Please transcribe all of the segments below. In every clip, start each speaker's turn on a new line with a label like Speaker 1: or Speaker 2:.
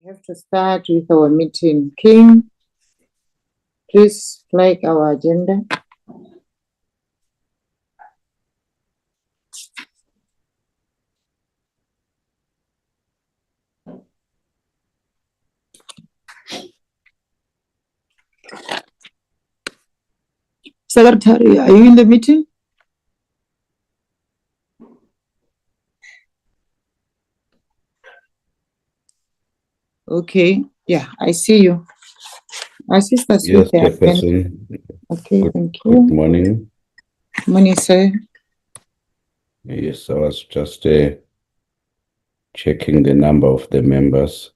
Speaker 1: We have to start with our meeting. King, please flag our agenda. Secretary, are you in the meeting? Okay, yeah, I see you. Assist us
Speaker 2: Yes,
Speaker 1: with the
Speaker 2: Chairperson.
Speaker 1: Okay, thank you.
Speaker 2: Good morning.
Speaker 1: Morning, sir.
Speaker 2: Yes, I was just checking the number of the members.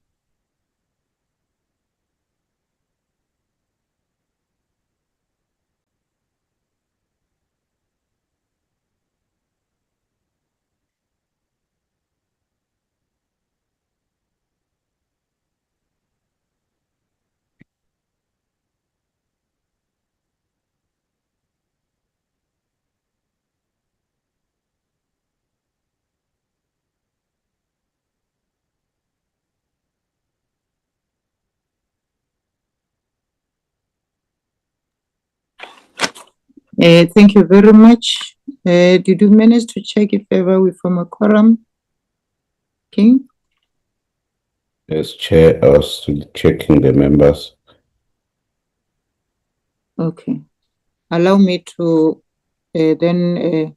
Speaker 1: Thank you very much. Did you manage to check if ever we form a quorum? King?
Speaker 2: As Chair, I was still checking the members.
Speaker 1: Okay. Allow me to then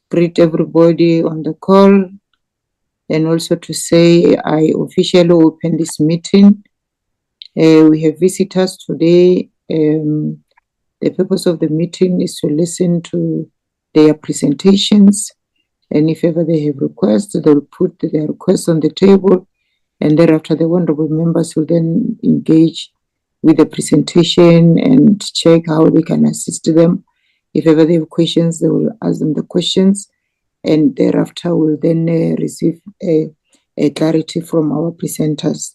Speaker 1: greet everybody on the call and also to say I officially open this meeting. We have visitors today. The purpose of the meeting is to listen to their presentations, and if ever they have requests, they'll put their requests on the table, and thereafter the honorable members will then engage with the presentation and check how they can assist them. If ever they have questions, they will ask them the questions, and thereafter we'll then receive a clarity from our presenters.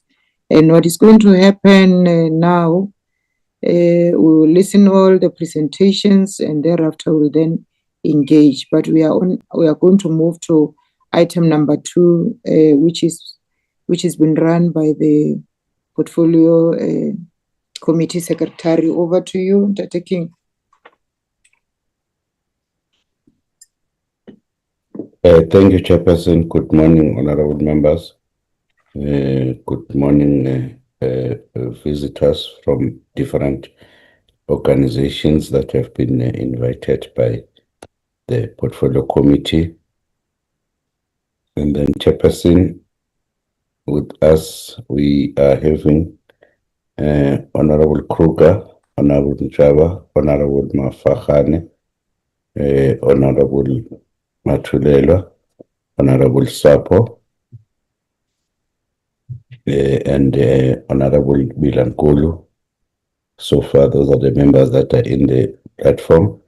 Speaker 1: And what is going to happen now, we will listen all the presentations and thereafter we'll then engage. But we are going to move to item number 2, which has been run by the portfolio committee secretary. Over to you, Dr. King.
Speaker 2: Thank you, Chairperson. Good morning, honorable members. Good morning, visitors from different organizations that have been invited by the portfolio committee. And then, Chairperson, with us, we are having Honorable Kruger, Honorable Njaba, Honorable Mafahane, Honorable Matulelo, Honorable Sapo, and Honorable Bilankulu. So far, those are the members that are in the platform.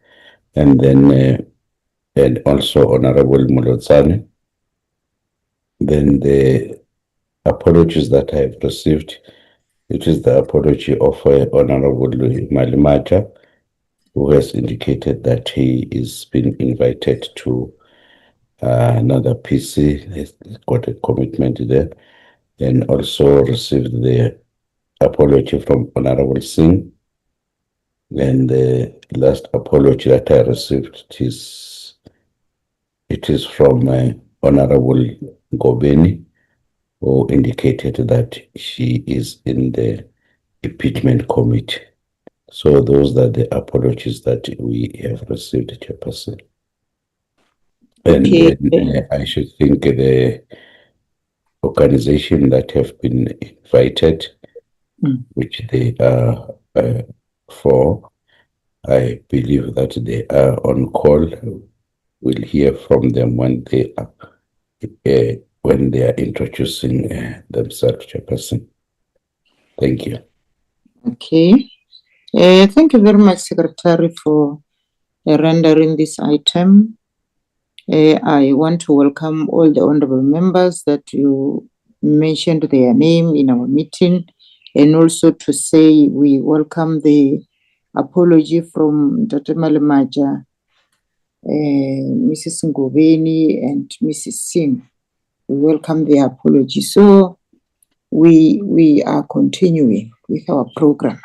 Speaker 2: And then, and also Honorable Mulotsane. Then the apologies that I have received, it is the apology of Honorable Malimacha, who has indicated that he is been invited to another PC. He's got a commitment there, and also received the apology from Honorable Singh. And the last apology that I received it is from Honorable Gobeni, who indicated that she is in the impeachment committee. So those are the apologies that we have received, Chairperson. And
Speaker 1: Okay.
Speaker 2: I should think the organization that have been invited, which they are for, I believe that they are on call. We'll hear from them when they are introducing themselves, Chairperson. Thank you.
Speaker 1: Okay. Thank you very much, Secretary, for rendering this item. I want to welcome all the honorable members that you mentioned their name in our meeting, and also to say we welcome the apology from Dr. Malimaja, Mrs. Ngobeni, and Mrs. Singh. We welcome their apology. So we are continuing with our program.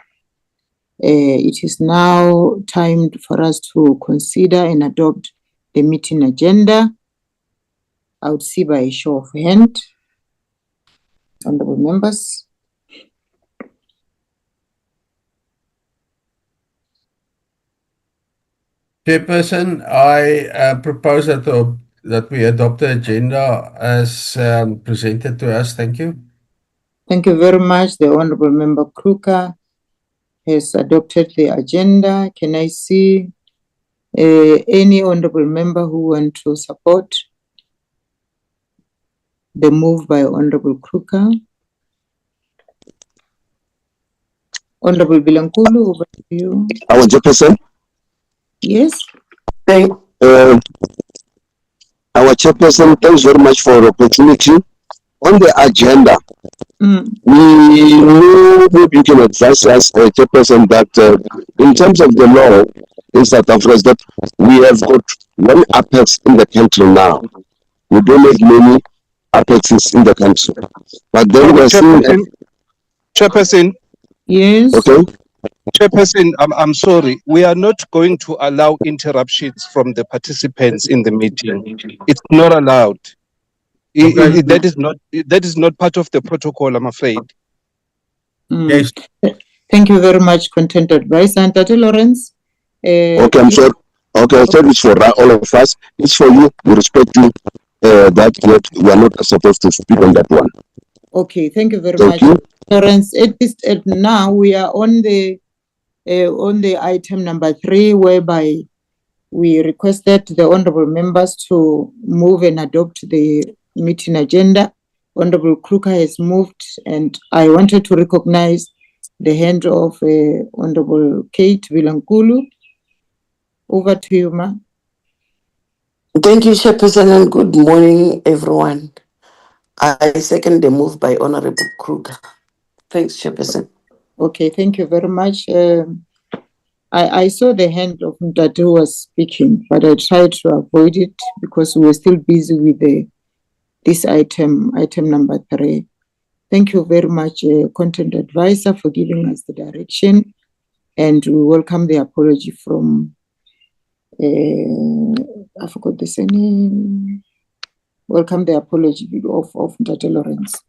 Speaker 1: It is now time for us to consider and adopt the meeting agenda. I would see by a show of hand, honorable members.
Speaker 3: Chairperson, I propose that we adopt the agenda as presented to us. Thank you.
Speaker 1: Thank you very much. The Honorable Member Kruger has adopted the agenda. Can I see any honorable member who want to support the move by Honorable Kruger? Honorable Bilankulu, over to you.
Speaker 4: Our chairperson.
Speaker 1: Yes.
Speaker 4: Our chairperson, thanks very much for the opportunity. On the agenda, we know maybe you can advise us, chairperson, that in terms of the law in South Africa, that we have got one apex in the country now. We don't have many apexes in the country. But then we're seeing
Speaker 5: Chairperson.
Speaker 1: Yes.
Speaker 4: Okay.
Speaker 5: Chairperson, I'm sorry. We are not going to allow interruptions from the participants in the meeting. It's not allowed.
Speaker 3: Okay.
Speaker 5: That is not part of the protocol, I'm afraid.
Speaker 3: Yes.
Speaker 1: Thank you very much, Content Advisor. And Tate Lawrence.
Speaker 4: Okay, I'm sorry. Okay, I said it's for all of us. It's for you. We respect you. That we are not supposed to speak on that one.
Speaker 1: Okay, thank you very
Speaker 4: Thank
Speaker 1: much,
Speaker 4: you.
Speaker 1: Lawrence. Now we are on the item number 3, whereby we requested the honorable members to move and adopt the meeting agenda. Honorable Kruger has moved, and I wanted to recognize the hand of Honorable Kate Vilankulu. Over to you, ma.
Speaker 6: Thank you, Chairperson, and good morning, everyone. I second the move by Honorable Kruger. Thanks, Chairperson.
Speaker 1: Okay, thank you very much. I saw the hand of Mtate who was speaking, but I tried to avoid it because we were still busy with this item number 3. Thank you very much, Content Advisor, for giving us the direction, and we welcome the apology from, I forgot the name. Welcome the apology of Mtate Lawrence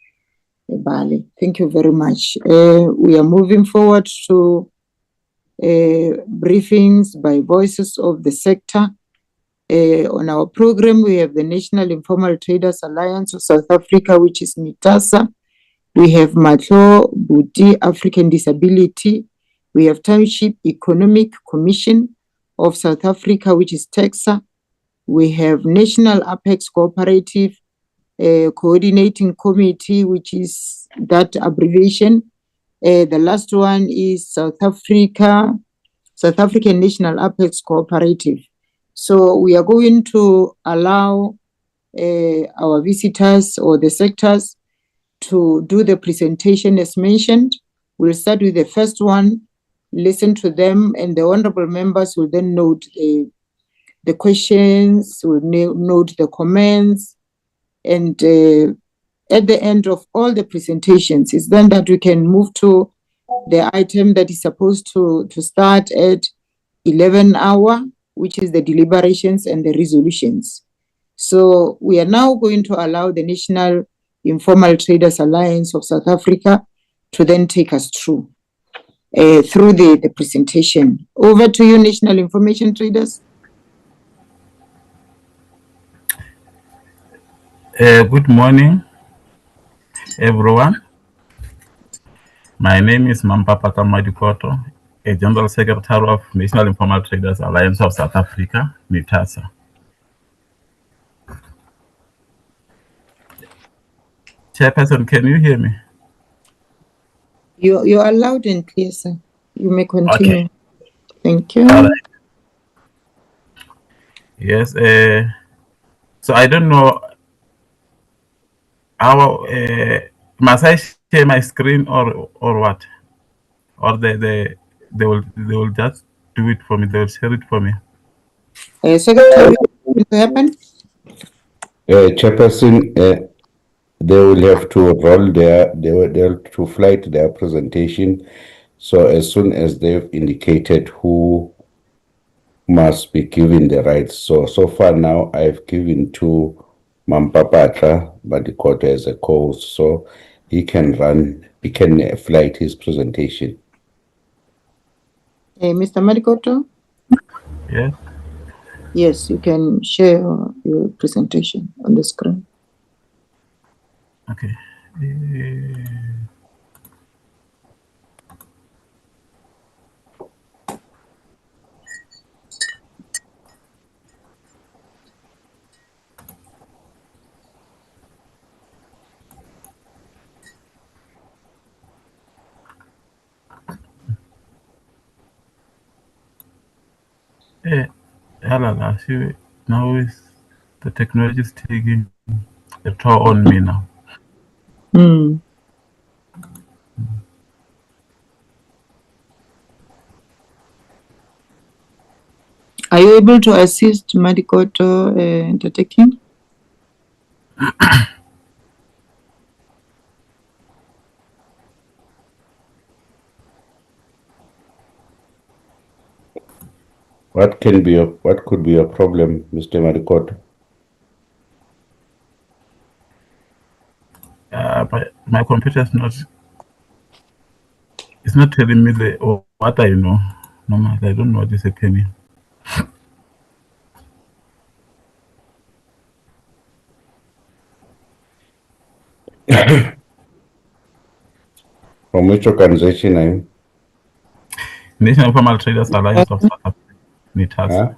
Speaker 1: Bali. Thank you very much. We are moving forward to briefings by voices of the sector. On our program, we have the National Informal Traders Alliance of South Africa, which is NITASA. We have Matlo Buti, African Disability. We have Township Economic Commission of South Africa, which is TEXA. We have National Apex Cooperative Coordinating Committee, which is that abbreviation. The last one is South African National Apex Cooperative. So we are going to allow our visitors or the sectors to do the presentation as mentioned. We'll start with the first one, listen to them, and the honorable members will then note the questions, will note the comments, and at the end of all the presentations, it's then that we can move to the item that is supposed to start at 11 hours, which is the deliberations and the resolutions. So we are now going to allow the National Informal Traders Alliance of South Africa to then take us through the presentation. Over to you, National Information Traders.
Speaker 7: Good morning, everyone. My name is Mampapa Kamadikoto, a General Secretary of National Informal Traders Alliance of South Africa, NITASA. Chairperson, can you hear me?
Speaker 1: You are loud and clear, sir. You may continue.
Speaker 7: Okay.
Speaker 1: Thank you.
Speaker 7: All right. Yes. So I don't know how must I share my screen or what? Or they will just do it for me. They will share it for me.
Speaker 1: Secretary, what will happen?
Speaker 2: Chairperson, they will have to roll they'll to flight their presentation. So as soon as they've indicated who must be given the rights. So far now I've given to Mampapatra Madikoto as a co-host, so he can flight his presentation.
Speaker 1: Mr. Madikoto?
Speaker 7: Yes.
Speaker 1: Yes, you can share your presentation on the screen.
Speaker 7: Okay. Now is the technology is taking a toll on me now.
Speaker 1: Are you able to assist Madikoto undertaking?
Speaker 2: What could be a problem, Mr. Madikoto?
Speaker 7: My computer is not telling me what I know. No, I don't know what is happening.
Speaker 2: From which organization are you?
Speaker 7: National Informal Traders Alliance of South Africa. NITASA.
Speaker 2: Huh?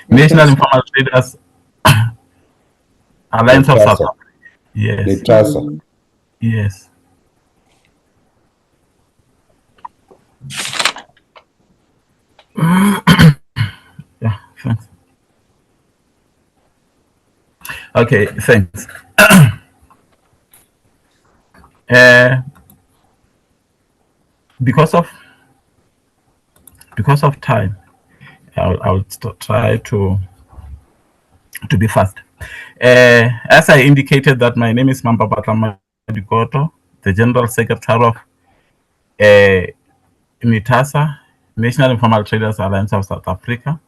Speaker 7: National Informal Traders Alliance of South Africa. Yes.
Speaker 2: NITASA.
Speaker 7: Yes. Yeah, thanks. Okay, thanks. Because of time, I'll try to be fast. As I indicated, that my name is Mampapatra Madikoto, the General Secretary of NITASA, National Informal Traders Alliance of South Africa.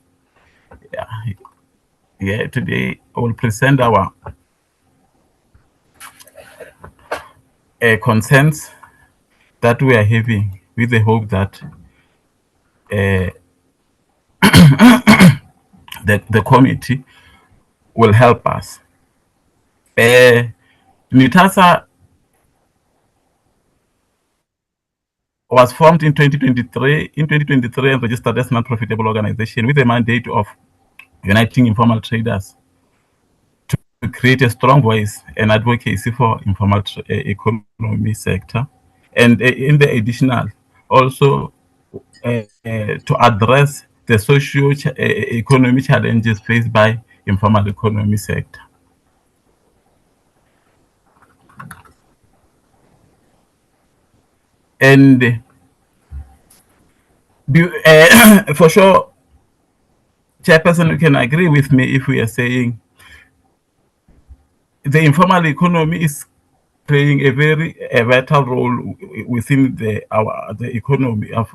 Speaker 7: Yeah, today I will present our concerns that we are having, with the hope that the committee will help us. NITASA was formed in 2023 and registered as a non-profitable organization with a mandate of uniting informal traders to create a strong voice and advocacy for informal economy sector, and in the additional also to address the socio-economic challenges faced by informal economy sector. And for sure, Chairperson, you can agree with me if we are saying the informal economy is playing a very vital role within the economy of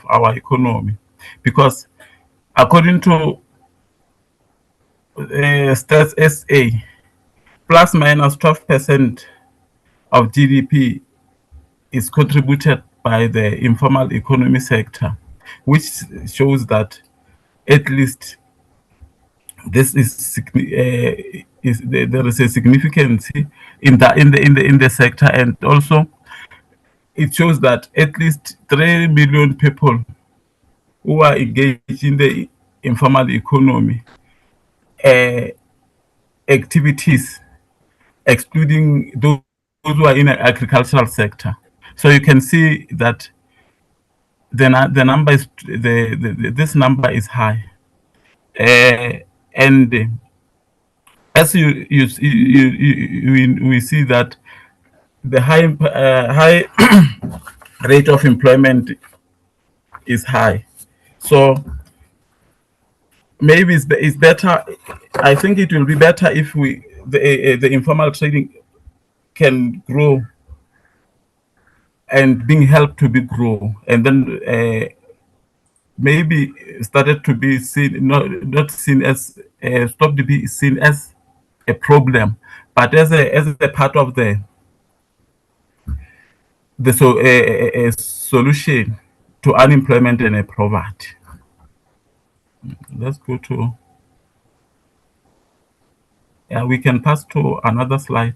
Speaker 7: our economy, because according to Stats SA, plus minus 12% of GDP is contributed by the informal economy sector, which shows that at least this there is a significance in the sector, and also it shows that at least 3 million people who are engaged in the informal economy activities, excluding those who are in the agricultural sector. So you can see that the number is this number is high, and as we see that the high rate of employment is high. So maybe it's better. I think it will be better if the informal trading can grow and being helped to be grow, and then maybe started to be seen, not seen as stopped to be seen as a problem, but as a part of the a solution to unemployment and poverty. Let's go to, yeah, we can pass to another slide.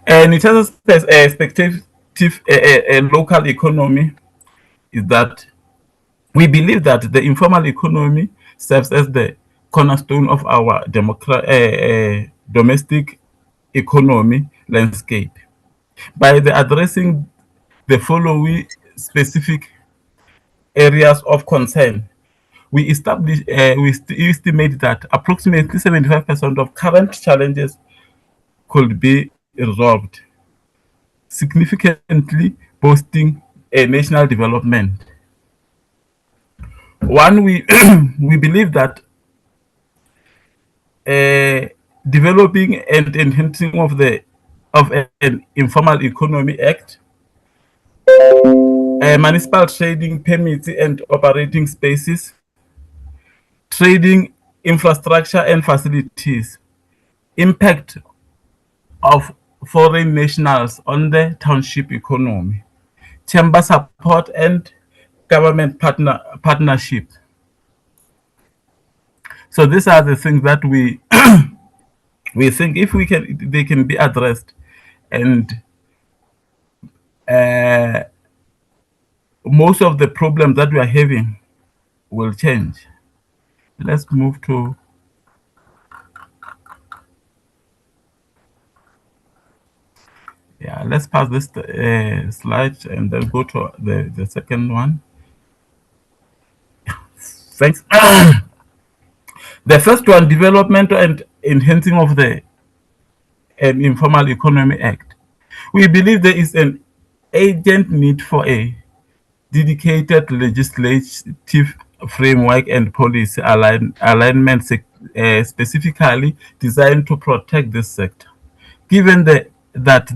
Speaker 7: And in terms of perspective, a local economy, is that we believe that the informal economy serves as the cornerstone of our domestic economy landscape by addressing the following specific areas of concern. We estimate that approximately 75% of current challenges could be resolved, significantly boosting a national development. One, we we believe that developing and enhancing of an informal economy act, municipal trading permits and operating spaces, trading infrastructure and facilities, impact of foreign nationals on the township economy, chamber support and government partnership. So these are the things that we we think if they can be addressed, and most of the problems that we are having will change. Let's move to let's pass this slide and then go to the second one. Thanks. The first one, development and enhancing of the Informal Economy Act. We believe there is an urgent need for a dedicated legislative framework and policy alignment specifically designed to protect this sector. Given that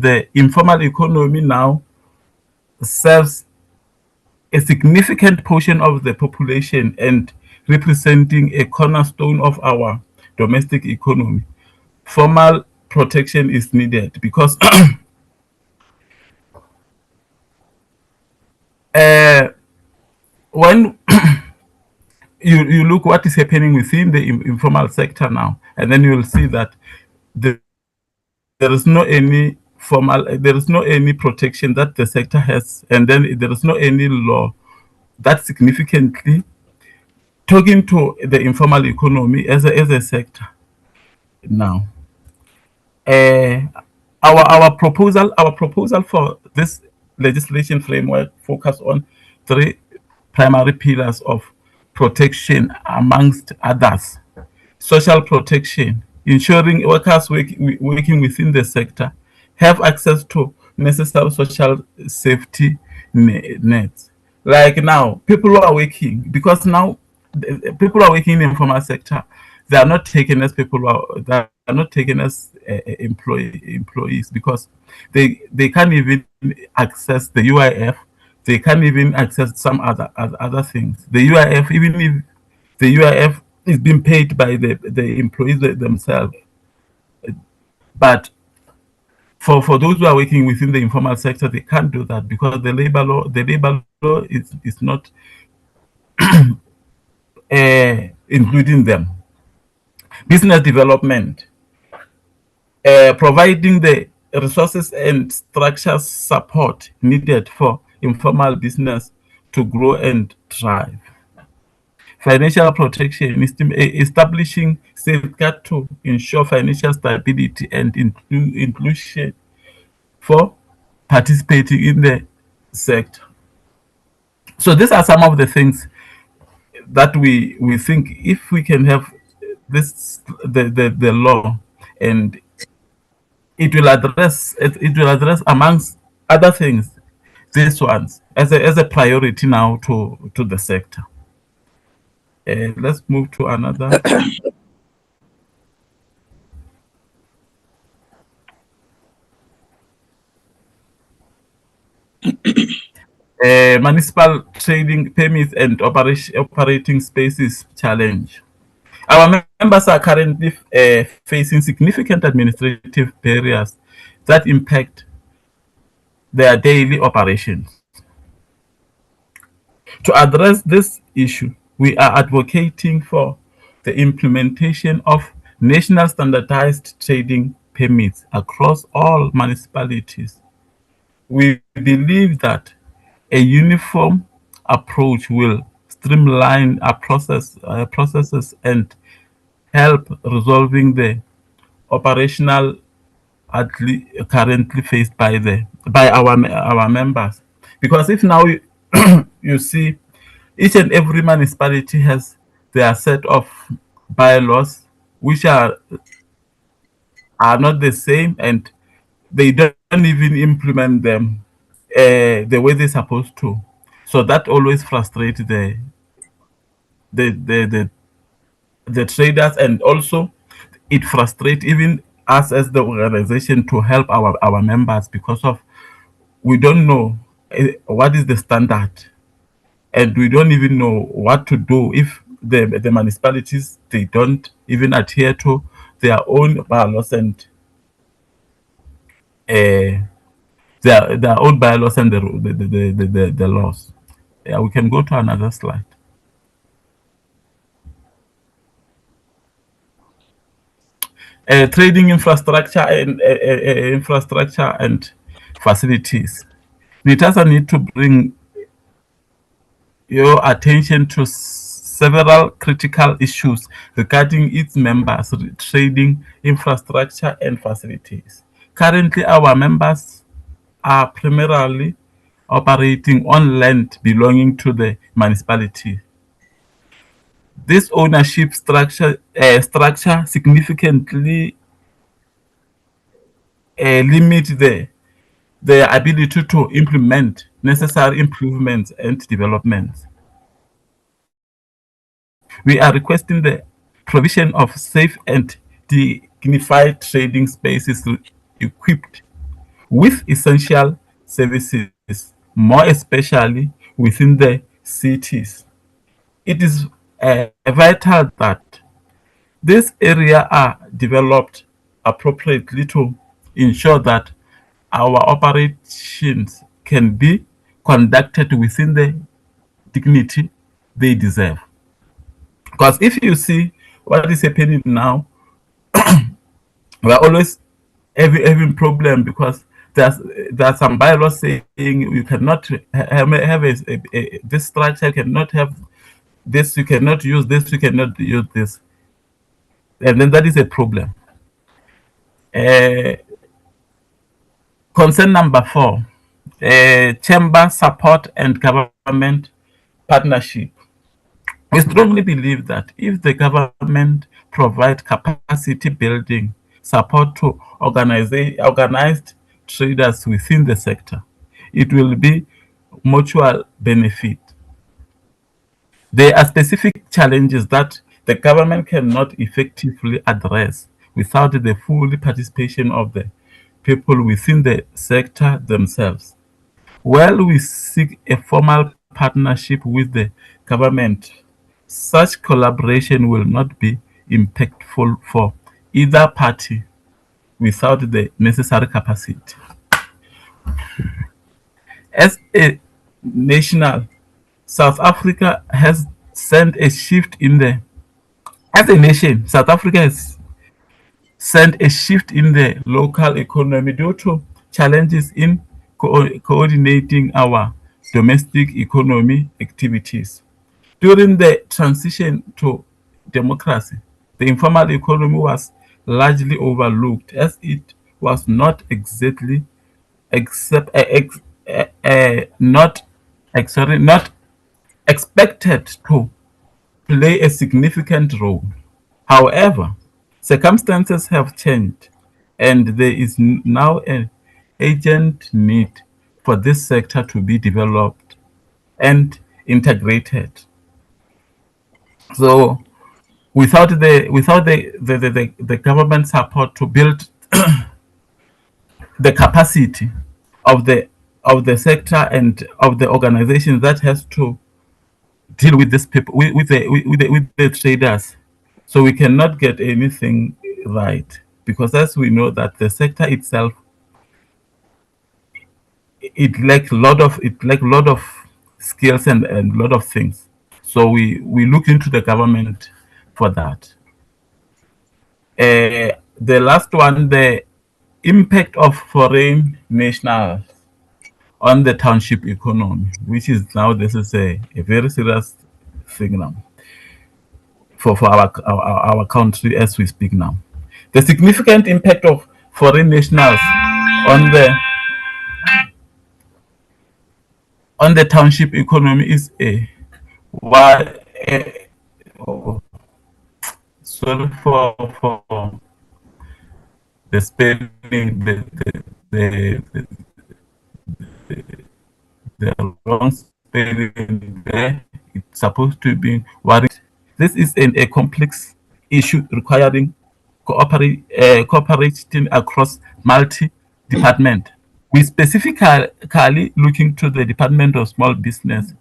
Speaker 7: the informal economy now serves a significant portion of the population and representing a cornerstone of our domestic economy, formal protection is needed because when you look what is happening within the informal sector now, and then you will see that there is no any protection that the sector has, and then there is no any law that significantly talking to the informal economy as a sector. Now, our proposal for this legislation framework focus on three primary pillars of protection, amongst others: social protection, ensuring workers working within the sector have access to necessary social safety nets. Like now, people who are working, because now people who are working in the informal sector, they are not taken as employees because they can't even access the UIF. They can't even access some other things. The UIF, even if the UIF is being paid by the employees themselves, but for those who are working within the informal sector, they can't do that because the labor law is not including them. Business development, providing the resources and structure support needed for informal business to grow and thrive. Financial protection, establishing safeguard to ensure financial stability and inclusion for participating in the sector. So these are some of the things that we think if we can have the law, and it will address amongst other things these ones as a priority now to the sector. Let's move to another. Municipal trading permits and operating spaces challenge. Our members are currently facing significant administrative barriers that impact their daily operations. To address this issue, we are advocating for the implementation of national standardized trading permits across all municipalities. We believe that a uniform approach will streamline our processes and help resolving the operational currently faced by our members. Because if now you see each and every municipality has their set of bylaws which are not the same, and they don't even implement them the way they're supposed to. So that always frustrates the the the, the traders, and also it frustrates even us as the organization to help our members, because of we don't know what is the standard, and we don't even know what to do if the municipalities, they don't even adhere to their own bylaws and their own bylaws and the laws. Yeah, we can go to another slide. Trading infrastructure and facilities. NITASA need to bring your attention to several critical issues regarding its members' trading infrastructure and facilities. Currently, our members are primarily operating on land belonging to the municipality. This ownership structure significantly limits their ability to implement necessary improvements and developments. We are requesting the provision of safe and dignified trading spaces equipped with essential services, more especially within the cities. It is vital that these areas are developed appropriately to ensure that our operations can be conducted within the dignity they deserve. Because if you see what is happening now, we are always having problem, because there's some bylaws saying you cannot have this structure, cannot have this, you cannot use this, you cannot use this, and then that is a problem. Concern number 4, chamber support and government partnership. We strongly believe that if the government provide capacity building support to organized traders within the sector, it will be mutual benefit. There are specific challenges that the government cannot effectively address without the full participation of the people within the sector themselves. While we seek a formal partnership with the government, such collaboration will not be impactful for either party without the necessary capacity. As a national, South Africa has sent a shift in the as a nation, South Africa has sent a shift in the local economy due to challenges in coordinating our domestic economy activities. During the transition to democracy, the informal economy was largely overlooked, as it was not exactly except not not expected to play a significant role. However, circumstances have changed, and there is now an urgent need for this sector to be developed and integrated. So without the government support to build the capacity of the sector and of the organization that has to deal with these people, with the traders, so we cannot get anything right, because as we know that the sector itself, it lack lot of skills and lot of things. So we look into the government for that. The last one, the impact of foreign nationals on the township economy, which is now, this is a very serious thing now for our country as we speak now. The significant impact of foreign nationals on the township economy is why oh, sorry for the spelling, the wrong spelling there. It's supposed to be warrant. This is a complex issue requiring cooperating across multi-department. We specifically looking to the Department of Small Business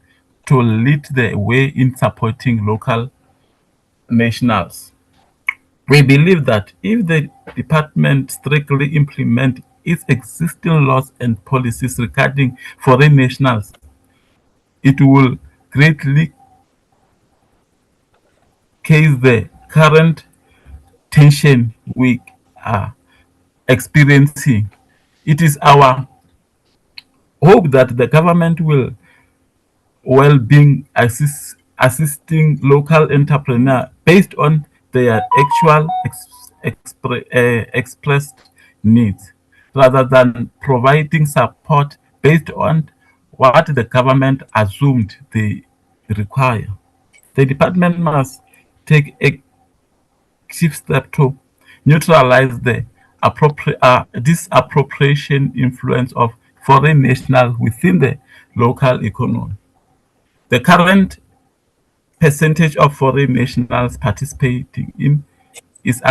Speaker 7: to lead the way in supporting local nationals. We believe that if the department strictly implement its existing laws and policies regarding foreign nationals, it will greatly ease the current tension we are experiencing. It is our hope that the government will well-being assisting local entrepreneurs based on their actual expressed needs, rather than providing support based on what the government assumed they require. The department must take a active step to neutralize the disappropriation influence of foreign nationals within the local economy. The current percentage of foreign nationals participating in is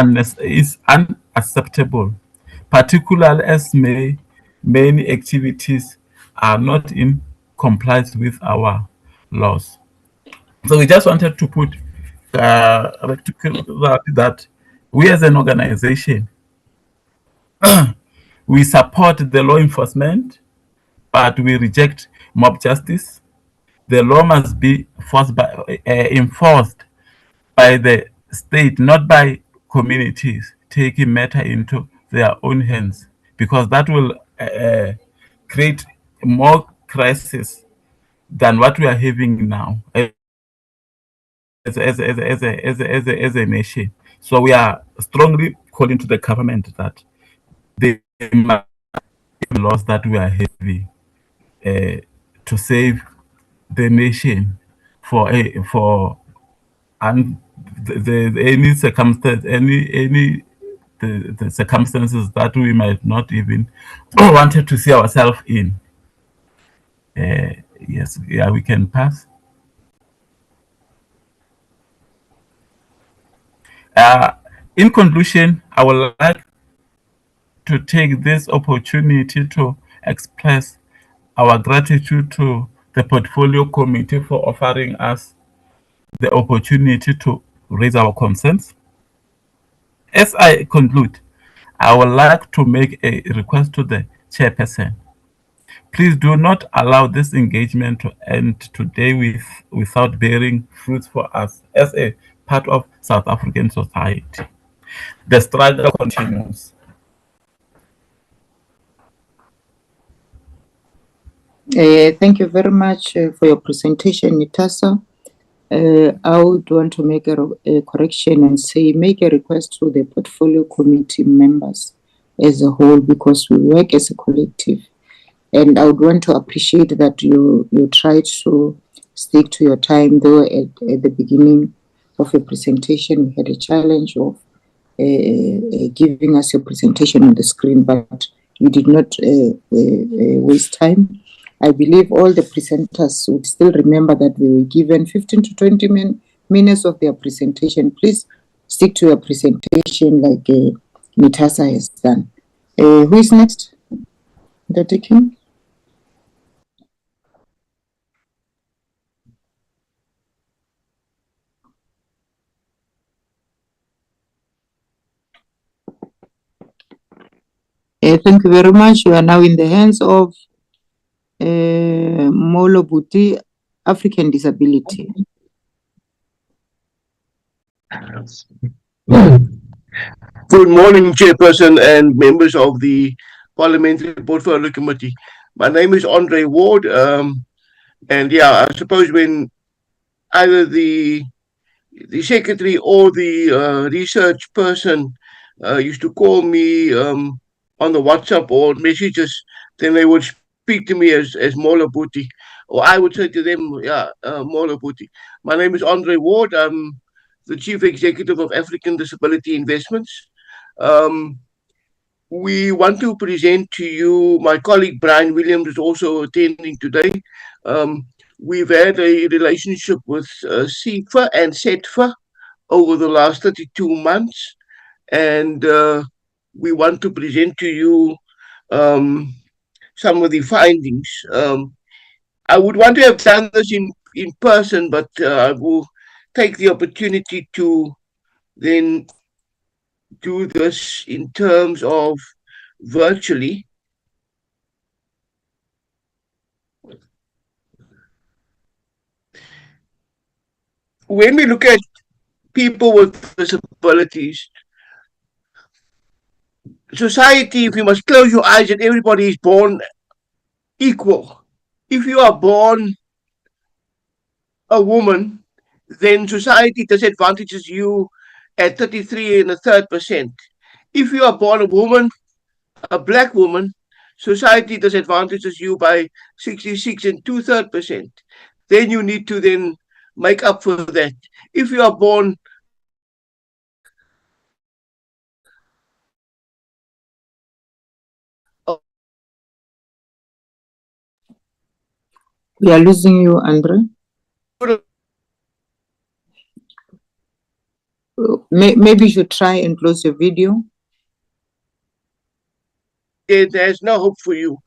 Speaker 7: unacceptable, particularly as many activities are not in compliance with our laws. So we just wanted to put that we as an organization, we support the law enforcement, but we reject mob justice. The law must be enforced by the state, not by communities taking matter into their own hands, because that will create more crisis than what we are having now as a nation. So we are strongly calling to the government that they must laws that we are having to save the nation for and any circumstance, the circumstances that we might not even wanted to see ourselves in. Yes, yeah, we can pass. In conclusion, I would like to take this opportunity to express our gratitude to the Portfolio Committee for offering us the opportunity to raise our concerns. As I conclude, I would like to make a request to the chairperson. Please do not allow this engagement to end today without bearing fruits for us as a part of South African society. The struggle continues.
Speaker 1: Thank you very much for your presentation, Nitasa. I would want to make a correction and say make a request to the portfolio committee members as a whole, because we work as a collective. And I would want to appreciate that you tried to stick to your time, though at the beginning of your presentation we had a challenge of giving us your presentation on the screen, but you did not waste time. I believe all the presenters would still remember that we were given 15 to 20 minutes of their presentation. Please stick to your presentation like Mitasa has done. Who is next? Taking? Thank you very much. You are now in the hands of Molo Buti, African Disability.
Speaker 8: Good morning, Chairperson and members of the Parliamentary Portfolio Committee. My name is Andre Ward, and yeah, I suppose when either the secretary or the research person used to call me on the WhatsApp or messages, then they would speak to me as Mola Buti, or I would say to them, yeah, Mola Buti. My name is Andre Ward. I'm the Chief Executive of African Disability Investments. We want to present to you, my colleague Brian Williams is also attending today. We've had a relationship with CIFA and SETFA over the last 32 months, and we want to present to you some of the findings. I would want to have done this in person, but I will take the opportunity to then do this in terms of virtually. When we look at people with disabilities, society, if you must close your eyes and everybody is born equal. If you are born a woman, then society disadvantages you at 33 and a third percent. If you are born a woman, a black woman, society disadvantages you by 66 and 2/3%. Then you need to then make up for that. If you are born
Speaker 1: We are losing you, Andre. Maybe you should try and close your video.
Speaker 8: There's no hope for you.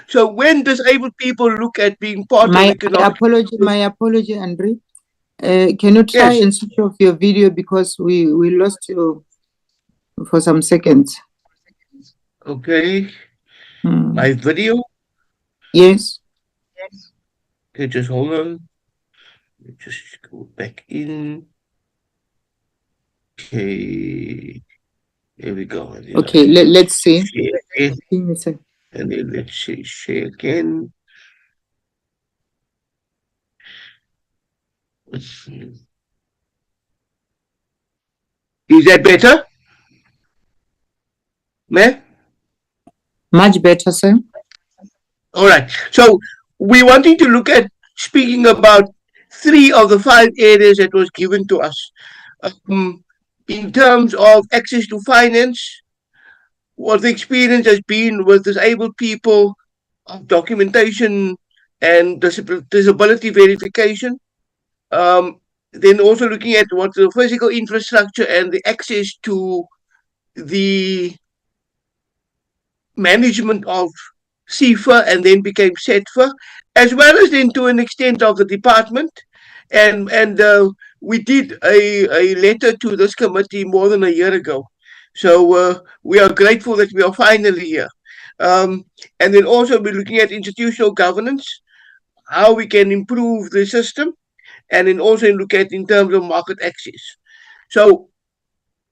Speaker 8: So when disabled people look at being part of economic...
Speaker 1: My apology, Andre. Can you try and switch off your video because we lost you for some seconds.
Speaker 8: Okay. My video?
Speaker 1: Yes.
Speaker 8: Okay, just hold on. Just go back in. Okay. Here we go.
Speaker 1: Okay, let's see.
Speaker 8: And then let's say share again. Is that better? Ma'am?
Speaker 1: Much better, sir.
Speaker 8: All right. So we're wanting to look at speaking about 3 of the 5 areas that was given to us. In terms of access to finance, what the experience has been with disabled people, documentation and disability verification. Then also looking at what the physical infrastructure and the access to the management of CIFA and then became SETFA, as well as then to an extent of the department. And we did a letter to this committee more than a year ago. So we are grateful that we are finally here. And then also we're looking at institutional governance, how we can improve the system, and then also look at in terms of market access. So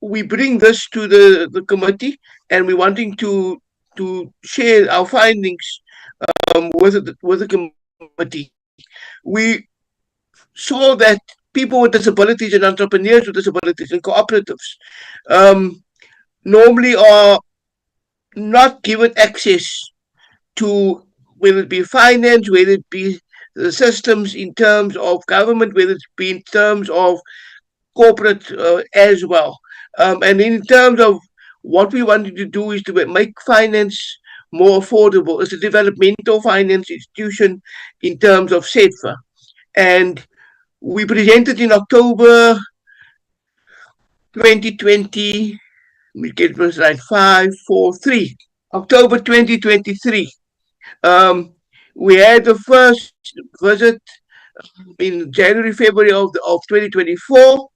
Speaker 8: we bring this to the committee, and we're wanting to share our findings with the committee. We saw that people with disabilities and entrepreneurs with disabilities and cooperatives normally are not given access to, whether it be finance, whether it be the systems in terms of government, whether it be in terms of corporate as well. And in terms of what we wanted to do is to make finance more affordable. It's a developmental finance institution in terms of SETFA. And we presented in October 2020. Let me get this right. 543. October 2023. We had the first visit in January, February of 2024.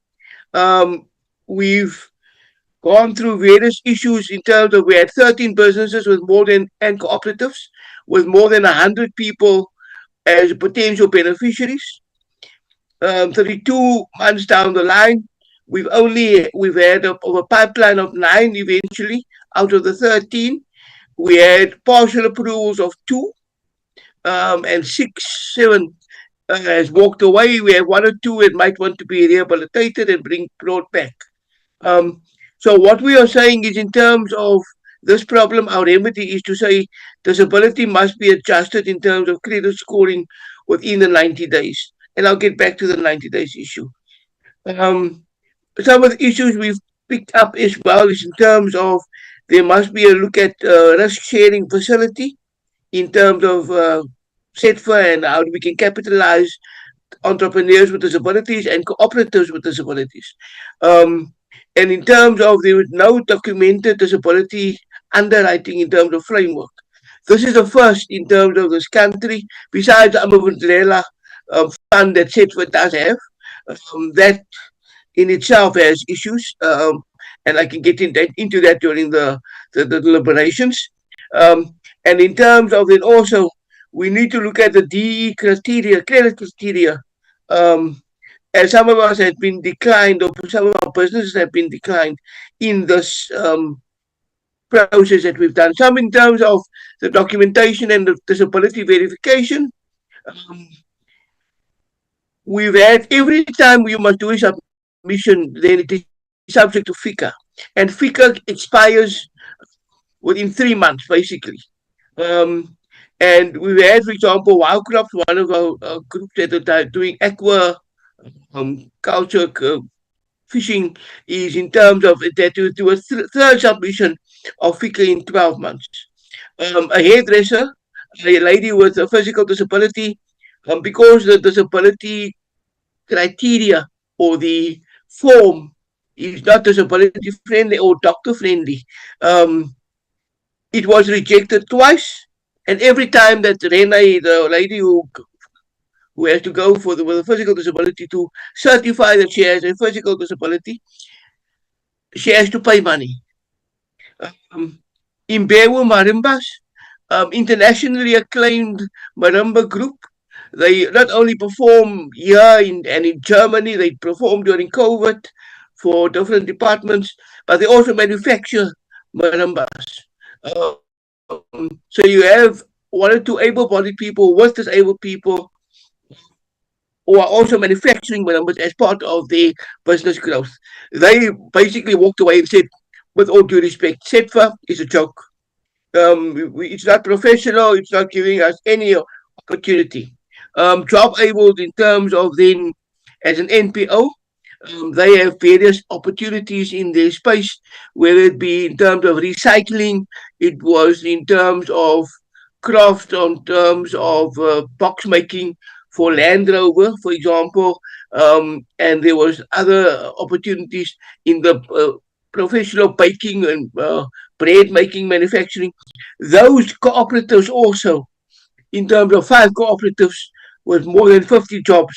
Speaker 8: We've gone through various issues in terms of we had 13 businesses with more than and cooperatives with more than 100 people as potential beneficiaries. 32 months down the line, we've had a pipeline of 9 eventually out of the 13. We had partial approvals of 2, and 6, 7 has walked away. We have 1 or 2 that might want to be rehabilitated and brought back. So what we are saying is, in terms of this problem, our remedy is to say disability must be adjusted in terms of credit scoring within the 90 days. And I'll get back to the 90 days issue. Some of the issues we've picked up as well is in terms of there must be a look at risk sharing facility in terms of CETFA and how we can capitalize entrepreneurs with disabilities and cooperatives with disabilities. And in terms of there was no documented disability underwriting in terms of framework. This is the first in terms of this country, besides the umbrella fund that CETFA does have. That in itself has issues, and I can get into that during the deliberations. And in terms of it also, we need to look at the DE criteria, credit criteria, as some of us have been declined, or some of our businesses have been declined in this process that we've done. Some in terms of the documentation and the disability verification. We've had every time we must do a submission, then it is subject to FICA. And FICA expires within 3 months, basically. And we've had, for example, Wildcraft, one of our groups that are doing aqua culture fishing, is in terms of that to do a third submission of FICA in 12 months. A hairdresser, a lady with a physical disability, because the disability criteria or the form is not disability friendly or doctor friendly, it was rejected twice. And every time that Renee, the lady who has to go with a physical disability to certify that she has a physical disability, she has to pay money. Imbewu Marimbas, internationally acclaimed marimba group. They not only perform here and in Germany, they perform during COVID for different departments, but they also manufacture marimbas. So you have 1 or 2 able-bodied people with disabled people who are also manufacturing marimbas as part of their business growth. They basically walked away and said, with all due respect, CETFA is a joke. It's not professional. It's not giving us any opportunity. Job able in terms of then as an NPO, they have various opportunities in their space, whether it be in terms of recycling, it was in terms of craft, in terms of box making for Land Rover, for example, and there was other opportunities in the professional baking and bread making, manufacturing. Those cooperatives also, in terms of 5 cooperatives with more than 50 jobs,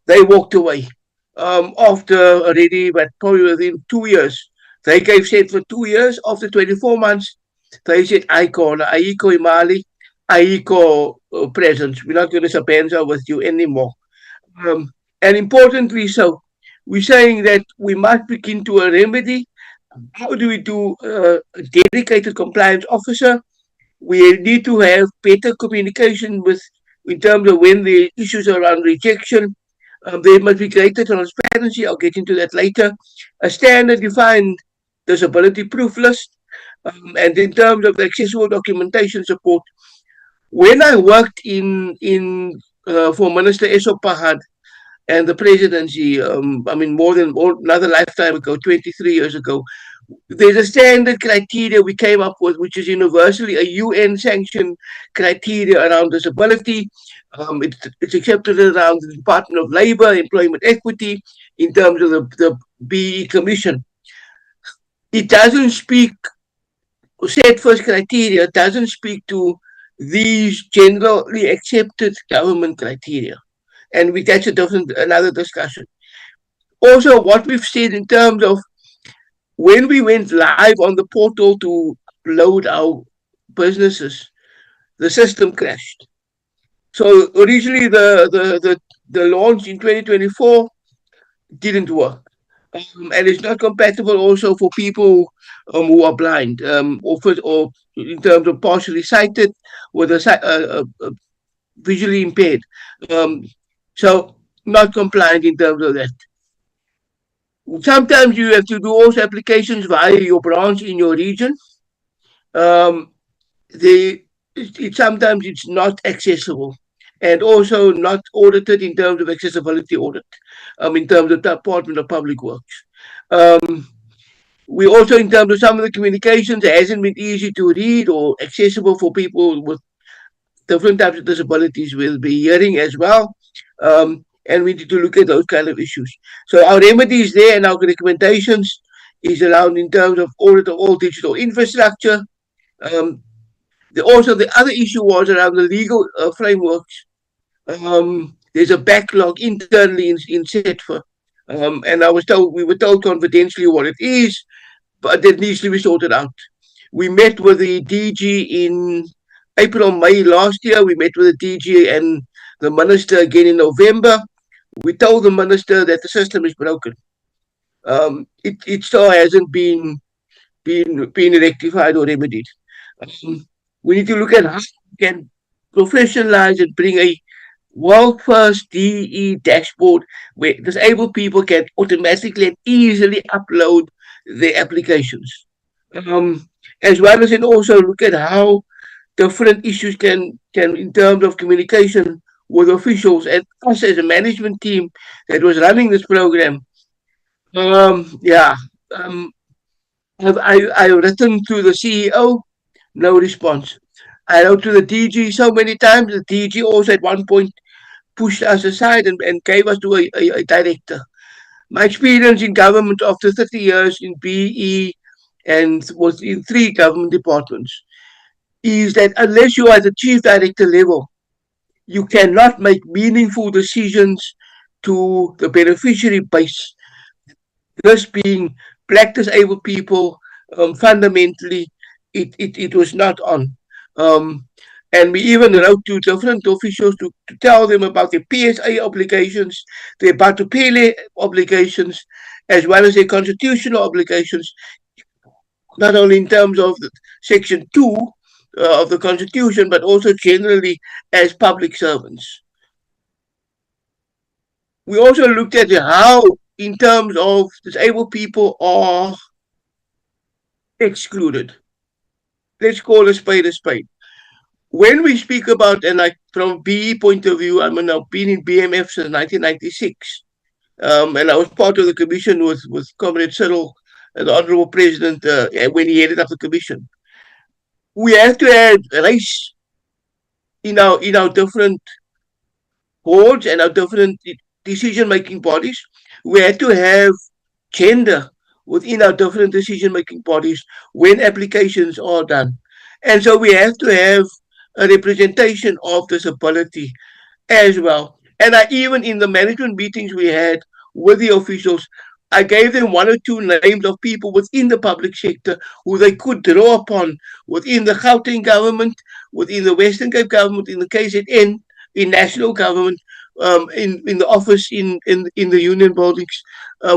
Speaker 8: they walked away after already, but probably within 2 years. They gave said for 2 years. After 24 months, they said, Aiko Imali, Aiko presence. We're not going to Sapenza with you anymore. And importantly, so we're saying that we must begin to a remedy. How do we do a dedicated compliance officer? We need to have better communication with, in terms of when the issues around rejection. There must be greater transparency. I'll get into that later. A standard defined disability proof list. And in terms of the accessible documentation support, when I worked for Minister Esop Pahad and the presidency, more than another lifetime ago, 23 years ago, There's a standard criteria we came up with, which is universally a UN-sanctioned criteria around disability. It's accepted around the Department of Labor, Employment Equity, in terms of the BE Commission. It doesn't speak, set first criteria, doesn't speak to these generally accepted government criteria. And that's another discussion. Also, what we've said in terms of when we went live on the portal to load our businesses, the system crashed. So originally the launch in 2024 didn't work. And it's not compatible also for people who are blind, or in terms of partially sighted with a visually impaired. So not compliant in terms of that. Sometimes you have to do also applications via your branch in your region. Sometimes it's not accessible and also not audited in terms of accessibility audit, in terms of the Department of Public Works. We also, in terms of some of the communications, it hasn't been easy to read or accessible for people with different types of disabilities. We'll be hearing as well. And we need to look at those kind of issues. So our remedies there and our recommendations is around in terms of audit of all digital infrastructure. Also, the other issue was around the legal frameworks. There's a backlog internally in SETFA. And we were told confidentially what it is, but that needs to be sorted out. We met with the DG in April, May last year. We met with the DG and the minister again in November. We told the minister that the system is broken. It still hasn't been rectified or remedied. We need to look at how we can professionalize and bring a world-first DE dashboard where disabled people can automatically and easily upload their applications. As well as also look at how different issues can in terms of communication with officials and us as a management team that was running this program. I've written to the CEO, no response. I wrote to the DG so many times. The DG also at one point pushed us aside and gave us to a director. My experience in government after 30 years in BE and was in 3 government departments is that unless you are at the chief director level, you cannot make meaningful decisions to the beneficiary base. This being black disabled people, fundamentally, it was not on. And we even wrote to different officials to tell them about their PSA obligations, their Batupele obligations, as well as their constitutional obligations, not only in terms of Section 2 of the Constitution, but also generally as public servants. We also looked at how, in terms of disabled people, are excluded. Let's call a spade a spade. When we speak about, and from BE point of view, I've been in BMF since 1996, and I was part of the commission with Comrade Cyril, the Honorable President, when he headed up the commission. We have to add race in our different boards and our different decision-making bodies. We have to have gender within our different decision-making bodies when applications are done. And so we have to have a representation of disability as well. And even in the management meetings we had with the officials, I gave them 1 or 2 names of people within the public sector who they could draw upon within the Gauteng government, within the Western Cape government, in the KZN, in national government, in the office, in the union buildings,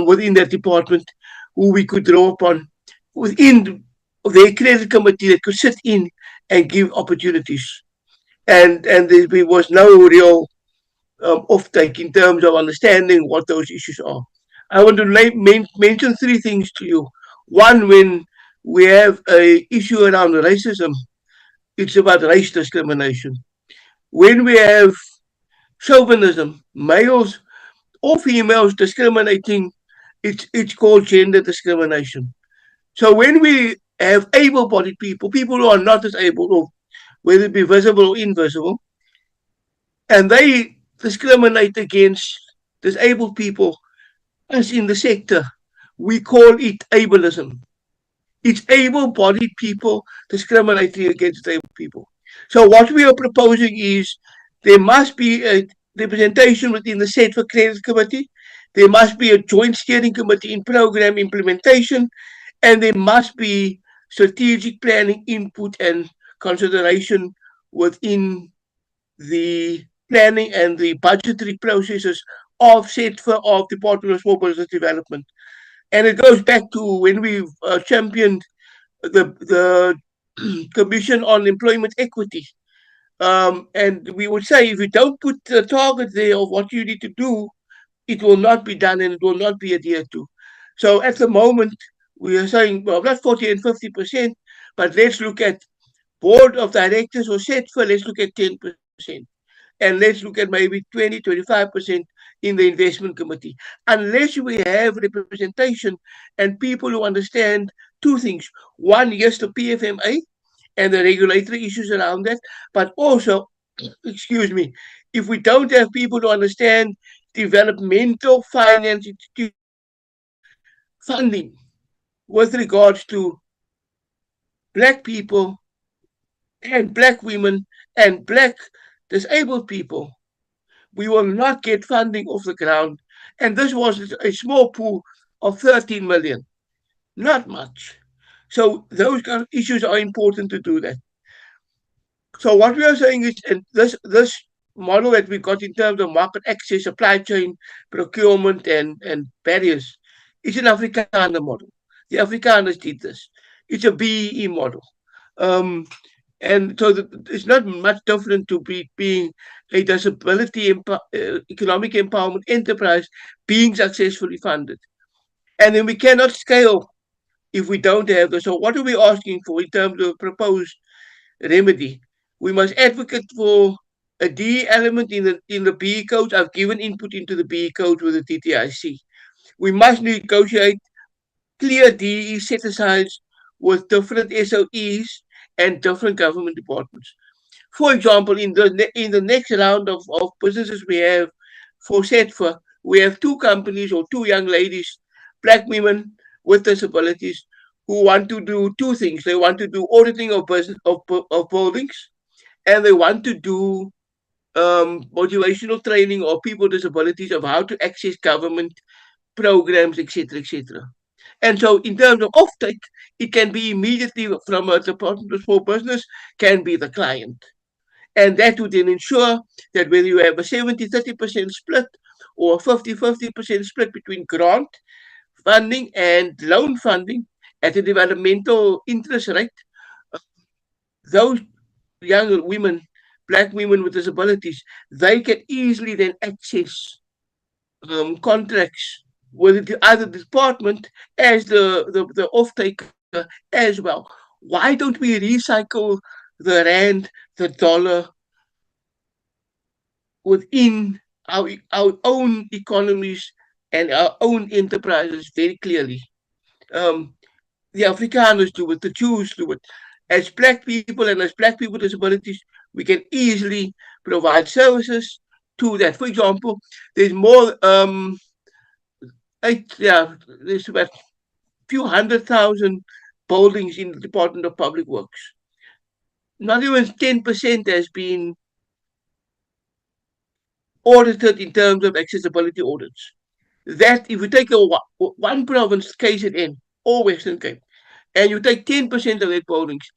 Speaker 8: within that department, who we could draw upon within their credit committee that could sit in and give opportunities. And there was no real offtake in terms of understanding what those issues are. I want to mention 3 things to you. One, when we have an issue around racism, it's about race discrimination. When we have chauvinism, males or females discriminating, it's called gender discrimination. So when we have able-bodied people, people who are not disabled, or whether it be visible or invisible, and they discriminate against disabled people, as in the sector, we call it ableism. It's able-bodied people discriminating against disabled people. So what we are proposing is there must be a representation within the Set for Credit Committee. There must be a joint steering committee in program implementation, and there must be strategic planning input and consideration within the planning and the budgetary processes of SETFA, of Department of Small Business Development. And it goes back to when we championed the Commission on Employment Equity. And we would say if you don't put the target there of what you need to do, it will not be done and it will not be adhered to. So at the moment, we are saying, well, not 40 and 50%, but let's look at board of directors or SETFA, let's look at 10%. And let's look at maybe 20, 25% in the investment committee. Unless we have representation and people who understand two things. One, yes, the PFMA and the regulatory issues around that, but also, excuse me, if we don't have people who understand developmental finance institutions funding with regards to black people and black women and black disabled people, we will not get funding off the ground. And this was a small pool of 13 million, not much. So those kind of issues are important to do that. So what we are saying is, and this model that we got in terms of market access, supply chain, procurement, and barriers, is an Afrikaner model. The Afrikaners did this. It's a BEE model. And so it's not much different to being a disability economic empowerment enterprise being successfully funded. And then we cannot scale if we don't have this. So what are we asking for in terms of proposed remedy? We must advocate for a D element in the BE code. I've given input into the BE code with the TTIC. We must negotiate clear DE set-asides with different SOEs and different government departments. For example, in the next round of businesses we have for SETFA, we have two companies or two young ladies, black women with disabilities, who want to do two things. They want to do auditing of buildings, and they want to do motivational training of people with disabilities of how to access government programs, etc., etc. And so, in terms of offtake, it can be immediately from a Department of Small Business, can be the client. And that would then ensure that whether you have a 70-30% split or a 50-50% split between grant funding and loan funding at a developmental interest rate, those young women, black women with disabilities, they can easily then access contracts with the other department as the off-taker as well. Why don't we recycle the rand, the dollar within our own economies and our own enterprises very clearly? The Afrikaners do it, the Jews do it. As black people and as black people with disabilities, we can easily provide services to that. For example, there's more there's about a few 100,000 buildings in the Department of Public Works. Not even 10% has been audited in terms of accessibility audits. That if you take one province, KZN or Western Cape, and you take 10% of their buildings,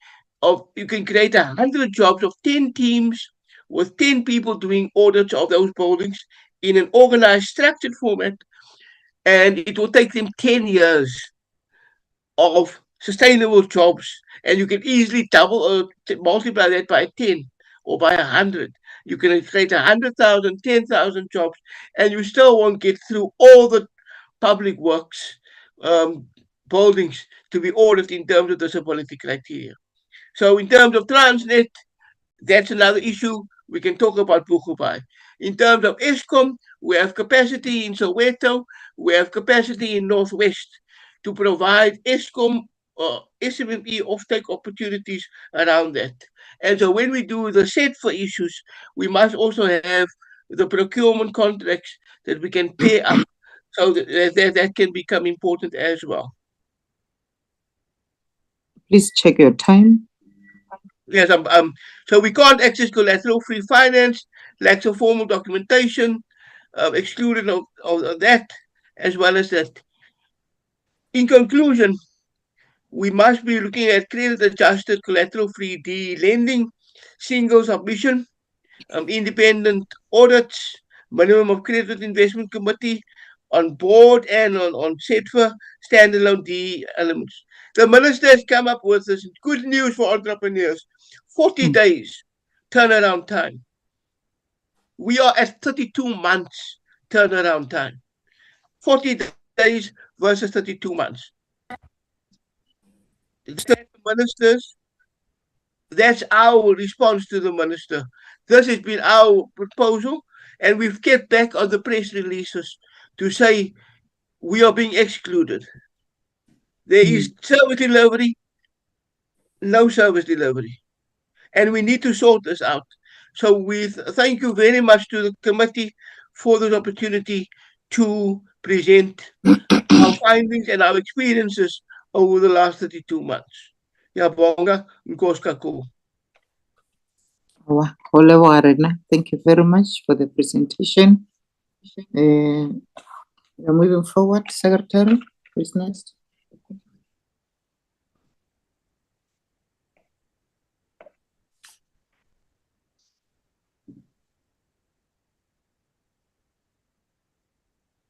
Speaker 8: you can create 100 jobs of 10 teams with 10 people doing audits of those buildings in an organized, structured format, and it will take them 10 years of sustainable jobs, and you can easily multiply that by 10 or by 100. You can create 100,000, 10,000 jobs, and you still won't get through all the public works buildings to be audited in terms of disability criteria. So in terms of Transnet, that's another issue. We can talk about Bukubai. In terms of ESCOM, we have capacity in Soweto, we have capacity in Northwest to provide ESCOM SMME offtake opportunities around that. And so when we do the set for issues, we must also have the procurement contracts that we can pair up so that can become important as well.
Speaker 1: Please check your time.
Speaker 8: Yes, so we can't access collateral-free finance, lacks of formal documentation, excluded of that, as well as that. In conclusion, we must be looking at credit-adjusted collateral-free DE lending, single submission, independent audits, minimum of credit investment committee on board and on SETFA, standalone DE elements. The minister has come up with this good news for entrepreneurs, 40 days turnaround time. We are at 32 months turnaround time. 40 days versus 32 months. The ministers, that's our response to the minister. This has been our proposal, and we've kept back on the press releases to say we are being excluded. There is service delivery, no service delivery. And we need to sort this out. So we thank you very much to the committee for this opportunity to present our findings and our experiences over the last 32 months. Yabonga, Nkoskako.
Speaker 1: Thank you very much for the presentation. We are moving forward. Secretary, who's next?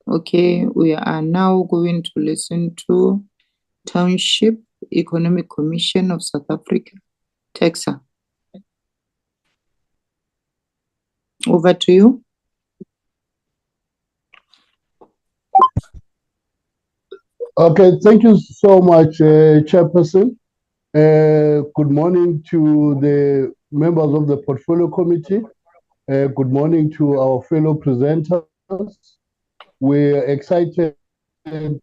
Speaker 1: Okay, we are now going to listen to Township Economic Commission of South Africa, TEXA. Over to you.
Speaker 9: Okay, thank you so much, Chairperson. Good morning to the members of the Portfolio Committee. Good morning to our fellow presenters. We're excited and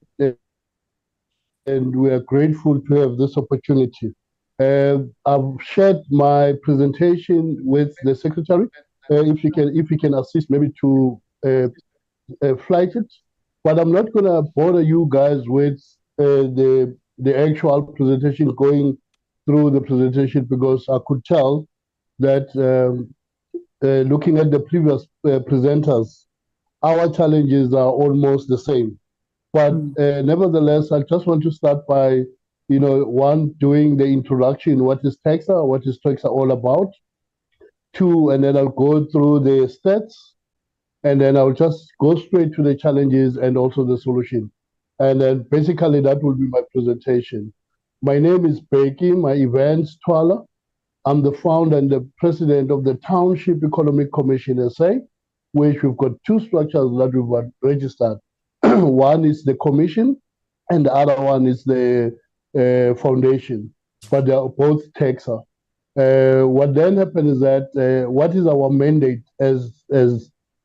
Speaker 9: we are grateful to have this opportunity. I've shared my presentation with the Secretary. If you can assist maybe to flight it. But I'm not going to bother you guys with the actual presentation, going through the presentation, because I could tell that looking at the previous presenters, our challenges are almost the same. But nevertheless, I just want to start by, one, doing the introduction, what is TEXA all about? Two, and then I'll go through the stats, and then I'll just go straight to the challenges and also the solution. And then basically that will be my presentation. My name is Beki, my events Twala. I'm the founder and the president of the Township Economic Commission SA, which we've got two structures that we've registered. One is the commission and the other one is the foundation, but they are both TEXA. What then happened is that what is our mandate as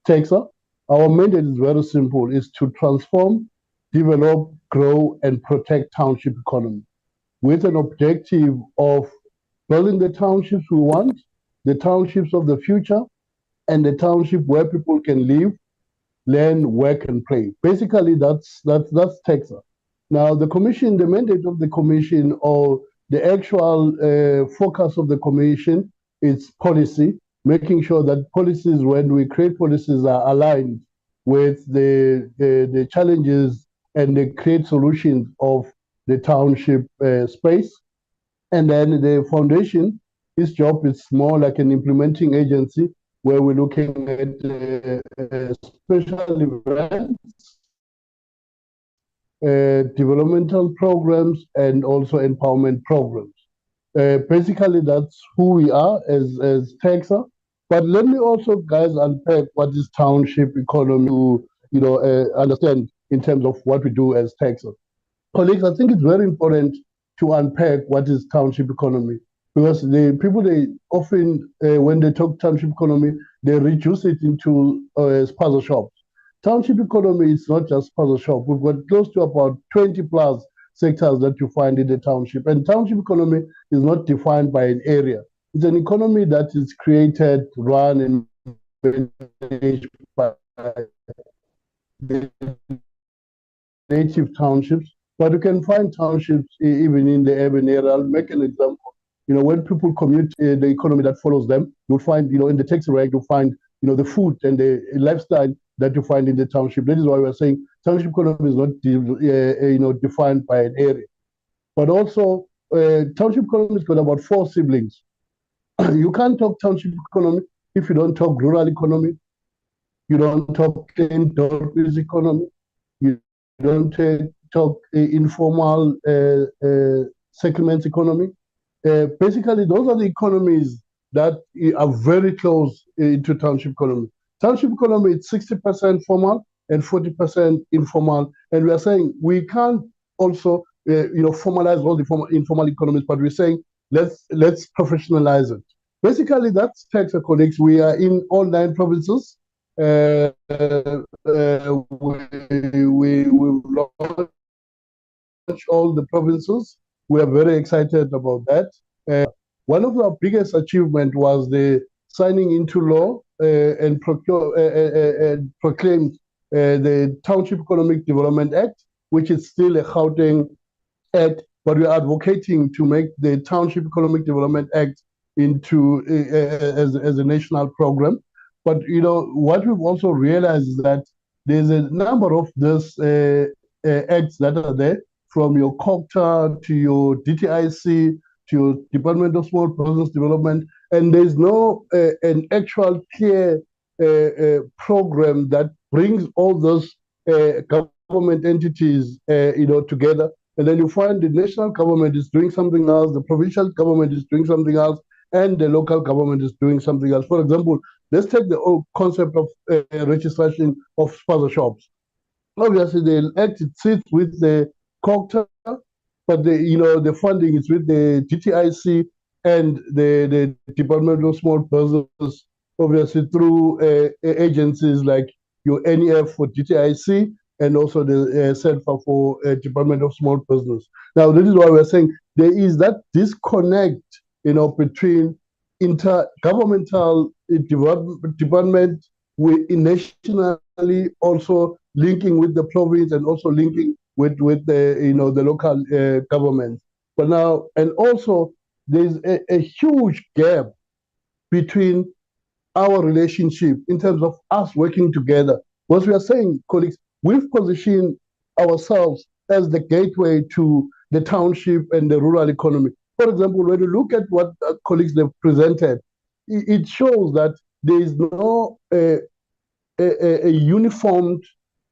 Speaker 9: TEXA? Our mandate is very simple, is to transform, develop, grow, and protect township economy with an objective of building the townships we want, the townships of the future, and the township where people can live, learn, work, and play. Basically, that's TEXA. Now, the commission, the mandate of the commission, or the actual focus of the commission is policy, making sure that policies, when we create policies, are aligned with the challenges and the create solutions of the township space. And then the foundation, its job is more like an implementing agency where we're looking at special events, developmental programs, and also empowerment programs. Basically, that's who we are as TEXA. But let me also, guys, unpack what is township economy to, understand in terms of what we do as TEXA. Colleagues, I think it's very important to unpack what is township economy, because the people, they often, when they talk township economy, they reduce it into Spaza Shops. Township economy is not just Spaza Shop. We've got close to about 20 plus sectors that you find in the township. And township economy is not defined by an area. It's an economy that is created, run, and managed by the native townships. But you can find townships even in the urban area. I'll make an example. When people commute, the economy that follows them, you'll find, in the taxi rank, you'll find, the food and the lifestyle that you find in the township. That is why we're saying township economy is not, defined by an area. But also, township economy has got about 4 siblings. You can't talk township economy if you don't talk rural economy. You don't talk business economy. You don't talk informal settlement economy. Basically, those are the economies that are very close to township economy. Township economy is 60% formal and 40% informal. And we are saying we can't also formalize all the informal economies, but we're saying let's professionalize it. Basically, that's tax colleagues. We are in all 9 provinces. We've launched all the provinces. We are very excited about that. One of our biggest achievements was the signing into law and proclaimed the Township Economic Development Act, which is still a Gauteng Act, but we are advocating to make the Township Economic Development Act into as a national program. But what we've also realized is that there's a number of these acts that are there, from your COGTA to your DTIC to your Department of Small Business Development, and there's no an actual clear program that brings all those government entities together. And then you find the national government is doing something else, the provincial government is doing something else, and the local government is doing something else. For example, let's take the whole concept of registration of Spaza Shops. Obviously, the act sits with the COGTA, but the funding is with the DTIC and the Department of Small Business, obviously through agencies like your NEF for DTIC and also the CENFA for Department of Small Business. Now, this is why we're saying there is that disconnect, between intergovernmental department with nationally, also linking with the province and also linking with the local government. But now, and also there's a huge gap between our relationship in terms of us working together. What we are saying, colleagues, we've positioned ourselves as the gateway to the township and the rural economy. For example, when you look at what colleagues have presented, it shows that there is no a uniformed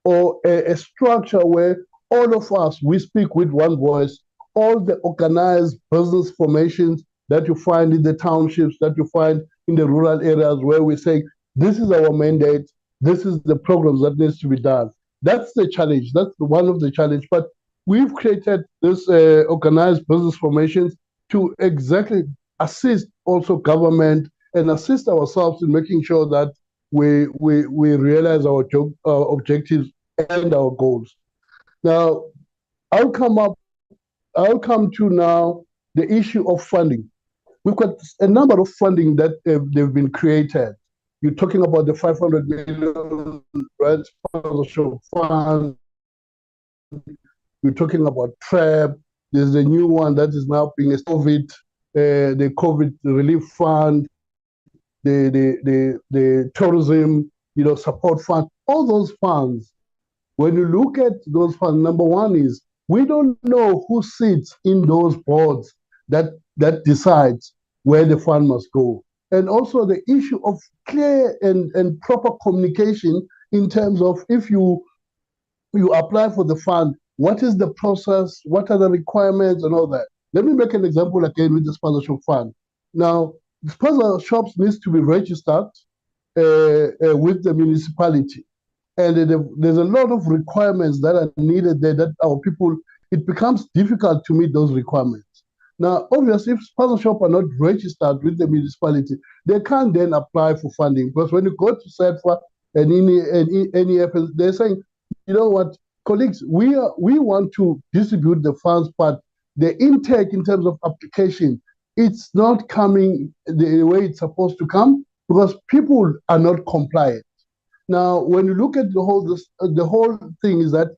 Speaker 9: or a structure where all of us, we speak with one voice. All the organized business formations that you find in the townships, that you find in the rural areas, where we say, this is our mandate, this is the programs that needs to be done. That's the challenge. That's one of the challenge. But we've created this organized business formations to exactly assist also government and assist ourselves in making sure that we realize our objectives and our goals. Now, I'll come to now the issue of funding. We've got a number of funding that they've been created. You're talking about the 500 million rand sponsorship fund. You're talking about TRAP. There's a new one that is now being the COVID relief fund, the tourism, support fund. All those funds. When you look at those funds, number one is we don't know who sits in those boards that decides where the fund must go. And also the issue of clear and proper communication in terms of if you apply for the fund, what is the process, what are the requirements and all that. Let me make an example again with the Spaza Shop fund. Now, the Spaza Shops needs to be registered with the municipality. And there's a lot of requirements that are needed there that our people, it becomes difficult to meet those requirements. Now, obviously, if Spaza Shops are not registered with the municipality, they can't then apply for funding, because when you go to CENFA and NEF, they're saying, you know what, colleagues, we want to distribute the funds, but the intake in terms of application, it's not coming the way it's supposed to come because people are not compliant. Now, when you look at the whole thing is that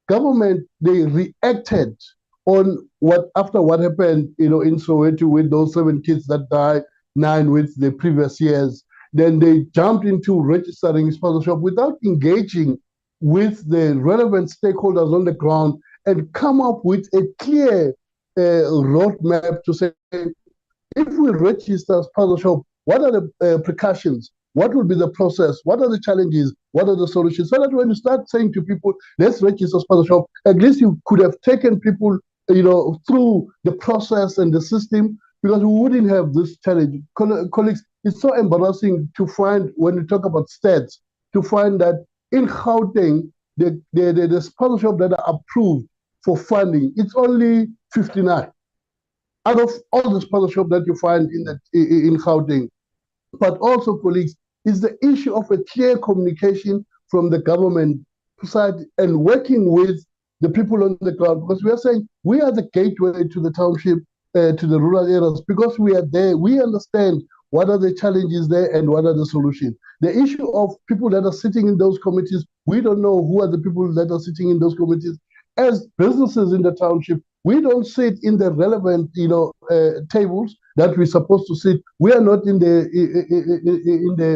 Speaker 9: government, they reacted on after what happened, in Soweto with those 7 kids that died, 9 with the previous years. Then they jumped into registering Spaza Shop without engaging with the relevant stakeholders on the ground and come up with a clear roadmap to say, if we register Spaza Shop, what are the precautions? What will be the process? What are the challenges? What are the solutions? So that when you start saying to people, let's register Spaza Shop, at least you could have taken people, through the process and the system, because we wouldn't have this challenge. Colleagues, it's so embarrassing to find, when you talk about stats, to find that in Gauteng, the Spaza Shop that are approved for funding, it's only 59 out of all the Spaza Shop that you find in Gauteng. But also, colleagues, is the issue of a clear communication from the government side and working with the people on the ground, because we are saying we are the gateway to the township, to the rural areas, because we are there. We understand what are the challenges there and what are the solutions. The issue of people that are sitting in those committees, we don't know who are the people that are sitting in those committees. As businesses in the township, we don't sit in the relevant, tables that we're supposed to sit. We are not in the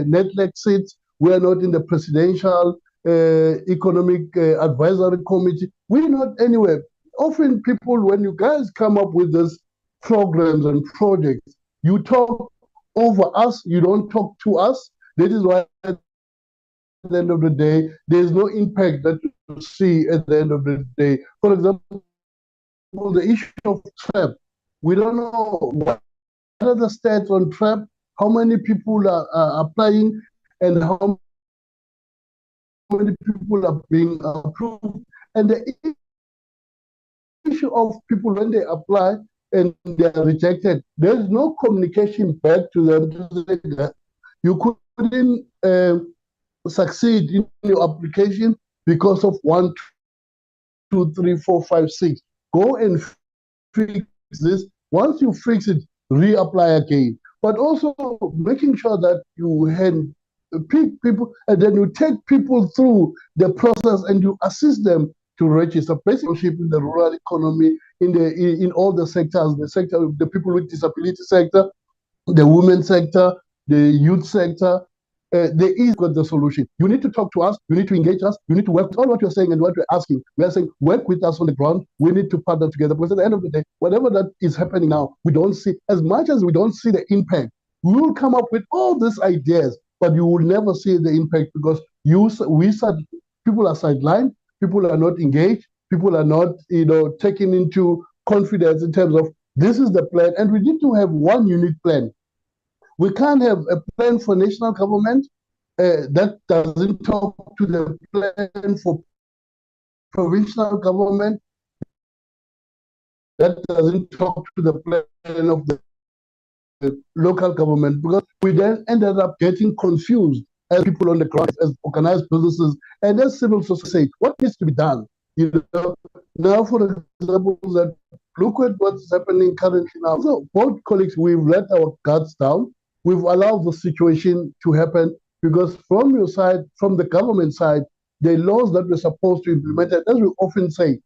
Speaker 9: NETLEC seats. We are not in the presidential economic advisory committee. We're not anywhere. Often people, when you guys come up with these programs and projects, you talk over us, you don't talk to us. That is why at the end of the day, there's no impact that you see at the end of the day. For example, the issue of TRAP, we don't know what are the stats on TRAP, how many people are applying, and how many people are being approved. And the issue of people when they apply and they are rejected, there's no communication back to them to say that you couldn't succeed in your application because of 1, 2, 3, 4, 5, 6. Go and fix this. Once you fix it, reapply again. But also making sure that you pick people and then you take people through the process and you assist them to register. Basically, in the rural economy, in all the sectors, the people with disability sector, the women sector, the youth sector, there is got the solution. You need to talk to us. You need to engage us. You need to work with all what you're saying and what you're asking. We are saying work with us on the ground. We need to partner together, because at the end of the day, whatever that is happening now, we don't see, as much as we don't see the impact, we will come up with all these ideas, but you will never see the impact because people are sidelined, people are not engaged, people are not taken into confidence in terms of this is the plan, and we need to have one unique plan. We can't have a plan for national government that doesn't talk to the plan for provincial government, that doesn't talk to the plan of the local government, because we then ended up getting confused as people on the ground, as organized businesses, and as civil society. What needs to be done? Now, for example, look at what's happening currently now. So, both colleagues, we've let our guards down. We've allowed the situation to happen because from your side, from the government side, the laws that we're supposed to implement, as we often say,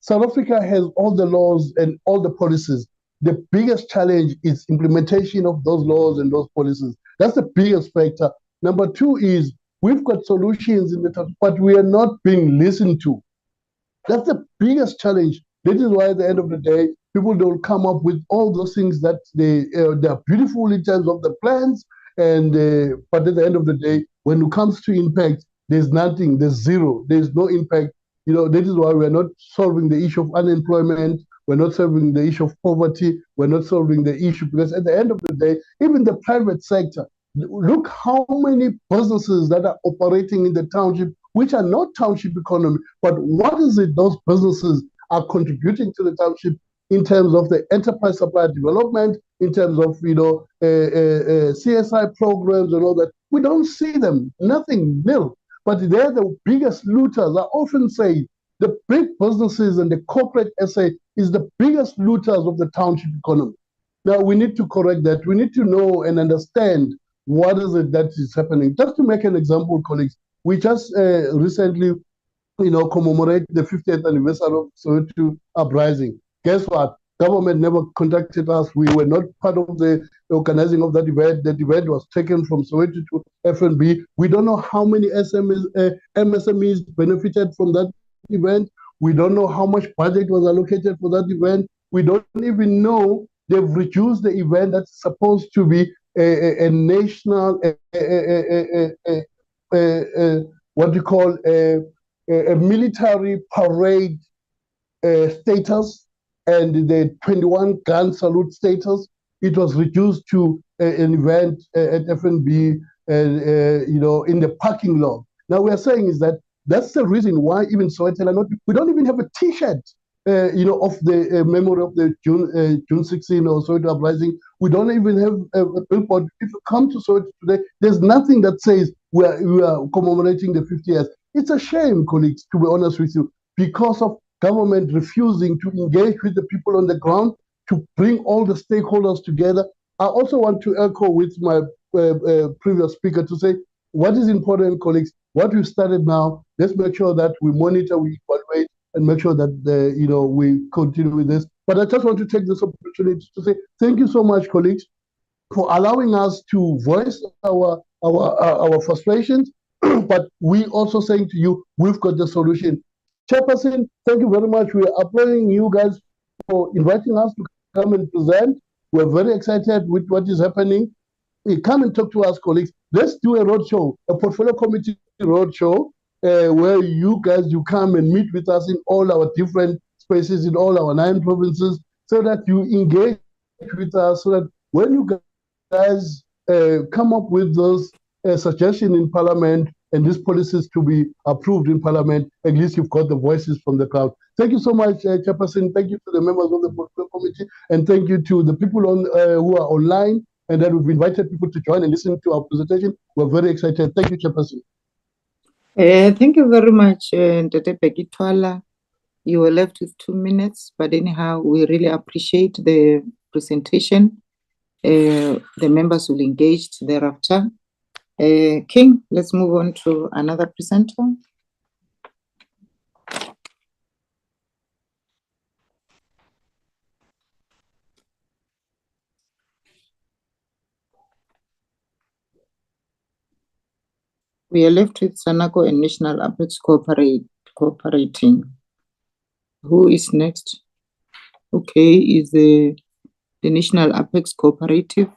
Speaker 9: South Africa has all the laws and all the policies. The biggest challenge is implementation of those laws and those policies. That's the biggest factor. Number 2 is we've got solutions in the top, but we are not being listened to. That's the biggest challenge. This is why at the end of the day, people don't come up with all those things that they're beautiful in terms of the plans, but at the end of the day, when it comes to impact, there's nothing, there's zero, there's no impact. That is why we're not solving the issue of unemployment, we're not solving the issue of poverty, we're not solving the issue, because at the end of the day, even the private sector, look how many businesses that are operating in the township, which are not township economy, but what is it those businesses are contributing to the township in terms of the enterprise supply development, in terms of CSI programs and all that. We don't see them, nothing, nil. But they're the biggest looters. I often say The big businesses and the corporate SA is the biggest looters of the township economy. Now we need to correct that. We need to know and understand what is it that is happening. Just to make an example, colleagues, we just recently, commemorate the 50th anniversary of Soweto uprising. Guess what? Government never contacted us. We were not part of the organizing of that event. That event was taken from Soweto to FNB. We don't know how many MSMEs benefited from that event. We don't know how much budget was allocated for that event. We don't even know they've reduced the event that's supposed to be a national, what do you call, a military parade status and the 21 gun salute status. It was reduced to an event at FNB, in the parking lot. Now we are saying is that that's the reason why even Soweto are not. We don't even have a T-shirt, of the memory of the June 16 or Soweto uprising. We don't even have a billboard. If you come to Soweto today, there's nothing that says we are commemorating the 50 years. It's a shame, colleagues, to be honest with you, because of government refusing to engage with the people on the ground to bring all the stakeholders together. I also want to echo with my previous speaker to say what is important, colleagues. What we've started now, let's make sure that we monitor, we evaluate, and make sure that we continue with this. But I just want to take this opportunity to say thank you so much, colleagues, for allowing us to voice our frustrations. But we also saying to you, we've got the solution. Chairperson, thank you very much. We are applauding you guys for inviting us to come and present. We're very excited with what is happening. Come and talk to us, colleagues. Let's do a roadshow, a portfolio committee roadshow, where you come and meet with us in all our different spaces, in all our 9 provinces, so that you engage with us, so that when you guys come up with those suggestions in Parliament and these policies to be approved in Parliament, at least you've got the voices from the crowd. Thank you so much, Chairperson. Thank you to the members of the portfolio committee, and thank you to the people who are online, and that we've invited people to join and listen to our presentation. We're very excited. Thank you, Chairperson.
Speaker 1: Thank you very much, Ndete Pegitwala. You were left with 2 minutes, but anyhow, we really appreciate the presentation. The members will engage thereafter. King, let's move on to another presenter. We are left with Sanako and National Apex cooperating. Who is next? Okay, is the National Apex Cooperative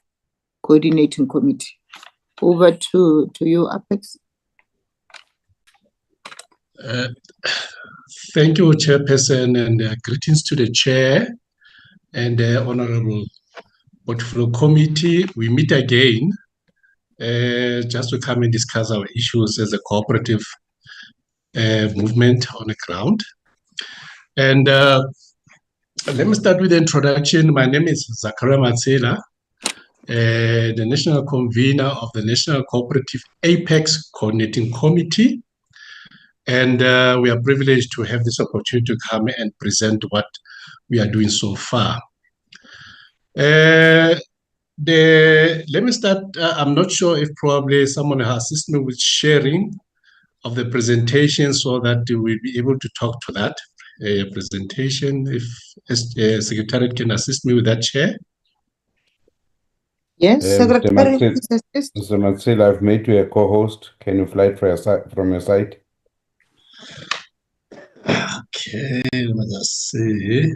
Speaker 1: Coordinating Committee. Over to you, Apex.
Speaker 10: Thank you, Chairperson, and greetings to the Chair and the Honorable Portfolio Committee. We meet again just to come and discuss our issues as a cooperative movement on the ground. And let me start with the introduction. My name is Zakaria Matsela, the National Convener of the National Cooperative Apex Coordinating Committee. And we are privileged to have this opportunity to come and present what we are doing so far. Let me start. I'm not sure if probably someone has assisted me with sharing of the presentation so that we'll be able to talk to that presentation. If Secretariat can assist me with that, Chair.
Speaker 1: Yes, Secretary.
Speaker 2: Mr. Matsela, I've made you a co-host. Can you fly from your side?
Speaker 10: Okay, let me just see.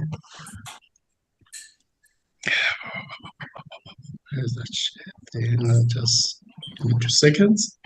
Speaker 10: Where's that thing? Just give me 2 seconds.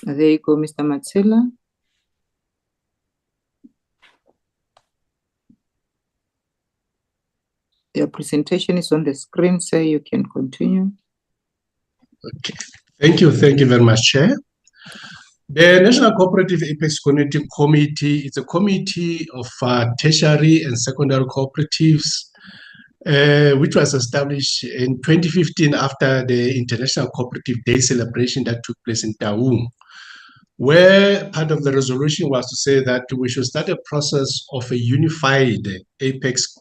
Speaker 1: There you go, Mr. Matsela. Your presentation is on the screen, so you can continue.
Speaker 10: Okay. Thank you very much, Chair. The National Cooperative Apex Coordinating Committee is a committee of tertiary and secondary cooperatives, which was established in 2015 after the International Cooperative Day celebration that took place in Taung, where part of the resolution was to say that we should start a process of a unified Apex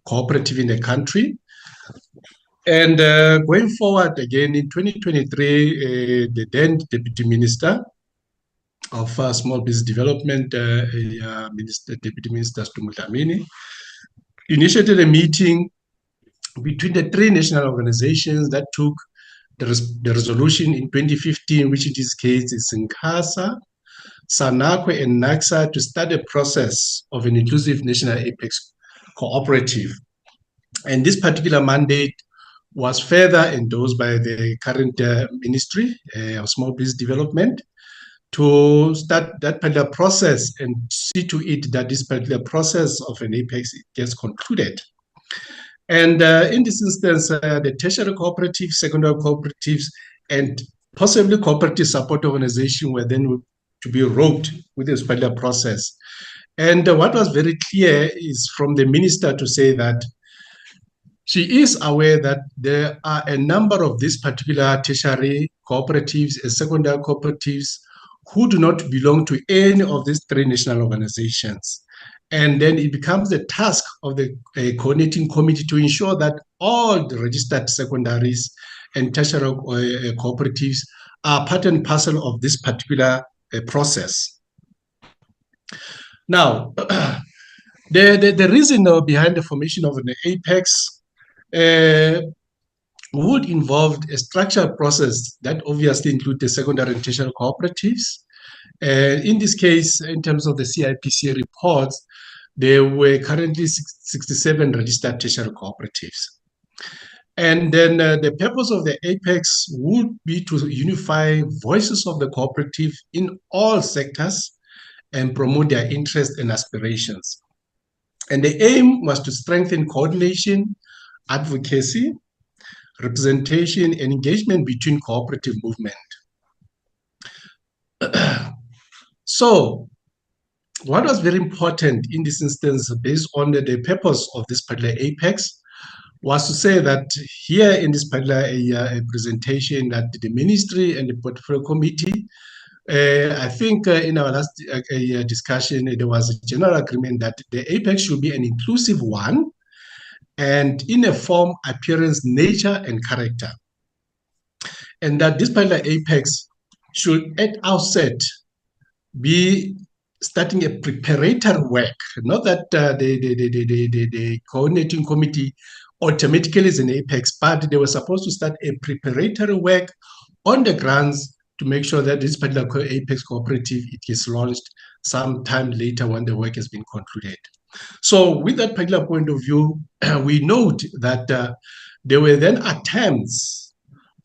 Speaker 10: cooperative in the country. And going forward again in 2023, the then Deputy Minister of Small Business Development, Deputy Minister Stumudlamini, initiated a meeting between the three national organizations that took the resolution in 2015, which in this case is Nkasa, Sanakwe, and Naxa, to start a process of an inclusive national Apex cooperative. And this particular mandate was further endorsed by the current Ministry of Small Business Development to start that particular process and see to it that this particular process of an Apex gets concluded. And in this instance, the tertiary cooperatives, secondary cooperatives, and possibly cooperative support organization were then to be roped with this particular process. And what was very clear is from the minister to say that she is aware that there are a number of these particular tertiary cooperatives and secondary cooperatives who do not belong to any of these three national organizations. And then it becomes the task of the coordinating committee to ensure that all the registered secondaries and tertiary cooperatives are part and parcel of this particular process. Now, the reason behind the formation of an Apex would involve a structured process that obviously includes the secondary and tertiary cooperatives. In this case, in terms of the CIPC reports, there were currently 67 registered tertiary cooperatives. And then the purpose of the Apex would be to unify voices of the cooperative in all sectors and promote their interests and aspirations. And the aim was to strengthen coordination, advocacy, representation, and engagement between cooperative movement. So, what was very important in this instance, based on the purpose of this particular Apex, was to say that here in this particular presentation that the ministry and the portfolio committee, I think in our last discussion, there was a general agreement that the Apex should be an inclusive one and in a form, appearance, nature, and character. And that this particular Apex should at outset be starting a preparatory work, not that the coordinating committee automatically is an Apex, but they were supposed to start a preparatory work on the grounds to make sure that this particular Apex cooperative, it gets launched sometime later when the work has been concluded. So with that particular point of view, we note that there were then attempts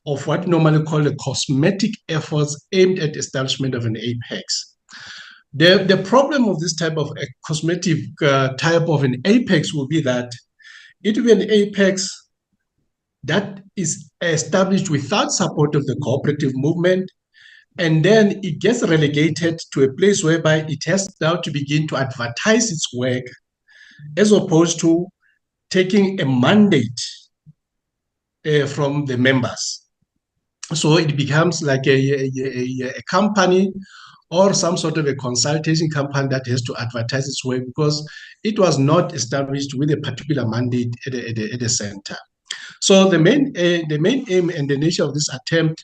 Speaker 10: of what we normally call the cosmetic efforts aimed at establishment of an Apex. The problem of this type of a cosmetic type of an Apex will be that it will be an Apex that is established without support of the cooperative movement, and then it gets relegated to a place whereby it has now to begin to advertise its work, as opposed to taking a mandate from the members. So it becomes like a company or some sort of a consultation company that has to advertise its work because it was not established with a particular mandate at the center. So the main aim and the nature of this attempt,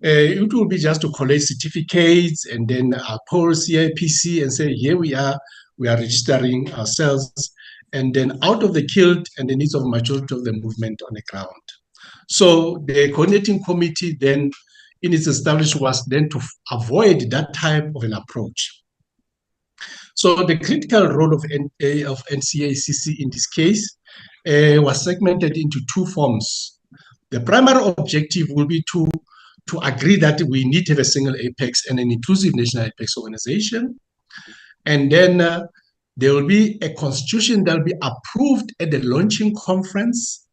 Speaker 10: it will be just to collect certificates and then poll CIPC and say, here we are registering ourselves, and then out of the kilt and the needs of majority of the movement on the ground. So the coordinating committee then in its establishment was then to avoid that type of an approach. So the critical role of NCACC in this case was segmented into two forms. The primary objective will be to to agree that we need to have a single apex and an inclusive national apex organization. And then there will be a constitution that will be approved at the launching conference.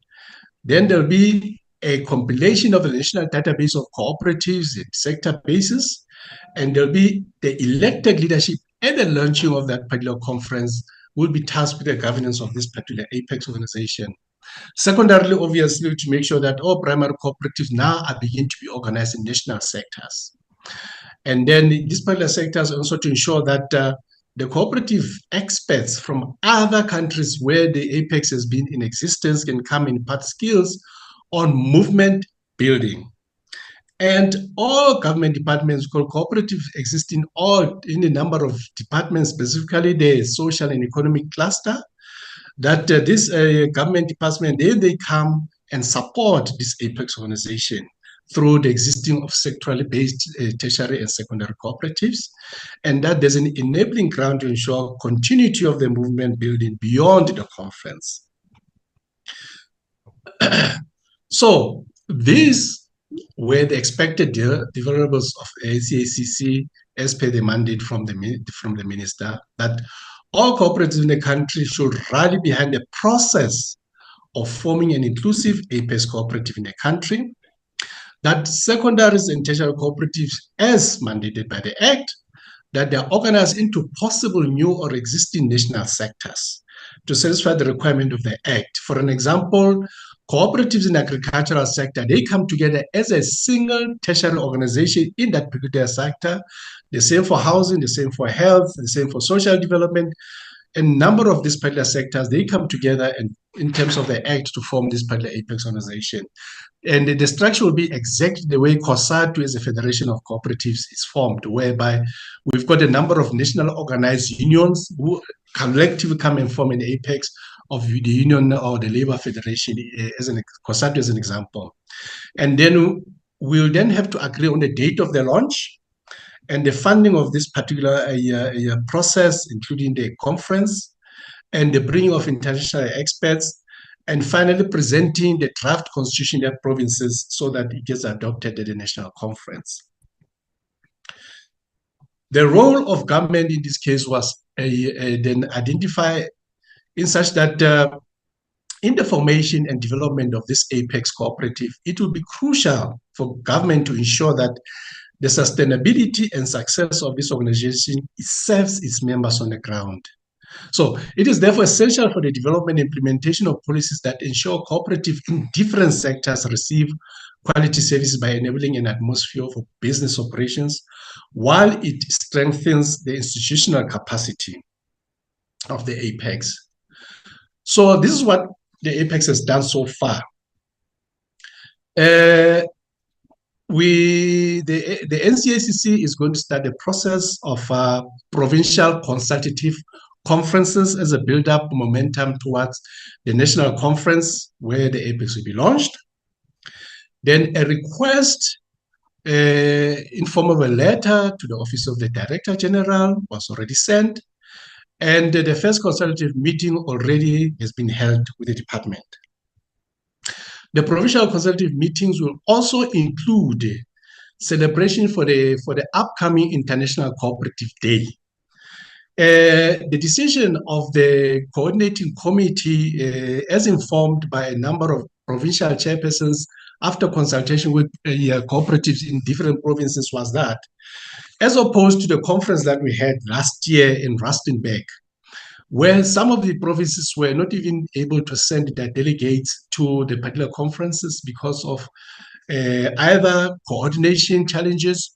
Speaker 10: Then there will be a compilation of the national database of cooperatives at sector basis. And there will be the elected leadership at the launching of that particular conference will be tasked with the governance of this particular apex organization. Secondarily, obviously, to make sure that all primary cooperatives now are beginning to be organized in national sectors. And then these particular sectors also to ensure that the cooperative experts from other countries where the apex has been in existence can come and impart skills on movement building. And all government departments, called cooperatives, exist in a number of departments, specifically the social and economic cluster, that this government department, they come and support this apex organization through the existing of sectorally based tertiary and secondary cooperatives, and that there's an enabling ground to ensure continuity of the movement building beyond the conference. So these were the expected deliverables of NCACC as per the mandate from the minister, that all cooperatives in the country should rally behind the process of forming an inclusive apex cooperative in the country, that secondaries and tertiary cooperatives, as mandated by the Act, that they are organized into possible new or existing national sectors to satisfy the requirement of the Act. For an example, cooperatives in the agricultural sector, they come together as a single tertiary organization in that particular sector. The same for housing, the same for health, the same for social development. A number of these particular sectors, they come together and in terms of the Act to form this particular apex organization. And the structure will be exactly the way COSATU as a federation of cooperatives is formed, whereby we've got a number of national organized unions who collectively come and form an apex of the union or the labor federation, as COSATU as an example. And then we'll then have to agree on the date of the launch and the funding of this particular process, including the conference and the bringing of international experts, and finally presenting the draft constitution in their provinces so that it gets adopted at the national conference. The role of government in this case was then identified in such that in the formation and development of this apex cooperative, it will be crucial for government to ensure that the sustainability and success of this organization serves its members on the ground. So it is therefore essential for the development and implementation of policies that ensure cooperatives in different sectors receive quality services by enabling an atmosphere for business operations, while it strengthens the institutional capacity of the apex. So this is what the apex has done so far. The NCACC is going to start the process of provincial consultative conferences as a build-up momentum towards the national conference where the apex will be launched. Then a request in form of a letter to the Office of the Director General was already sent, and the first consultative meeting already has been held with the department. The provincial consultative meetings will also include celebration for the upcoming International Cooperative Day. The decision of the coordinating committee, as informed by a number of provincial chairpersons after consultation with cooperatives in different provinces, was that, as opposed to the conference that we had last year in Rustenburg, where some of the provinces were not even able to send their delegates to the particular conferences because of either coordination challenges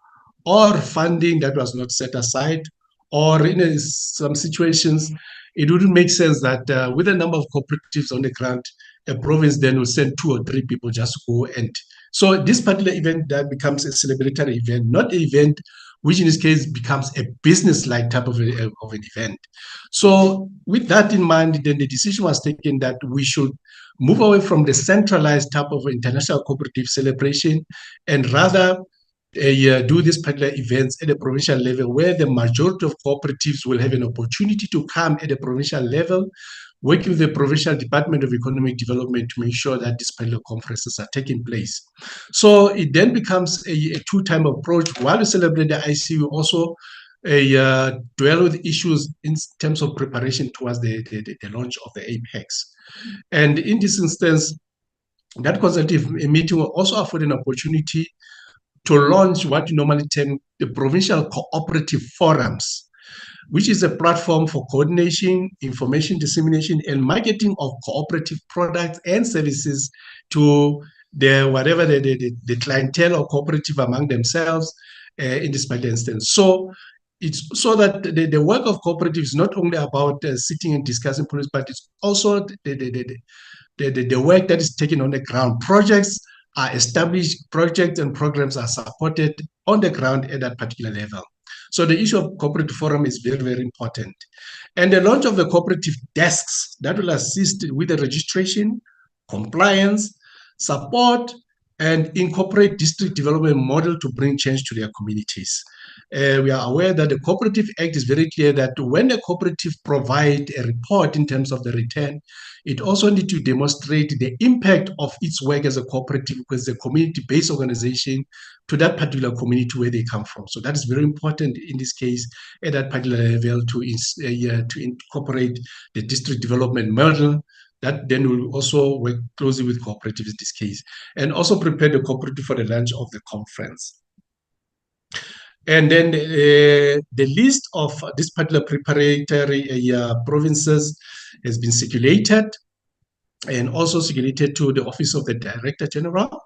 Speaker 10: or funding that was not set aside, or in some situations, it wouldn't make sense that with a number of cooperatives on the ground, a province then will send 2 or 3 people just to go. And so this particular event that becomes a celebratory event, not an event which in this case becomes a business-like type of an event. So with that in mind, then the decision was taken that we should move away from the centralized type of international cooperative celebration and rather do these particular events at the provincial level, where the majority of cooperatives will have an opportunity to come at the provincial level working with the Provincial Department of Economic Development to make sure that these particular conferences are taking place. So it then becomes a two-time approach. While we celebrate the IC, we also dwell with issues in terms of preparation towards the launch of the Apex. And in this instance, that consultative meeting will also afford an opportunity to launch what you normally term the provincial cooperative forums, which is a platform for coordination, information dissemination, and marketing of cooperative products and services to the clientele or cooperative among themselves in this particular instance. So it's so that the work of cooperative is not only about sitting and discussing policy, but it's also the work that is taken on the ground. Projects are established, projects and programs are supported on the ground at that particular level. So the issue of cooperative forum is very, very important. And the launch of the cooperative desks that will assist with the registration, compliance, support, and incorporate district development model to bring change to their communities. We are aware that the Cooperative Act is very clear that when a cooperative provides a report in terms of the return, it also needs to demonstrate the impact of its work as a cooperative, because it's a community-based organization, to that particular community where they come from. So that is very important in this case at that particular level to incorporate the district development model. That then will also work closely with cooperatives in this case, and also prepare the cooperative for the launch of the conference. And then the list of this particular preparatory provinces has been circulated and also circulated to the Office of the Director General.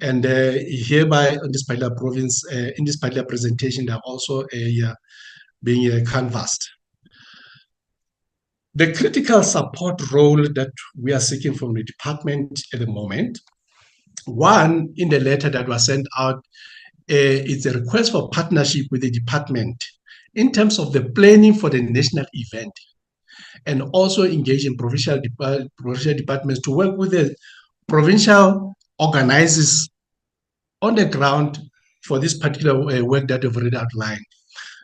Speaker 10: And hereby in this particular province, in this particular presentation, they are also being canvassed. The critical support role that we are seeking from the department at the moment, one, in the letter that was sent out, it's a request for partnership with the department in terms of the planning for the national event, and also engage in provincial departments to work with the provincial organizers on the ground for this particular work that I've already outlined.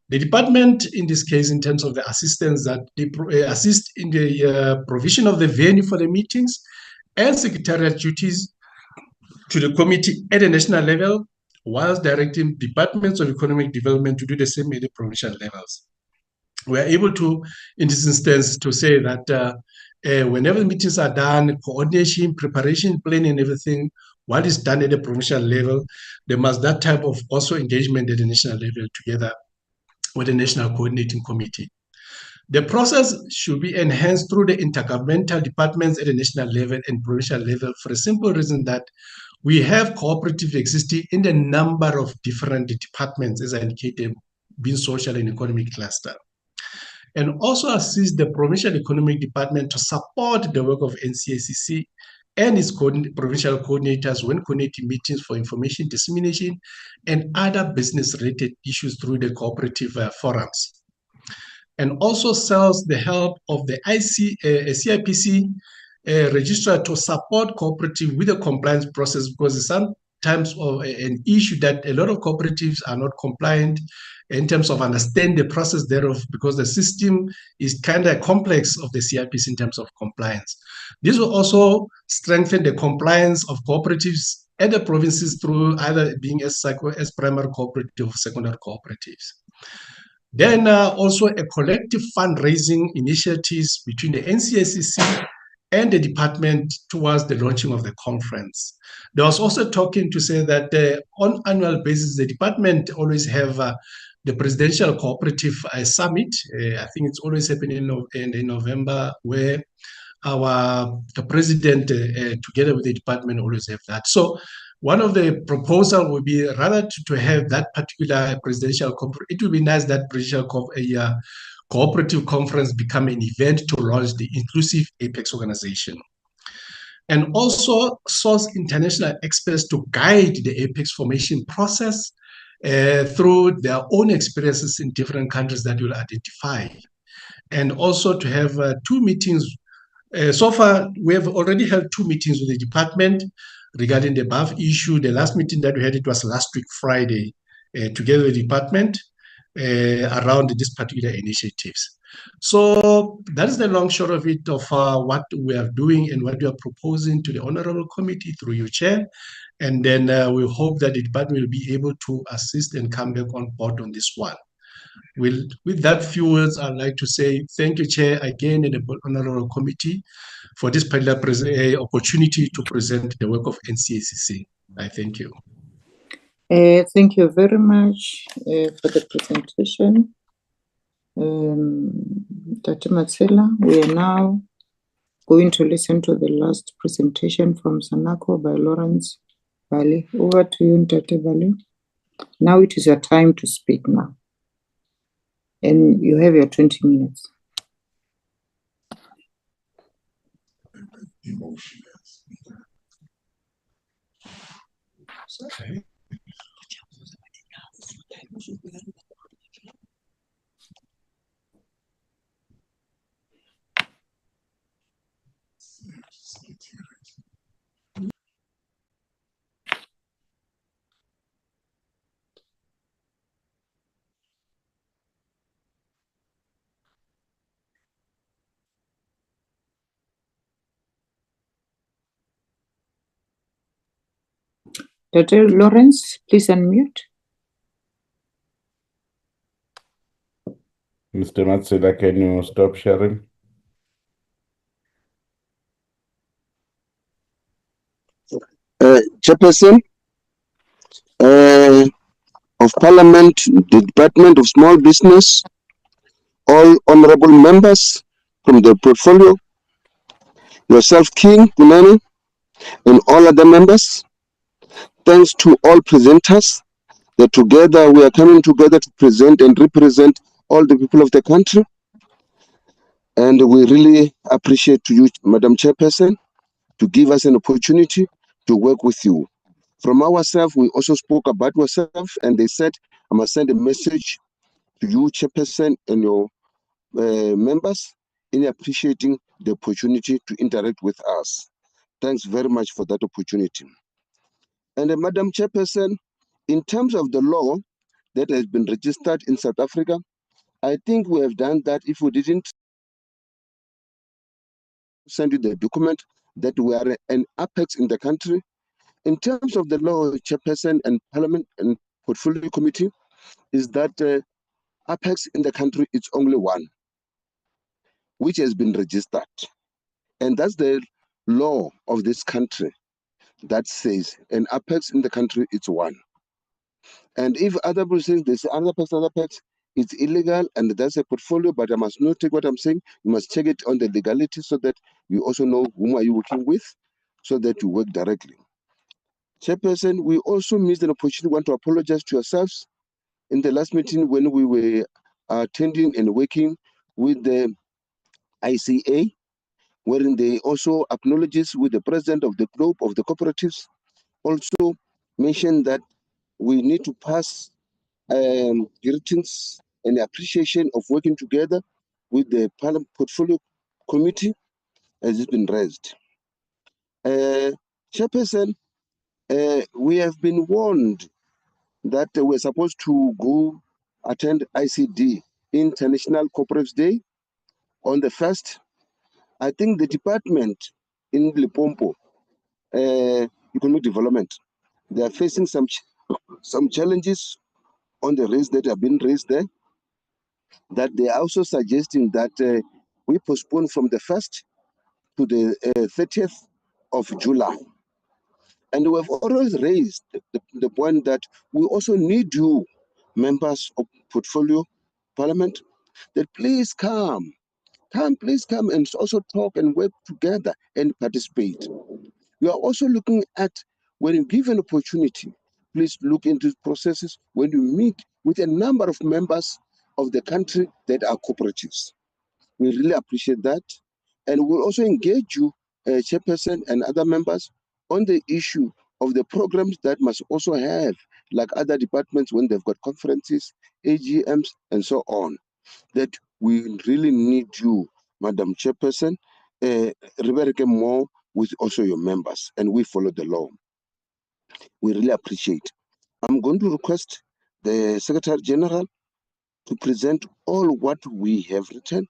Speaker 10: The department, in this case, in terms of the assistance that they assist in the provision of the venue for the meetings and secretariat duties to the committee at the national level, whilst directing departments of economic development to do the same at the provincial levels. We are able to, in this instance, to say that whenever the meetings are done, coordination, preparation, planning, and everything, what is done at the provincial level, there must that type of also engagement at the national level together with the National Coordinating Committee. The process should be enhanced through the intergovernmental departments at the national level and provincial level for a simple reason that we have cooperatives existing in a number of different departments, as I indicated, being social and economic cluster. And also assist the provincial economic department to support the work of NCACC and its provincial coordinators when coordinating meetings for information dissemination and other business-related issues through the cooperative forums. And also sells the help of the CIPC registrar to support cooperative with the compliance process, because it's sometimes an issue that a lot of cooperatives are not compliant in terms of understand the process thereof, because the system is kind of complex of the CIPC in terms of compliance. This will also strengthen the compliance of cooperatives at the provinces through either being as primary cooperative or secondary cooperatives. Then also a collective fundraising initiatives between the NCACC and the department towards the launching of the conference. There was also talking to say that on annual basis, the department always have the Presidential Cooperative Summit. I think it's always happening in November, where the president, together with the department, always have that. So one of the proposal would be rather to have that particular presidential conference. It would be nice that presidential cooperative conference become an event to launch the inclusive Apex organization. And also source international experts to guide the Apex formation process through their own experiences in different countries that you'll identify. And also to have 2 meetings. So far, we have already held 2 meetings with the department regarding the above issue. The last meeting that we had, it was last week, Friday, together with the department. around these particular initiatives. So that is the long short of it of what we are doing and what we are proposing to the Honorable Committee through your chair. And then we hope that the department will be able to assist and come back on board on this one. With that few words, I'd like to say thank you, Chair, again, and the Honorable Committee for this particular opportunity to present the work of NCACC. I thank you.
Speaker 1: Thank you very much for the presentation. Dr. Matsela, we are now going to listen to the last presentation from Sanako by Lawrence Bali. Over to you, Dr. Bali. Now it is your time to speak now. And you have your 20 minutes.
Speaker 10: Okay.
Speaker 1: Dr. Lawrence, please unmute.
Speaker 2: Mr. Matsela, can you stop sharing?
Speaker 4: Chairperson of Parliament, the Department of Small Business, all honorable members from the portfolio, yourself, King Kunani, and all other members. Thanks to all presenters that together we are coming together to present and represent all the people of the country. And we really appreciate you, Madam Chairperson, to give us an opportunity to work with you. From ourselves, we also spoke about ourselves, and they said, I must send a message to you, Chairperson, and your members in appreciating the opportunity to interact with us. Thanks very much for that opportunity. And Madam Chairperson, in terms of the law that has been registered in South Africa, I think we have done that. If we didn't send you the document that we are an apex in the country, in terms of the law, Chairperson and Parliament and Portfolio Committee, is that apex in the country is only one, which has been registered. And that's the law of this country that says an apex in the country is one. And if other people say there's another apex, it's illegal and that's a portfolio, but I must not take what I'm saying. You must check it on the legality so that you also know whom are you working with, so that you work directly. Chairperson, we also missed an opportunity. We want to apologize to yourselves in the last meeting when we were attending and working with the ICA, wherein they also acknowledges with the president of the group of the cooperatives, also mentioned that we need to pass greetings and appreciation of working together with the Parliament Portfolio Committee, as it's been raised. Chairperson, we have been warned that we're supposed to go attend ICD, International Cooperatives Day, on the 1st. I think the department in Limpopo, economic development, they are facing some challenges on the rates that have been raised there, that they are also suggesting that we postpone from the 1st to the 30th of July. And we have always raised the point that we also need you, members of Portfolio Parliament, that please come, please come and also talk and work together and participate. We are also looking at, when you give an opportunity, please look into processes when you meet with a number of members of the country that are cooperatives. We really appreciate that. And we'll also engage you, Chairperson and other members, on the issue of the programs that must also have, like other departments when they've got conferences, AGMs, and so on, that we really need you, Madam Chairperson, more with also your members, and we follow the law. We really appreciate. I'm going to request the Secretary General to present all what we have written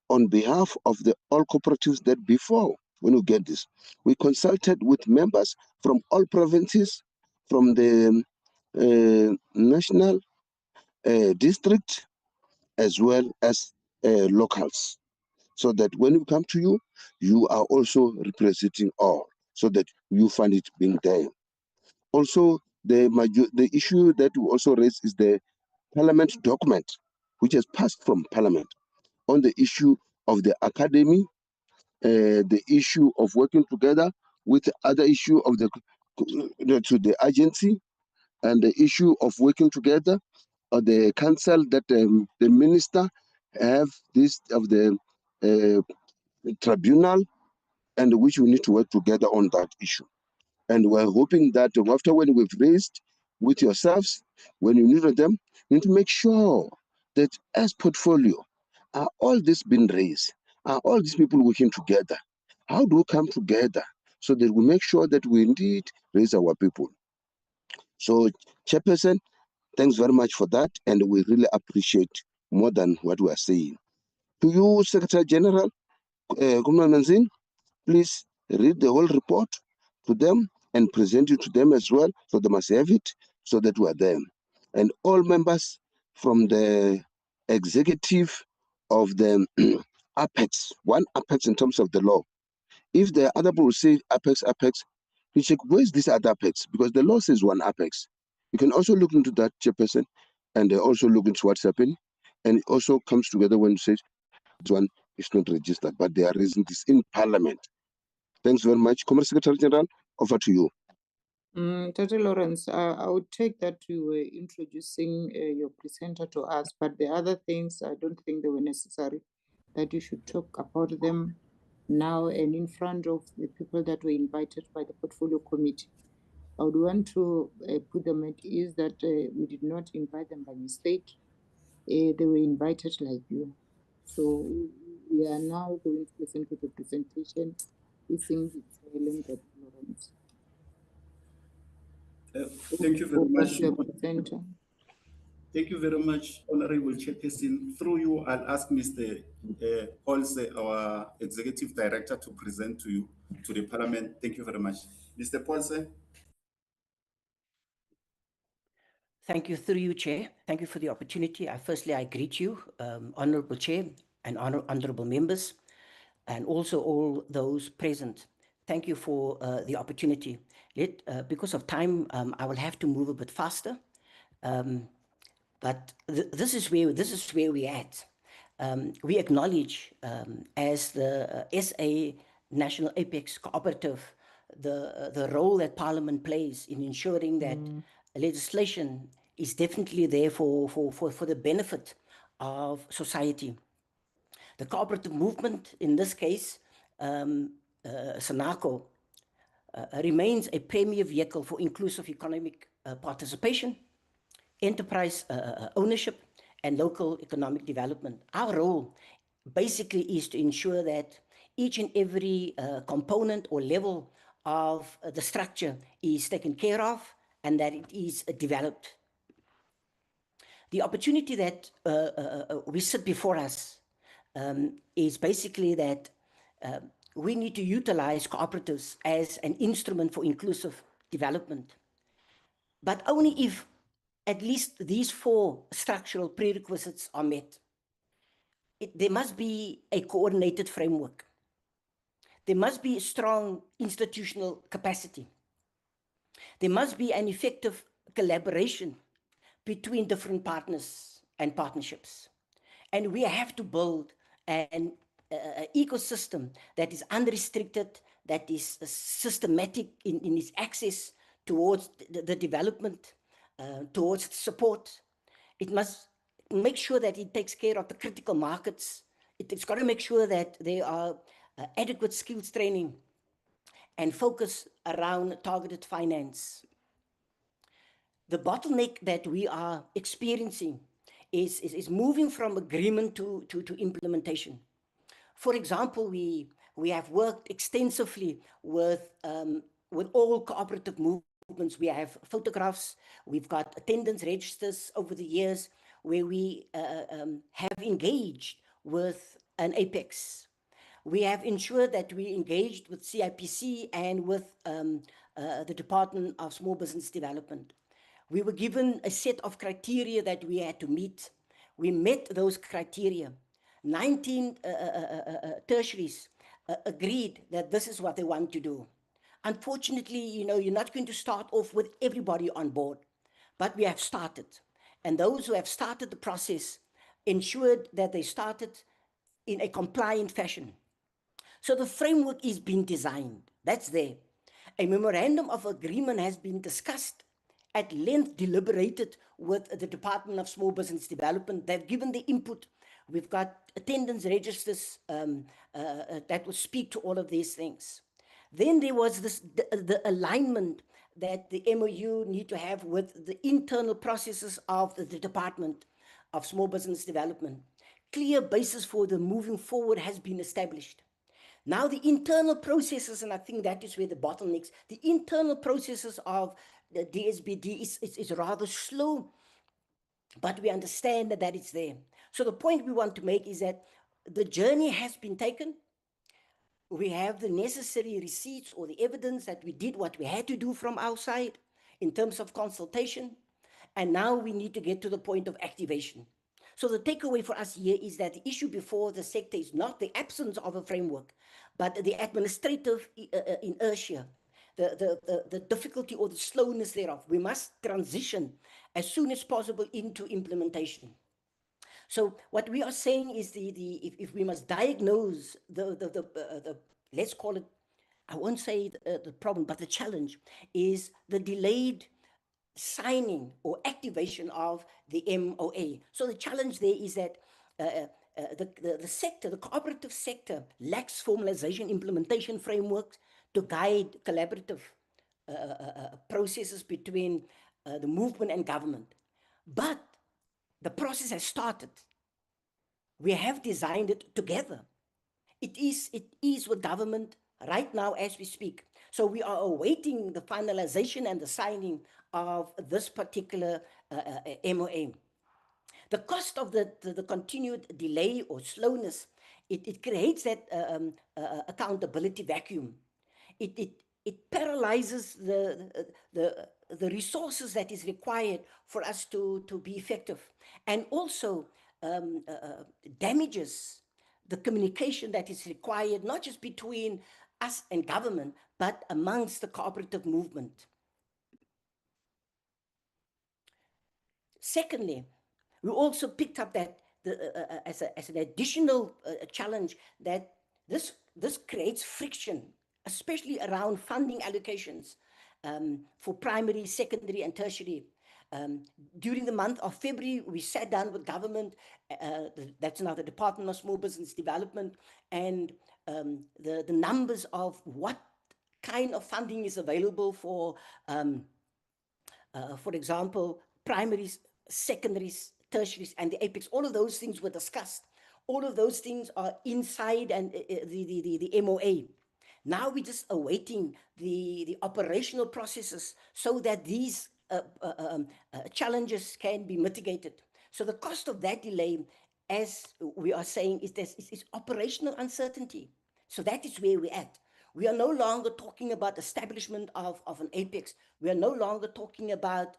Speaker 4: on behalf of the all cooperatives that before, when we get this, we consulted with members from all provinces, from the national district, as well as locals, so that when we come to you, you are also representing all, so that you find it being there. Also, the issue that we also raised is the parliament document, which has passed from parliament on the issue of the academy, the issue of working together with the other issue of the to the agency, and the issue of working together, or the council that the minister have this of the tribunal, and which we need to work together on that issue. And we're hoping that after when we've raised with yourselves, when you need them, you need to make sure that as portfolio, are all this been raised? Are all these people working together? How do we come together so that we make sure that we indeed raise our people? So, Chairperson, thanks very much for that, and we really appreciate more than what we are saying. To you, Secretary General, Manzin, please read the whole report to them and present it to them as well, so they must have it, so that we are there. And all members from the executive of the Apex, one Apex in terms of the law. If the other people say Apex, you check where's this other Apex, because the law says one Apex. You can also look into that, Chairperson, and also look into what's happening. And it also comes together when you say this one is not registered, but they are raising this in Parliament. Thanks very much. Commerce Secretary General, over to you.
Speaker 1: Tata Lawrence, I would take that you were introducing your presenter to us, but the other things, I don't think they were necessary, that you should talk about them now and in front of the people that were invited by the Portfolio Committee. I would want to put them at ease that we did not invite them by mistake. They were invited like you. So we are now going to listen to the presentation. Listening to silent Dr. Lawrence.
Speaker 11: Thank you very much.
Speaker 1: Presenter.
Speaker 11: Thank you very much, Honorable Chairperson. Through you, I'll ask Mr. Polse, our Executive Director, to present to you, to the Parliament. Thank you very much. Mr. Polse.
Speaker 12: Thank you, through you, Chair. Thank you for the opportunity. Firstly, I greet you, Honorable Chair and honorable members, and also all those present. Thank you for the opportunity. Because of time, I will have to move a bit faster. But this is where we're at. We acknowledge, as the SA National Apex Cooperative, the role that Parliament plays in ensuring that legislation is definitely there for the benefit of society. The cooperative movement, in this case, SANACO, remains a premier vehicle for inclusive economic participation, enterprise ownership, and local economic development. Our role basically is to ensure that each and every component or level of the structure is taken care of and that it is developed. The opportunity that we sit before us is basically that we need to utilize cooperatives as an instrument for inclusive development, but only if at least these 4 structural prerequisites are met. There must be a coordinated framework. There must be a strong institutional capacity. There must be an effective collaboration between different partners and partnerships. And we have to build an ecosystem that is unrestricted, that is systematic in its access towards the development, towards support. It must make sure that it takes care of the critical markets. It's got to make sure that there are adequate skills training and focus around targeted finance. The bottleneck that we are experiencing is moving from agreement to implementation. For example, we have worked extensively with all cooperative movements. We have photographs, we've got attendance registers over the years. where we have engaged with an apex. We have ensured that we engaged with CIPC and with the Department of Small Business Development. We were given a set of criteria that we had to meet. We met those criteria. 19 tertiaries agreed that this is what they want to do. Unfortunately, you're not going to start off with everybody on board, but we have started. And those who have started the process ensured that they started in a compliant fashion. So the framework is being designed. That's there. A memorandum of agreement has been discussed at length, deliberated with the Department of Small Business Development. They've given the input. We've got attendance registers that will speak to all of these things. Then there was the alignment that the MOU need to have with the internal processes of the Department of Small Business Development. Clear basis for the moving forward has been established. Now the internal processes, and I think that is where the bottlenecks, the internal processes of the DSBD is rather slow, but we understand that it's there. So the point we want to make is that the journey has been taken. We have the necessary receipts or the evidence that we did what we had to do from our side in terms of consultation, and now we need to get to the point of activation. So the takeaway for us here is that the issue before the sector is not the absence of a framework, but the administrative inertia, the difficulty or the slowness thereof. We must transition as soon as possible into implementation. So what we are saying is if we must diagnose the let's call it, I won't say the problem, but the challenge is the delayed signing or activation of the MOA. So the challenge there is that the sector, the cooperative sector, lacks formalization implementation frameworks to guide collaborative processes between the movement and government. But the process has started. We have designed it together. It is with government right now as we speak. So we are awaiting the finalization and the signing of this particular MOA. The cost of the continued delay or slowness, it creates that accountability vacuum. It paralyzes the resources that is required for us to be effective, and also damages the communication that is required, not just between us and government, but amongst the cooperative movement. Secondly, we also picked up that as an additional challenge, that this creates friction, especially around funding allocations for primary, secondary, and tertiary. During the month of February, we sat down with government, that's now the Department of Small Business Development, and the numbers of what kind of funding is available for example, primaries, secondaries, tertiaries, and the apex. All of those things were discussed. All of those things are inside and the MOA. Now we're just awaiting the operational processes so that these challenges can be mitigated. So the cost of that delay, as we are saying, is operational uncertainty. So that is where we're at. We are no longer talking about establishment of an apex. We are no longer talking about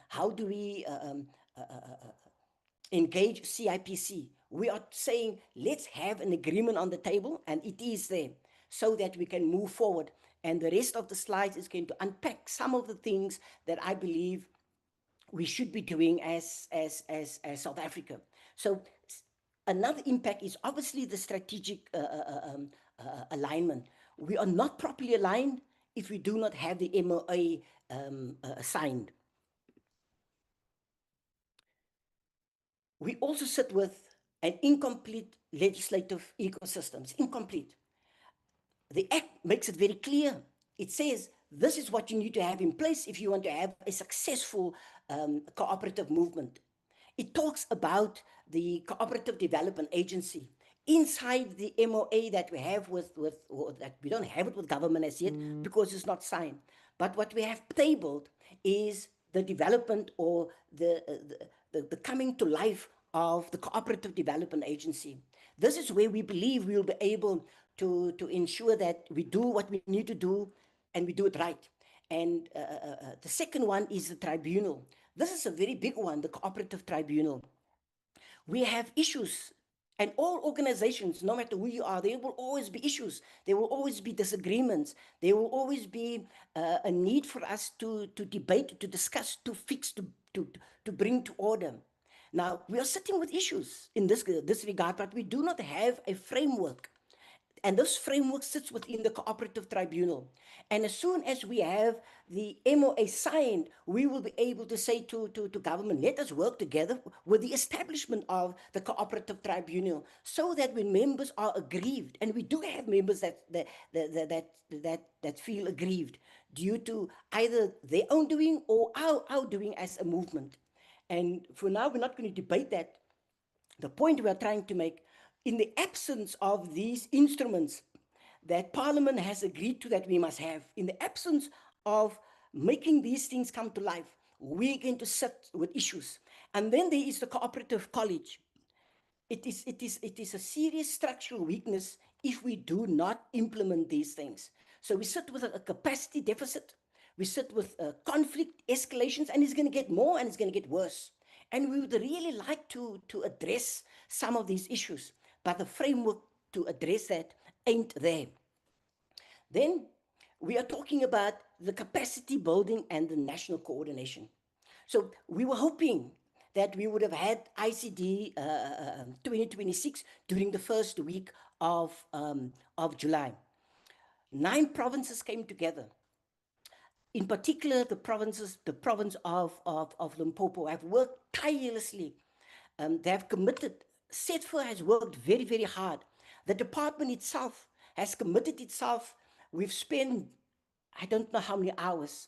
Speaker 12: how do we engage CIPC. We are saying, let's have an agreement on the table, and it is there, so that we can move forward. And the rest of the slides is going to unpack some of the things that I believe we should be doing as South Africa. So another impact is obviously the strategic alignment. We are not properly aligned if we do not have the MOA signed. We also sit with an incomplete legislative ecosystem. It's incomplete. The Act makes it very clear. It says, this is what you need to have in place if you want to have a successful cooperative movement. It talks about the Cooperative Development Agency. Inside the MOA that we have that we don't have it with government as yet because it's not signed. But what we have tabled is the development or the coming to life of the Cooperative Development Agency. This is where we believe we will be able to ensure that we do what we need to do and we do it right. And the second one is the tribunal. This is a very big one, the Cooperative Tribunal. We have issues, and all organizations, no matter who you are, there will always be issues. There will always be disagreements. There will always be a need for us to debate, to discuss, to fix, to bring to order. Now, we are sitting with issues in this regard, but we do not have a framework. And this framework sits within the Cooperative Tribunal. And as soon as we have the MOA signed, we will be able to say to government, let us work together with the establishment of the Cooperative Tribunal, so that when members are aggrieved, and we do have members that feel aggrieved due to either their own doing or our doing as a movement. And for now, we're not going to debate that. The point we are trying to make, in the absence of these instruments that Parliament has agreed to that we must have, in the absence of making these things come to life, we're going to sit with issues. And then there is the Cooperative College. It is a serious structural weakness if we do not implement these things. So we sit with a capacity deficit. We sit with conflict escalations, and it's going to get more and it's going to get worse. And we would really like to address some of these issues, but the framework to address that ain't there. Then we are talking about the capacity building and the national coordination. So we were hoping that we would have had ICD 2026 during the first week of July. 9 provinces came together. In particular, the province of Limpopo have worked tirelessly. They have committed. SETFA has worked very, very hard. The department itself has committed itself. We've spent, I don't know how many hours,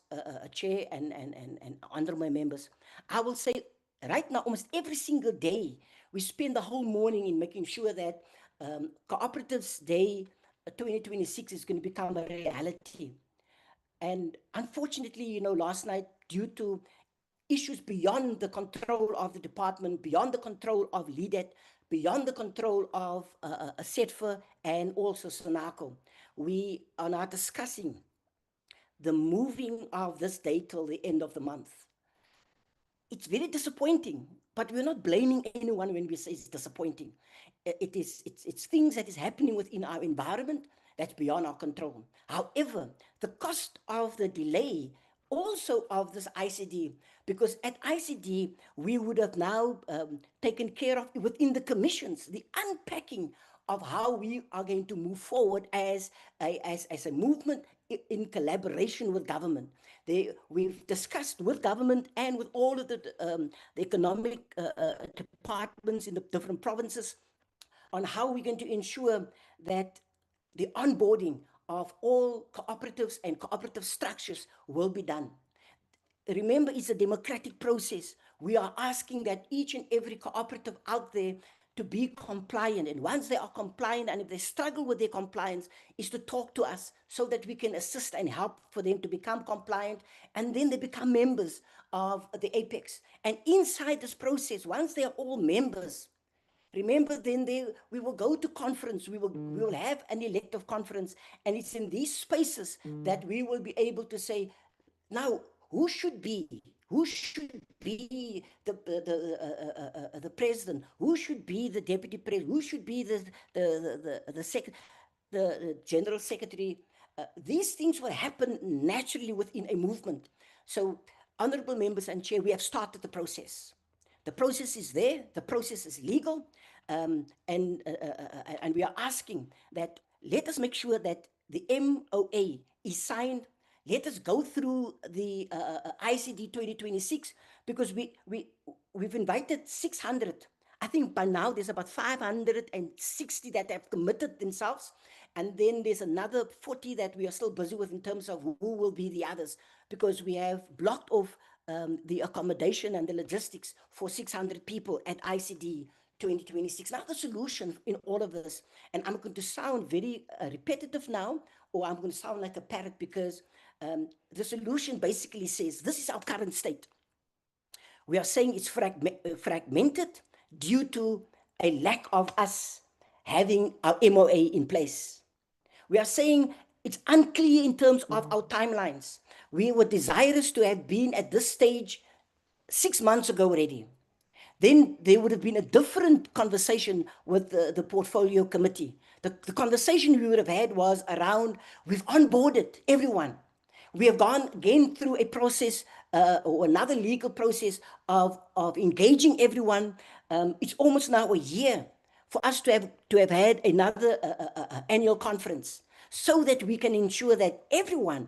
Speaker 12: Chair and honorable members. I will say right now, almost every single day, we spend the whole morning in making sure that Cooperatives Day 2026 is going to become a reality. And unfortunately, last night, due to issues beyond the control of the department, beyond the control of LEADET, beyond the control of SETFA and also SONACO, we are now discussing the moving of this day till the end of the month. It's very disappointing, but we're not blaming anyone when we say it's disappointing. It's things that is happening within our environment that's beyond our control. However, the cost of the delay also of this ICD, because at ICD, we would have now taken care of within the commissions, the unpacking of how we are going to move forward as a movement in collaboration with government. We've discussed with government and with all of the economic departments in the different provinces on how we're going to ensure that the onboarding of all cooperatives and cooperative structures will be done. Remember, it's a democratic process. We are asking that each and every cooperative out there to be compliant. And once they are compliant, and if they struggle with their compliance, is to talk to us so that we can assist and help for them to become compliant. And then they become members of the Apex. And inside this process, once they are all members, remember, then we will go to conference, we will have an elective conference, and it's in these spaces that we will be able to say, now, who should be the president? Who should be the deputy president? Who should be the general secretary? These things will happen naturally within a movement. So, honorable members and chair, we have started the process. The process is there. The process is legal, and we are asking that let us make sure that the MOA is signed. Let us go through the ICD 2026, because we've invited 600. I think by now there's about 560 that have committed themselves. And then there's another 40 that we are still busy with in terms of who will be the others, because we have blocked off the accommodation and the logistics for 600 people at ICD 2026. Now the solution in all of this, and I'm going to sound very repetitive now, or I'm going to sound like a parrot, because the solution basically says, this is our current state. We are saying it's fragmented due to a lack of us having our MOA in place. We are saying it's unclear in terms of our timelines. We were desirous to have been at this stage 6 months ago already. Then there would have been a different conversation with the portfolio committee. The conversation we would have had was around, we've onboarded everyone. We have gone again through a process or another legal process of engaging everyone. It's almost now a year for us to have had another annual conference so that we can ensure that everyone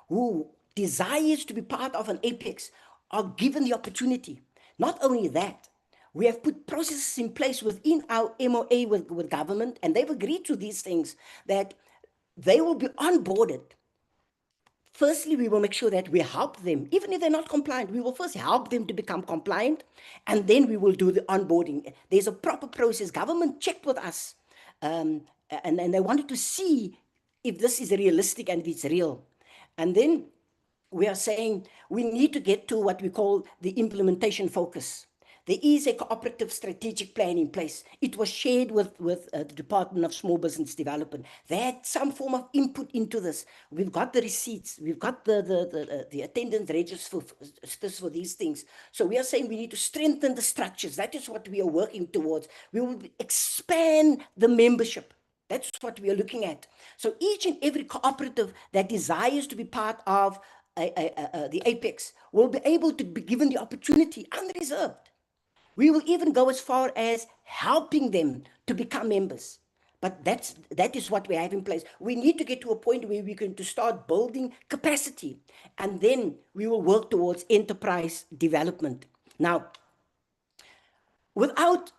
Speaker 12: who desires to be part of an apex are given the opportunity. Not only that, we have put processes in place within our MOA with government, and they've agreed to these things, that they will be onboarded. Firstly, we will make sure that we help them, even if they're not compliant, we will first help them to become compliant, and then we will do the onboarding. There's a proper process. Government checked with us, and they wanted to see if this is realistic and if it's real. And then we are saying we need to get to what we call the implementation focus. There is a cooperative strategic plan in place. It was shared with the Department of Small Business Development. They had some form of input into this. We've got the receipts. We've got the attendance registers for these things. So we are saying we need to strengthen the structures. That is what we are working towards. We will expand the membership. That's what we are looking at. So each and every cooperative that desires to be part of the Apex will be able to be given the opportunity unreserved. We will even go as far as helping them to become members. But that is what we have in place. We need to get to a point where we're going to start building capacity, and then we will work towards enterprise development. Now, without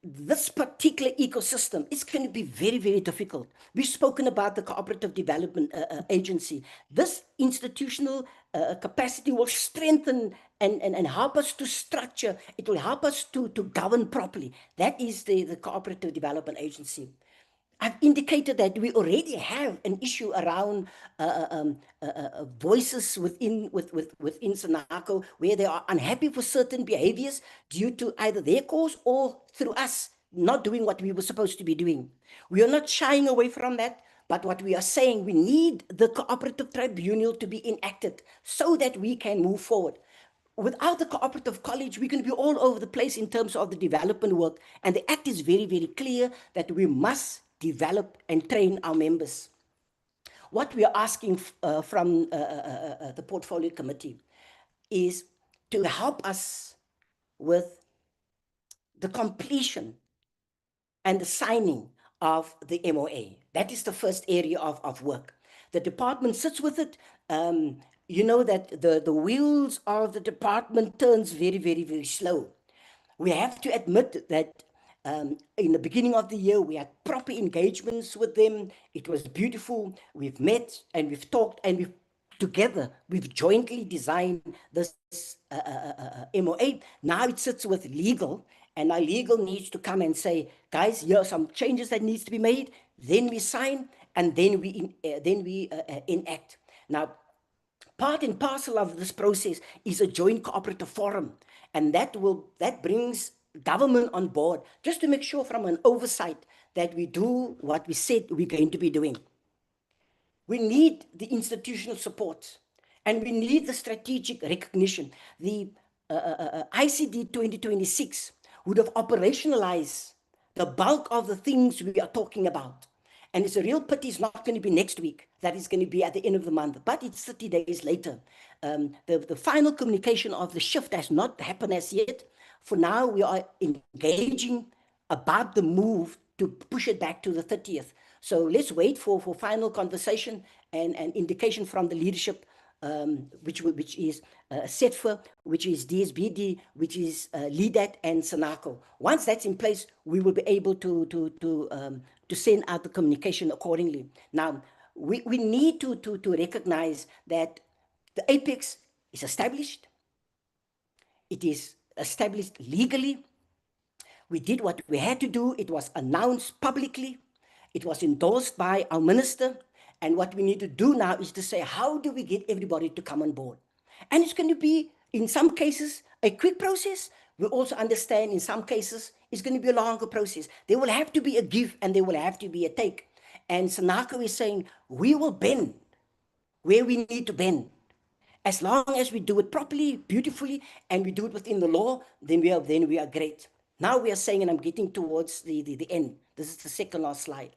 Speaker 12: this particular ecosystem, it's going to be very, very difficult. We've spoken about the Cooperative Development Agency. This institutional capacity will strengthen and help us to structure. It will help us to govern properly. That is the Cooperative Development Agency. I've indicated that we already have an issue around voices within SANACO, where they are unhappy with certain behaviors due to either their cause or through us not doing what we were supposed to be doing. We are not shying away from that, but what we are saying, we need the cooperative tribunal to be enacted so that we can move forward. Without the cooperative college, we're going to be all over the place in terms of the development work. And the Act is very, very clear that we must develop and train our members. What we are asking from the portfolio committee is to help us with the completion and the signing of the MOA. That is the first area of work. The department sits with it. You know that the wheels of the department turns very, very, very slow. We have to admit that in the beginning of the year, we had proper engagements with them. It was beautiful. We've met and we've talked, and we've jointly designed this MOA. Now it sits with legal, and our legal needs to come and say, guys, here are some changes that needs to be made. Then we sign, and then we enact. Now, part and parcel of this process is a joint cooperative forum, and that brings government on board, just to make sure from an oversight that we do what we said we're going to be doing. We need the institutional support, and we need the strategic recognition. The ICD 2026 would have operationalized the bulk of the things we are talking about. And it's a real pity it's not going to be next week. That is going to be at the end of the month, but it's 30 days later. The final communication of the shift has not happened as yet. For now, we are engaging about the move to push it back to the 30th. So let's wait for final conversation and indication from the leadership, which is SETFA, which is DSBD, which is LEADAT and SANACO. Once that's in place, we will be able to send out the communication accordingly. Now, we need to recognize that the Apex is established. It is established legally. We did what we had to do. It was announced publicly. It was endorsed by our minister. And what we need to do now is to say, how do we get everybody to come on board? And it's going to be, in some cases, a quick process. We also understand in some cases it's going to be a longer process. There will have to be a give and there will have to be a take. And Sanako is saying, we will bend where we need to bend. As long as we do it properly, beautifully, and we do it within the law, then we are great. Now we are saying, and I'm getting towards the end. This is the second last slide.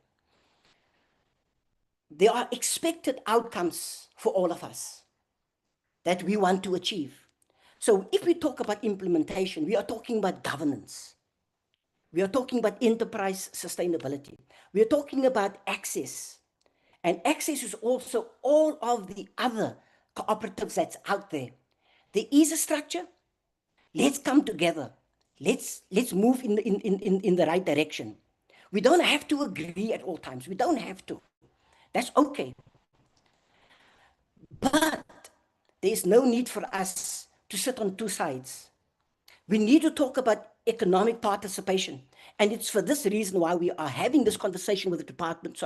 Speaker 12: There are expected outcomes for all of us that we want to achieve. So if we talk about implementation, we are talking about governance. We are talking about enterprise sustainability. We are talking about access. And access is also all of the other cooperatives that's out there. There is a structure. Let's come together. Let's move in the right direction. We don't have to agree at all times. We don't have to. That's okay. But there's no need for us to sit on two sides. We need to talk about economic participation. And it's for this reason why we are having this conversation with the department,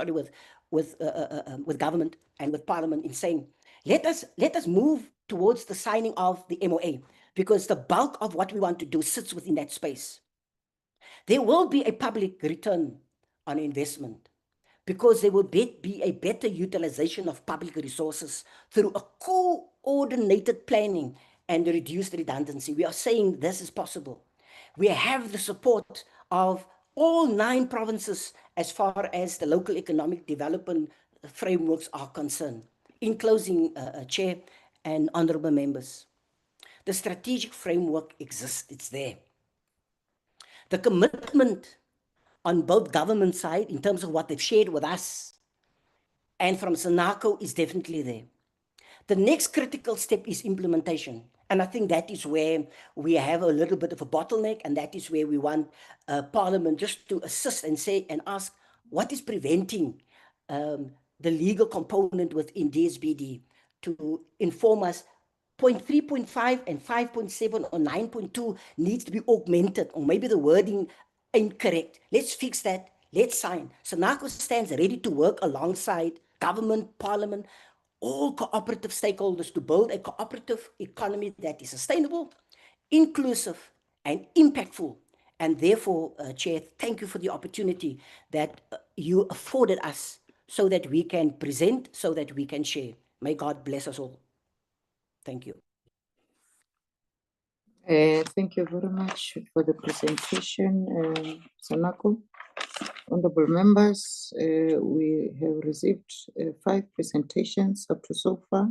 Speaker 12: with government and with parliament in saying, let us move towards the signing of the MOA, because the bulk of what we want to do sits within that space. There will be a public return on investment, because there will be a better utilization of public resources through a coordinated planning and reduced redundancy. We are saying this is possible. We have the support of all 9 provinces as far as the local economic development frameworks are concerned. In closing, Chair and honorable members, the strategic framework exists, it's there. The commitment on both government side in terms of what they've shared with us and from Sanako is definitely there. The next critical step is implementation. And I think that is where we have a little bit of a bottleneck, and that is where we want Parliament just to assist and say and ask, what is preventing the legal component within DSBD to inform us 0.3, 0.5 and 5.7 or 9.2 needs to be augmented, or maybe the wording incorrect. Let's fix that. Let's sign. Sanako stands ready to work alongside government, parliament, all cooperative stakeholders to build a cooperative economy that is sustainable, inclusive, and impactful. And therefore, Chair, thank you for the opportunity that you afforded us so that we can present, so that we can share. May God bless us all. Thank you.
Speaker 1: Thank you very much for the presentation, Sanako. Honorable members, we have received 5 presentations up to so far.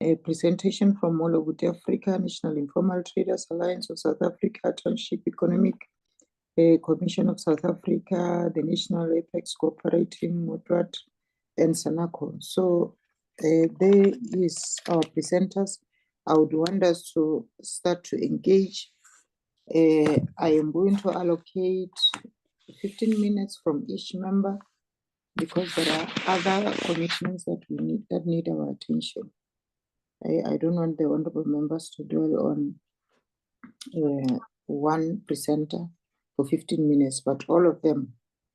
Speaker 1: A presentation from Molobuti Africa, National Informal Traders Alliance of South Africa, Township Economic Commission of South Africa, the National Apex Cooperating Modrat, and Sanako. So there is our presenters. I would want us to start to engage. I am going to allocate 15 minutes from each member, because there are other commitments that need our attention. I don't want the honorable members to dwell on one presenter for 15 minutes, but all of them,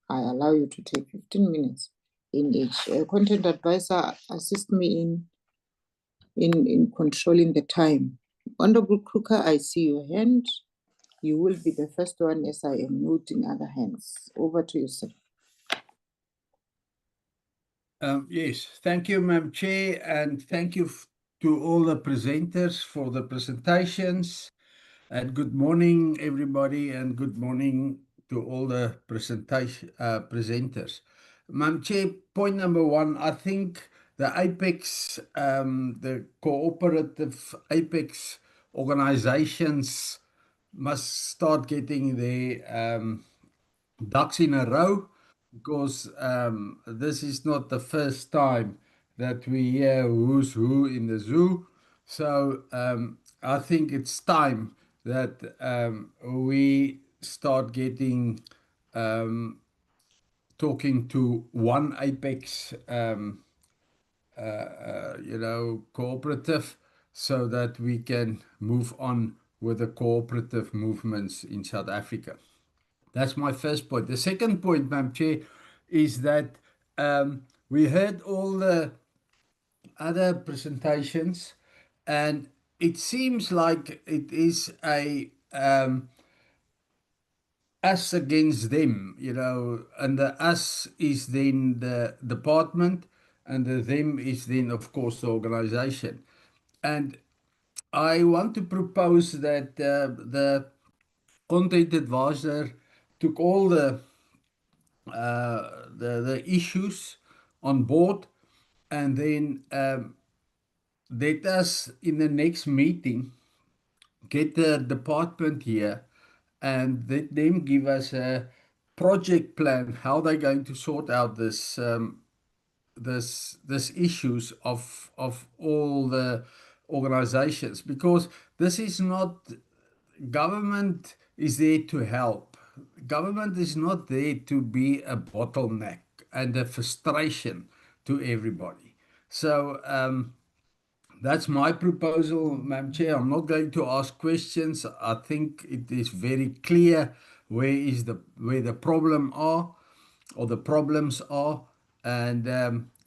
Speaker 1: I allow you to take 15 minutes in each. Content advisor, assist me in controlling the time. Honorable Kruger, I see your hand. You will be the first one as I am noting other hands. Over to you, sir.
Speaker 3: Yes, thank you, Madam Chair, and thank you to all the presenters for the presentations. And good morning, everybody, and good morning to all the presenters. Madam Chair, point number 1, I think the Apex, the cooperative Apex organizations must start getting their ducks in a row, because this is not the first time that we hear who's who in the zoo. So I think it's time that we start getting talking to one Apex cooperative, so that we can move on with the cooperative movements in South Africa. That's my first point. The second point, Madam Chair, is that we heard all the other presentations, and it seems like it is a us against them, you know, and the us is then the department, and the them is then, of course, the organization. And I want to propose that the content advisor took all the issues on board, and then let us in the next meeting get the department here and let them give us a project plan how they're going to sort out this issues of all the organizations, because this is not government is there to help. Government is not there to be a bottleneck and a frustration to everybody. So that's my proposal, Madam Chair. I'm not going to ask questions. I think it is very clear where the problem are, or the problems are, and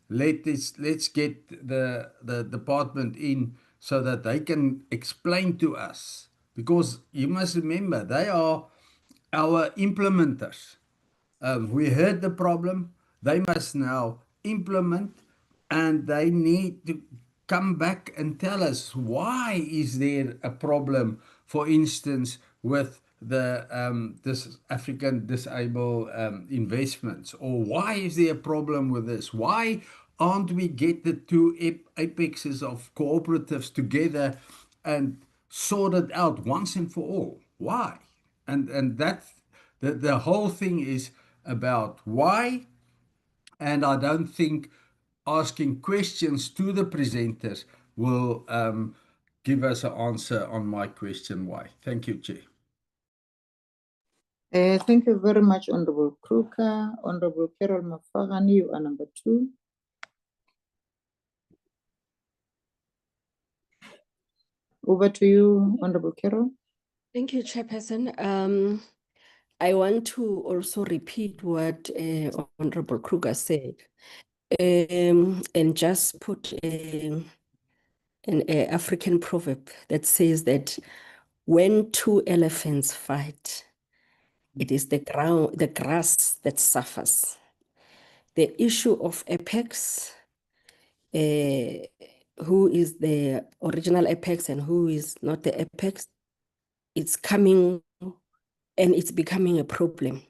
Speaker 3: let's get the department in so that they can explain to us, because you must remember they are our implementers. We heard the problem. They must now implement, and they need to come back and tell us why is there a problem, for instance, with the this African disabled investments, or why is there a problem with this? Why aren't we get the two apexes of cooperatives together and sort it out once and for all? Why? And that the whole thing is about why, and I don't think asking questions to the presenters will give us an answer on my question why. Thank you, Chair.
Speaker 1: Thank you very much, Honorable Kruger. Honorable Carol Mafagani, you are number 2. Over to you, Honorable Carol.
Speaker 13: Thank you, Chairperson. I want to also repeat what Honorable Kruger said, and just put an African proverb that says that when two elephants fight, it is the grass that suffers. The issue of apex, who is the original apex and who is not the apex, it's coming and it's becoming a problem.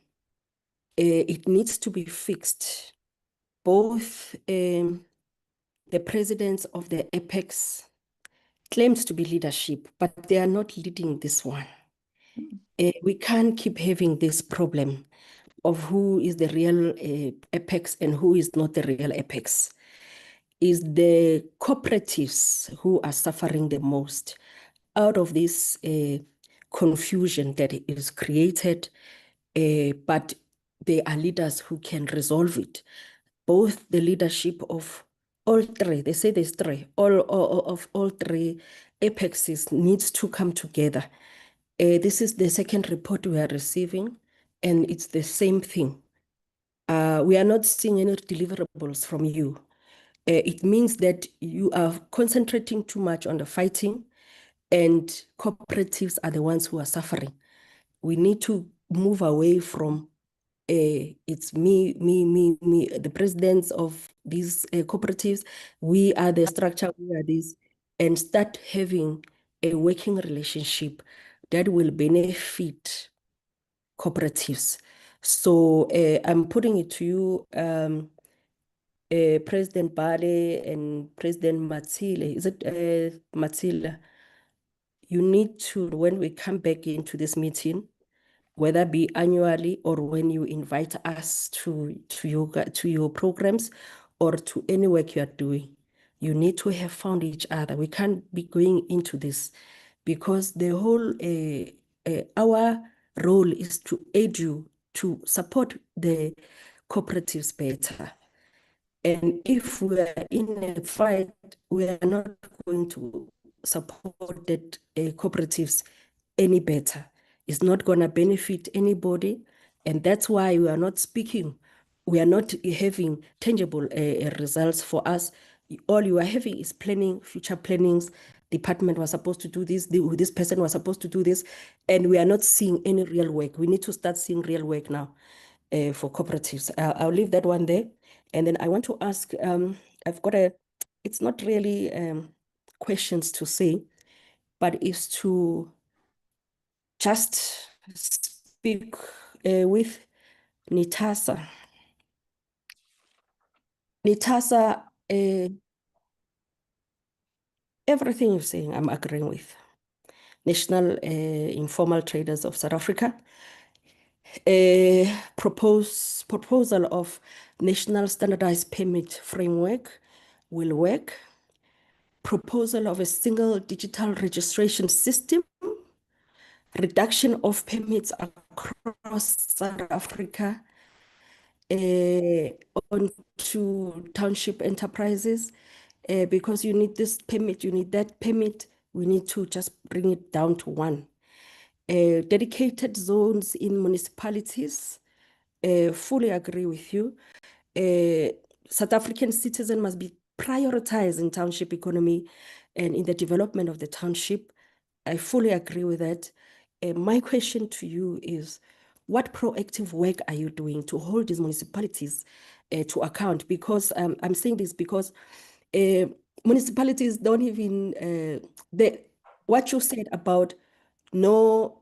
Speaker 13: It needs to be fixed. Both the presidents of the apex claims to be leadership, but they are not leading this one. We can't keep having this problem of who is the real apex and who is not the real apex. Is the cooperatives who are suffering the most out of this confusion that is created, but there are leaders who can resolve it. Both the leadership of all three, they say there's three, all three apexes needs to come together. This is the second report we are receiving, and it's the same thing. We are not seeing any deliverables from you. It means that you are concentrating too much on the fighting, and cooperatives are the ones who are suffering. We need to move away from it's me, the presidents of these cooperatives. We are the structure, we are this, and start having a working relationship that will benefit cooperatives. So I'm putting it to you, President Bale and President Matsile. Is it Matsile? You need to, when we come back into this meeting, whether it be annually or when you invite us to your programs or to any work you are doing, you need to have found each other. We can't be going into this because the whole, our role is to aid you, to support the cooperatives better. And if we are in a fight, we are not going to support that cooperatives any better. It's not going to benefit anybody. And that's why we are not speaking. We are not having tangible results for us. All you are having is planning, future plannings department was supposed to do this, this person was supposed to do this, and we are not seeing any real work. We need to start seeing real work now for cooperatives. I'll leave that one there. And then I want to ask, I've got it's not really questions to say, but is to just speak with Nitasa. Nitasa, everything you're saying, I'm agreeing with. National Informal Traders of South Africa, a proposal of national standardized permit framework will work. Proposal of a single digital registration system, reduction of permits across South Africa onto township enterprises, because you need this permit, you need that permit, we need to just bring it down to one. Dedicated zones in municipalities, fully agree with you. South African citizens must be prioritized in township economy and in the development of the township. I fully agree with that. My question to you is, what proactive work are you doing to hold these municipalities to account? Because I'm saying this because municipalities don't even, what you said about no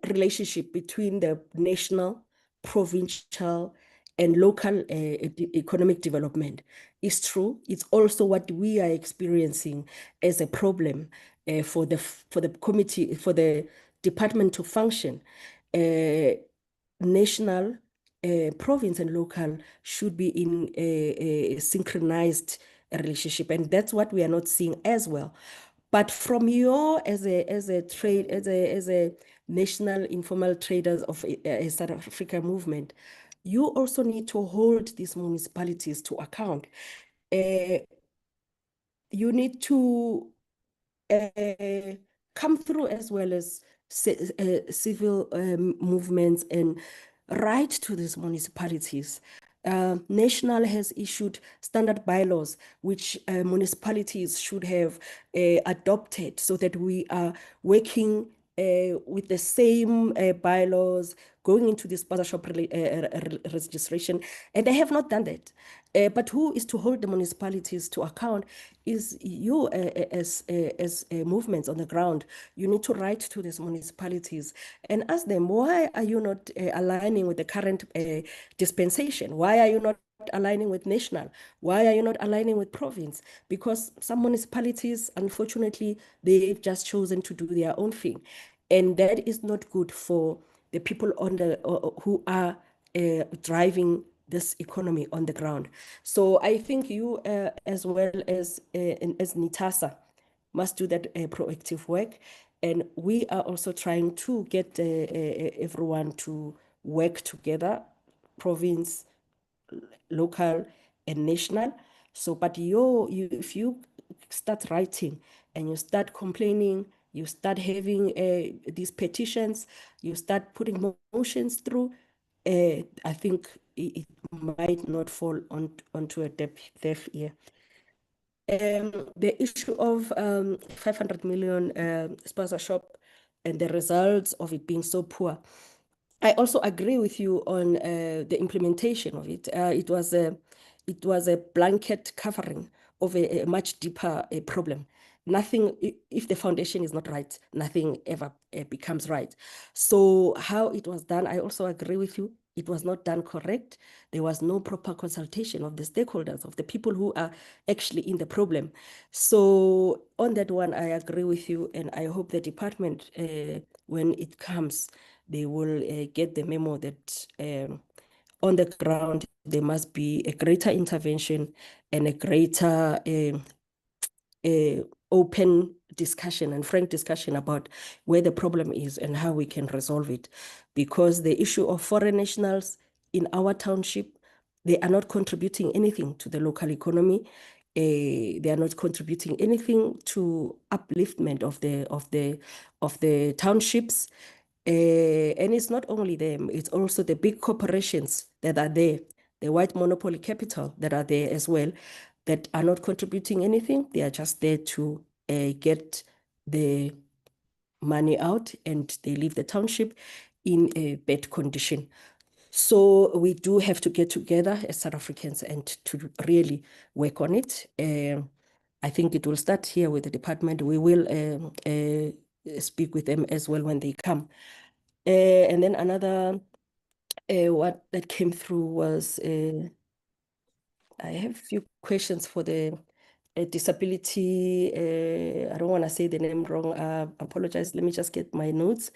Speaker 13: relationship between the national, provincial, and local economic development is true. It's also what we are experiencing as a problem for the committee, for the department to function. National, province, and local should be in a synchronized relationship, and that's what we are not seeing as well. But from your as a national informal traders of South Africa movement, you also need to hold these municipalities to account. You need to come through as well as civil movements and write to these municipalities. National has issued standard bylaws which municipalities should have adopted so that we are working with the same bylaws going into this Spaza Shop registration, and they have not done that. But who is to hold the municipalities to account is you as movements on the ground. You need to write to these municipalities and ask them, why are you not aligning with the current dispensation? Why are you not aligning with national? Why are you not aligning with province? Because some municipalities, unfortunately, they've just chosen to do their own thing. And that is not good for the people on the who are driving this economy on the ground. So I think you, as well as Nitasa, must do that proactive work. And we are also trying to get everyone to work together, province, local, and national. So, but if you start writing and you start complaining, you start having these petitions, you start putting motions through, I think it might not fall onto a deaf ear. The issue of 500 million Spaza Shop and the results of it being so poor, I also agree with you on the implementation of it. It was a blanket covering of a much deeper problem. Nothing, if the foundation is not right, nothing ever becomes right. So how it was done, I also agree with you. It was not done correct. There was no proper consultation of the stakeholders, of the people who are actually in the problem. So on that one, I agree with you, and I hope the department, when it comes, they will get the memo that on the ground, there must be a greater intervention and a greater open discussion and frank discussion about where the problem is and how we can resolve it. Because the issue of foreign nationals in our township, they are not contributing anything to the local economy. They are not contributing anything to upliftment of the townships. And it's not only them, it's also the big corporations that are there, the white monopoly capital that are there as well. that are not contributing anything. They are just there to get the money out, and they leave the township in a bad condition. So we do have to get together as South Africans and to really work on it. I think it will start here with the department. We will speak with them as well when they come. And then another what that came through was, I have a few questions for the disability. I don't want to say the name wrong. Apologize. Let me just get my notes.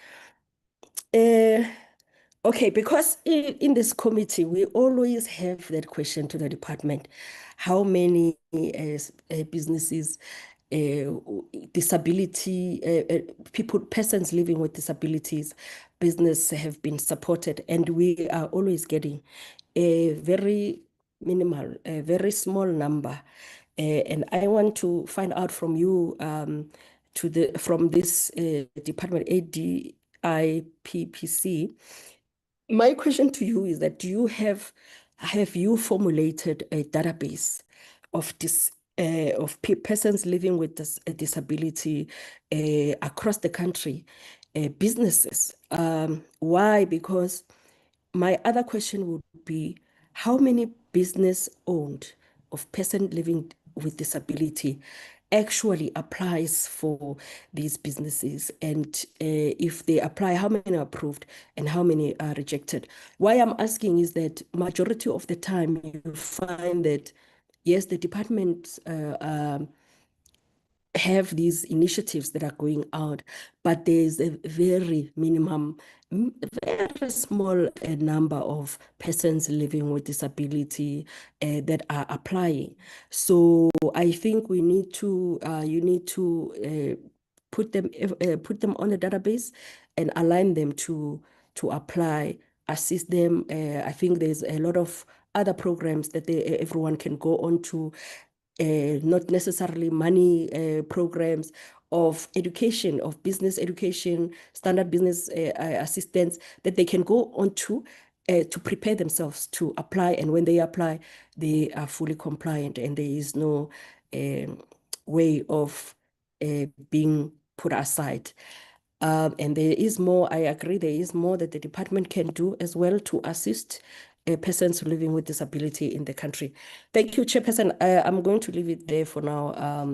Speaker 13: Okay, because in this committee, we always have that question to the department. How many businesses, disability, persons living with disabilities, business have been supported? And we are always getting a very minimal, a very small number. And I want to find out from you, from this department, ADIPPC, my question to you is that have you formulated a database of persons living with a disability across the country, businesses? Why? Because my other question would be, how many business owned of person living with disability actually applies for these businesses? And if they apply, how many are approved and how many are rejected? Why I'm asking is that majority of the time you find that, yes, the departments have these initiatives that are going out, but there's a very minimum, very small number of persons living with disability that are applying. So I think we need to, you need to put them on a database and align them to apply, assist them. I think there's a lot of other programs that everyone can go on to. Not necessarily money programs, of education, of business education, standard business assistance that they can go on to prepare themselves to apply. And when they apply, they are fully compliant and there is no way of being put aside. And there is more, I agree, there is more that the department can do as well to assist persons living with disability in the country. Thank you, Chairperson. I'm going to leave it there for now.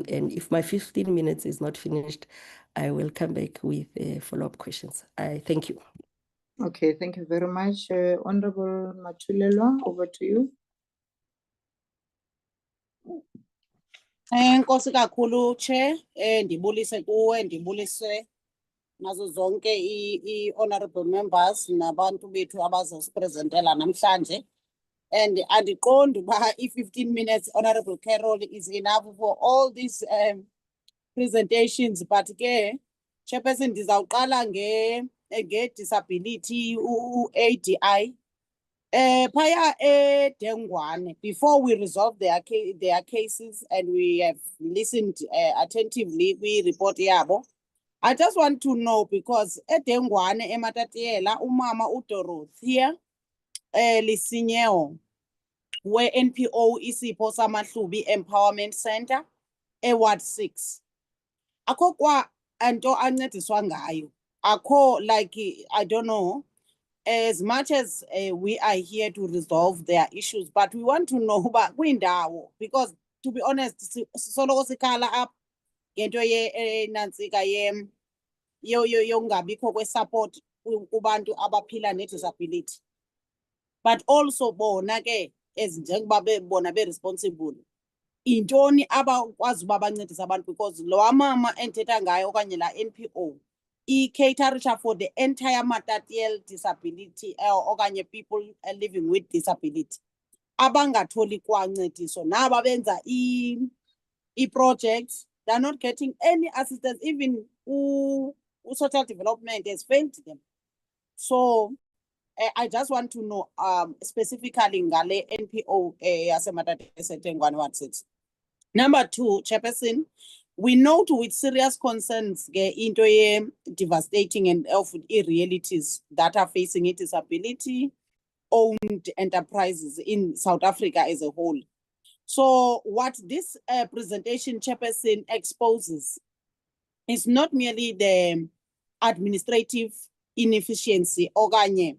Speaker 13: And if my 15 minutes is not finished, I will come back with follow-up questions. I thank you.
Speaker 1: Okay, thank you very much. Honorable Matulelwa, over to you.
Speaker 14: Enkosi kakhulu Chair, ndibulise kuwe, ndibulise nazo zonke i-honorable members nabantu bethu abazosiprezentela namhlanje. And andiqondi uba i-15 minutes Honorable Carol is enough for all these presentations, but ke Chairperson ndizawuqala nge-disability u-ADI. Phaya eDengwane, before we resolve their cases and we have listened attentively kwi-report yabo, I just want to know, because eDengwane eMatatiela umama uDorothea Lisinyeho we-NPO isipho samahlubi Empowerment Center eWard 6, akho kwa anto ancediswa ngayo, akho, like, I don't know, as much as we are here to resolve their issues, but we want to know about kwindawo, because to be honest, soloko sikhala up ngento nantsika yongabikho kwe-support kubantu abaphila ne-disability. But also bona ke njengoba bona be-responsible, intoni abakwazi uba bancedisa abantu, because lo mama endithetha ngayo okanye la NPO i-catering for the entire Matatiele disability okanye people living with disability abangatholi kwancediso, naba benza i-projects, they're not getting any assistance. Even social development has failed them. So I just want to know specifically ngale NPO yaseMatatiele Ward 6. Number 2, Chairperson, we note with serious concerns into devastating and of irrealities that are facing disability owned enterprises in South Africa as a whole. So what this presentation, Chairperson, exposes is not merely the administrative inefficiency okanye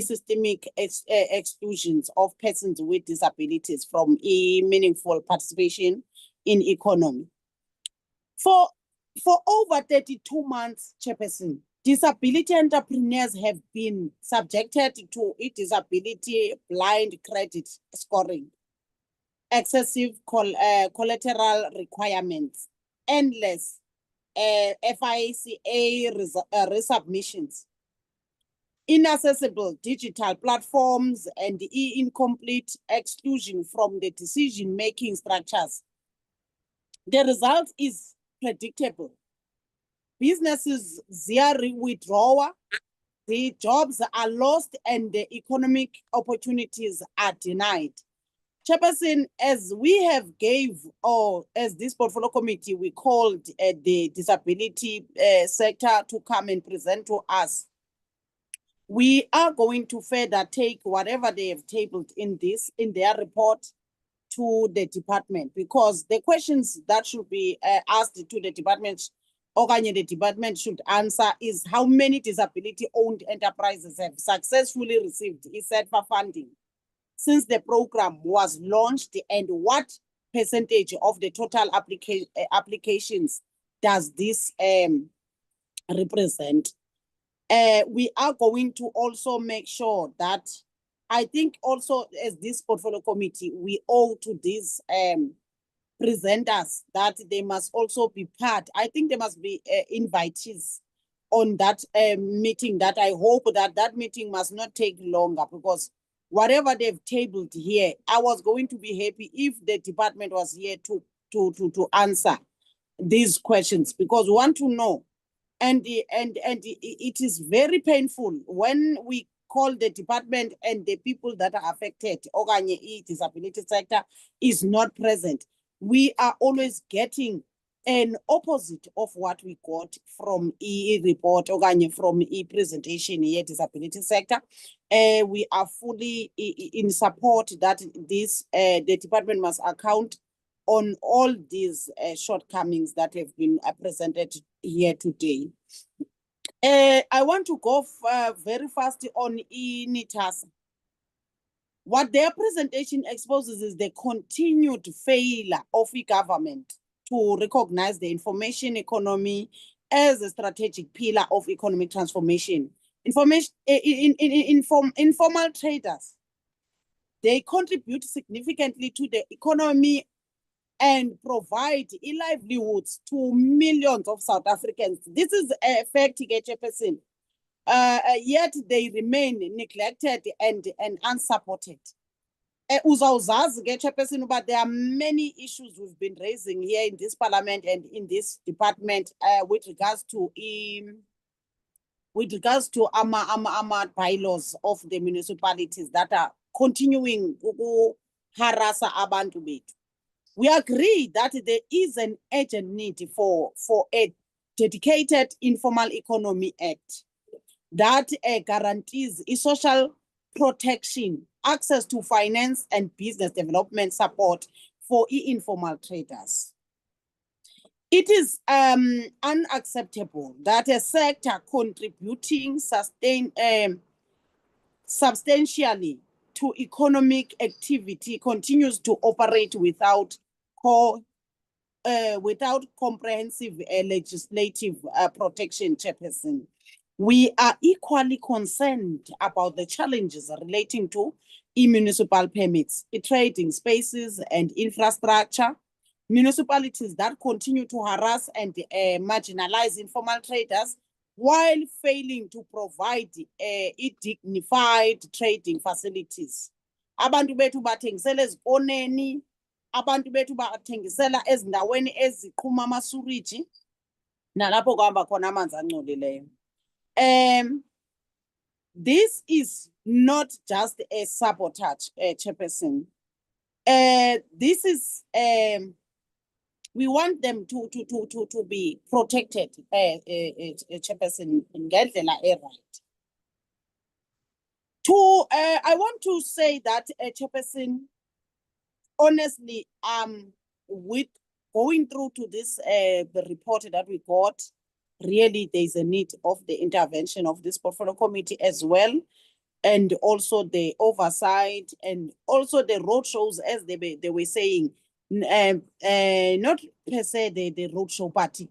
Speaker 14: systemic exclusions of persons with disabilities from meaningful participation in economy. For over 32 months, Chairperson, disability entrepreneurs have been subjected to a disability blind credit scoring, excessive collateral requirements, endless FICA resubmissions, inaccessible digital platforms, and incomplete exclusion from the decision-making structures. The result is predictable. Businesses zero withdrawal, the jobs are lost, and the economic opportunities are denied. Chairperson, as we have gave, or as this portfolio committee, we called the disability sector to come and present to us. We are going to further take whatever they have tabled in their report to the department, because the questions that should be asked to the department, the department should answer, is how many disability-owned enterprises have successfully received ESETFA funding since the program was launched, and what percentage of the total applications does this represent? We are going to also make sure that, I think also as this portfolio committee, we owe to these presenters that they must also be part. I think there must be invitees on that meeting, that I hope that meeting must not take longer, because whatever they've tabled here, I was going to be happy if the department was here to answer these questions, because we want to know. And it is very painful when we call the department and the people that are affected, okanye disability sector, is not present. We are always getting an opposite of what we got from report okanye from presentation here, disability sector. We are fully in support that this the department must account on all these shortcomings that have been presented here today. I want to go very fast on NITASA. What their presentation exposes is the continued failure of the government to recognize the information economy as a strategic pillar of economic transformation. Informal traders, they contribute significantly to the economy and provide livelihoods to millions of South Africans. This is a fact, Chairperson. Yet they remain neglected and unsupported. Chairperson, but there are many issues we've been raising here in this parliament and in this department with regards to our bylaws of the municipalities that are continuing to harass abantu bethu. We agree that there is an urgent need for a dedicated Informal Economy Act that guarantees social protection, access to finance and business development support for informal traders. It is unacceptable that a sector contributing substantially to economic activity continues to operate without comprehensive legislative protection, Chairperson. We are equally concerned about the challenges relating to municipal permits, trading spaces and infrastructure. Municipalities that continue to harass and marginalize informal traders while failing to provide dignified trading facilities. Abantu bethu bathengisela eziponeni, abantu bethu bathengisela ezindaweni eziqhuma amasuriji, nalapho kuhamba khona amanzi angcolileyo. This is not just a sabotage, Chairperson. This is we want them to be protected, Chairperson, ngendlela right. I want to say that, Chairperson, honestly, with going through to this the report that we got, really there's a need of the intervention of this portfolio committee as well, and also the oversight and also the roadshows, as they were saying, not per se the roadshow party.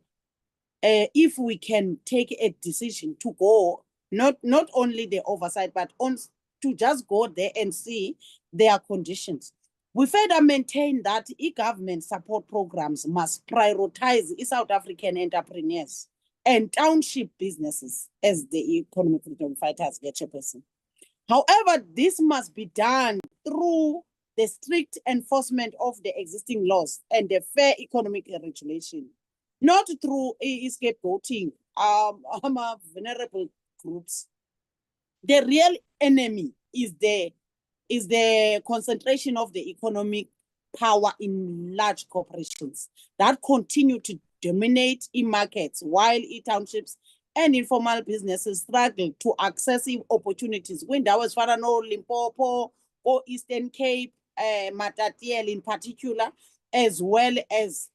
Speaker 14: If we can take a decision to go, not only the oversight, but on to just go there and see their conditions. We further maintain that e-government support programs must prioritize South African entrepreneurs and township businesses as the economic freedom fighters get chairperson. However, this must be done through the strict enforcement of the existing laws and the fair economic regulation, not through scapegoating vulnerable groups. The real enemy is the concentration of the economic power in large corporations that continue to dominate e-markets, while e-townships and informal businesses struggle to access opportunities. When that was Farano, Limpopo, or Eastern Cape, Matatiele in particular, as well as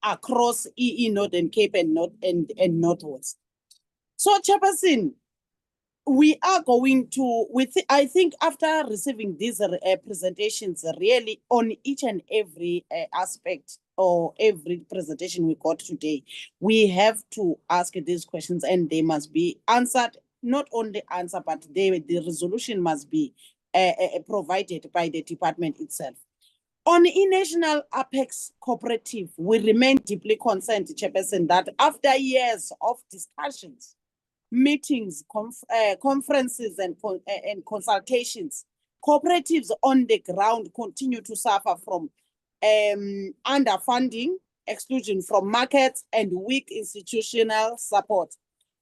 Speaker 14: across Northern Cape and Northwest. So, Chairperson, we are going to, I think after receiving these presentations, really on each and every aspect or every presentation we got today, we have to ask these questions and they must be answered, not only answered, but the resolution must be provided by the department itself. On the National Apex Cooperative, we remain deeply concerned, Chairperson, that after years of discussions, meetings, conferences, and consultations, cooperatives on the ground continue to suffer from underfunding, exclusion from markets, and weak institutional support.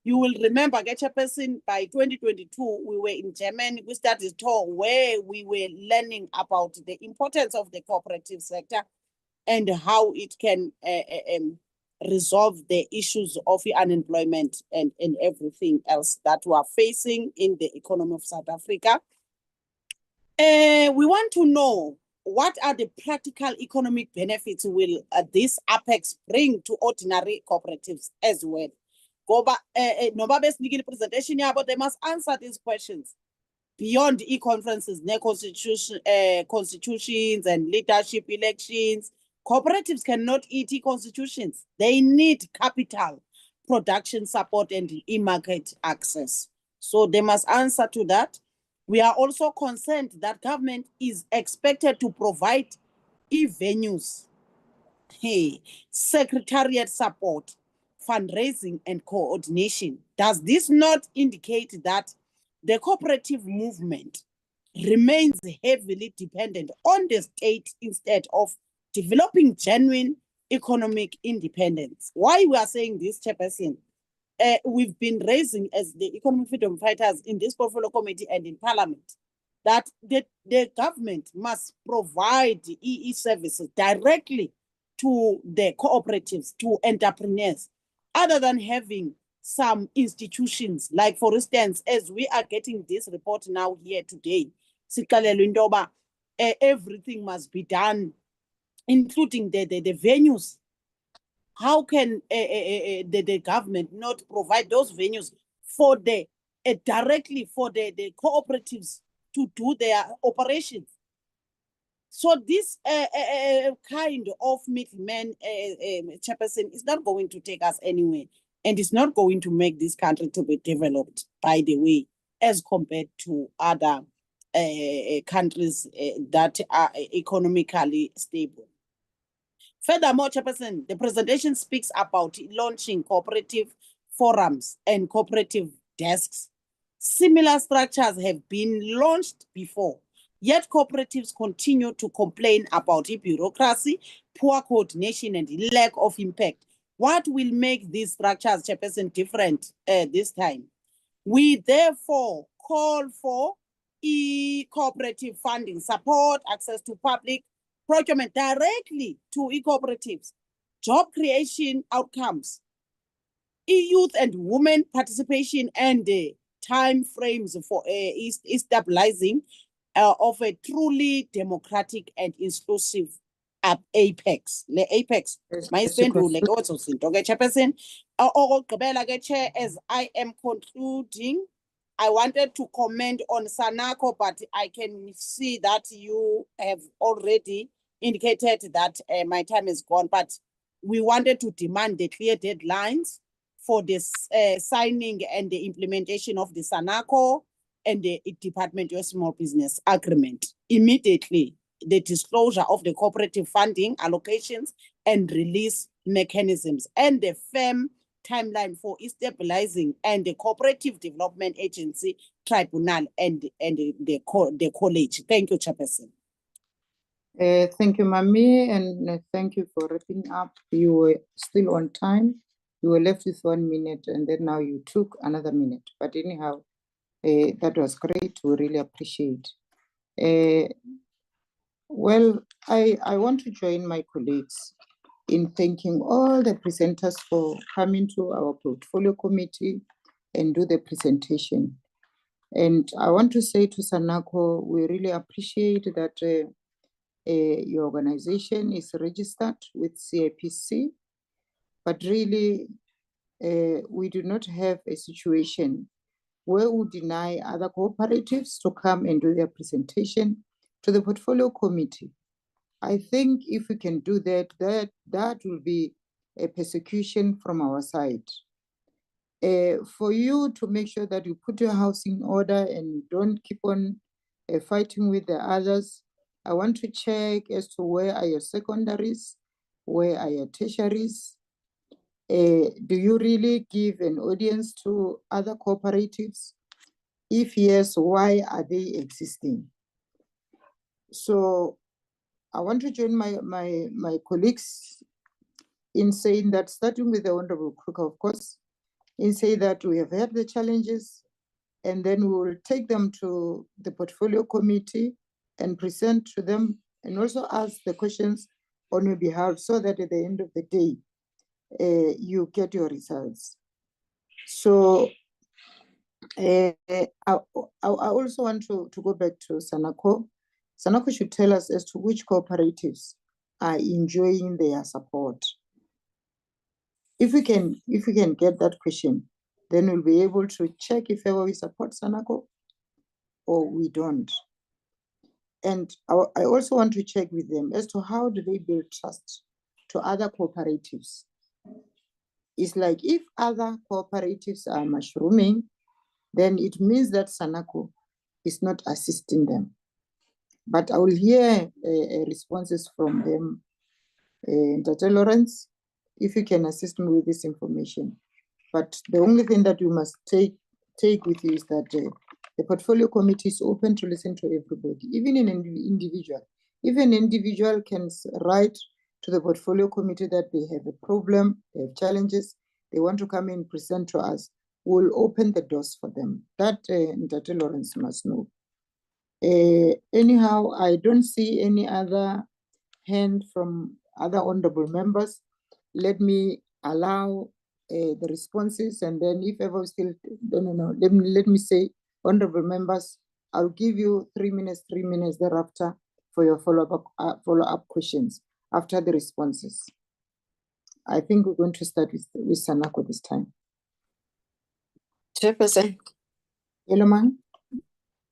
Speaker 14: You will remember, Chairperson, by 2022, we were in Germany. We started a tour where we were learning about the importance of the cooperative sector and how it can resolve the issues of unemployment and everything else that we are facing in the economy of South Africa. We want to know what are the practical economic benefits will this Apex bring to ordinary cooperatives as well. Presentation, but they must answer these questions. Beyond e-conferences, constitutions and leadership elections, cooperatives cannot eat e-constitutions. They need capital, production support, and e-market access. So they must answer to that. We are also concerned that government is expected to provide e-venues, secretariat support, fundraising, and coordination. Does this not indicate that the cooperative movement remains heavily dependent on the state instead of developing genuine economic independence? Why we are saying this, Chairperson? We've been raising as the economic freedom fighters in this portfolio committee and in parliament that the government must provide services directly to the cooperatives, to entrepreneurs, other than having some institutions, like for instance, as we are getting this report now here today, everything must be done, including the venues. How can the government not provide those venues for directly for the cooperatives to do their operations? So this kind of middleman, Chairperson, is not going to take us anywhere, and it's not going to make this country to be developed, by the way, as compared to other countries that are economically stable. Furthermore, Chairperson, the presentation speaks about launching cooperative forums and cooperative desks. Similar structures have been launched before, yet cooperatives continue to complain about bureaucracy, poor coordination, and lack of impact. What will make these structures, Chairperson, different this time? We therefore call for cooperative funding support, access to public procurement directly to e-cooperatives, job creation outcomes, youth and women participation, and time frames for stabilizing of a truly democratic and inclusive apex. Le apex. My spendule also sinto. Okay, Chairperson. Okugqibela ke Chair, as I am concluding, I wanted to comment on Sanako, but I can see that you have already indicated that my time is gone. But we wanted to demand the clear deadlines for this signing and the implementation of the Sanako and the Department of Small Business Agreement. Immediately, the disclosure of the cooperative funding allocations and release mechanisms, and the firm timeline for stabilizing and the Cooperative Development Agency Tribunal and the college. Thank you, Chairperson.
Speaker 1: Thank you, Mami, and thank you for wrapping up. You were still on time. You were left with 1 minute, and then now you took another minute. But anyhow, that was great. We really appreciate. Well, I want to join my colleagues in thanking all the presenters for coming to our portfolio committee and do the presentation. And I want to say to Sanako, we really appreciate that your organization is registered with CIPC, but really we do not have a situation where we deny other cooperatives to come and do their presentation to the portfolio committee. I think if we can do that, that will be a persecution from our side. For you to make sure that you put your house in order and you don't keep on fighting with the others, I want to check as to where are your secondaries, where are your tertiaries. Do you really give an audience to other cooperatives? If yes, why are they existing? So I want to join my colleagues in saying that, starting with the Honorable Kruger, of course, in saying that we have had the challenges, and then we will take them to the portfolio committee and present to them, and also ask the questions on your behalf, so that at the end of the day, you get your results. So I also want to go back to Sanako. Sanako should tell us as to which cooperatives are enjoying their support. If we can get that question, then we'll be able to check if ever we support Sanako or we don't. And I also want to check with them as to how do they build trust to other cooperatives. It's like if other cooperatives are mushrooming, then it means that Sanako is not assisting them. But I will hear responses from them. Dr. Lawrence, if you can assist me with this information. But the only thing that you must take with you is that the portfolio committee is open to listen to everybody, even an individual. If an individual can write to the portfolio committee that they have a problem, they have challenges, they want to come and present to us, we'll open the doors for them. That Dr. Lawrence must know. Anyhow, I don't see any other hand from other honorable members. Let me allow the responses, and then if ever still, no, let me say, honorable members, I'll give you 3 minutes thereafter for your follow-up questions after the responses. I think we're going to start with Sanako this time.
Speaker 6: Chairperson.
Speaker 1: Hello, ma'am.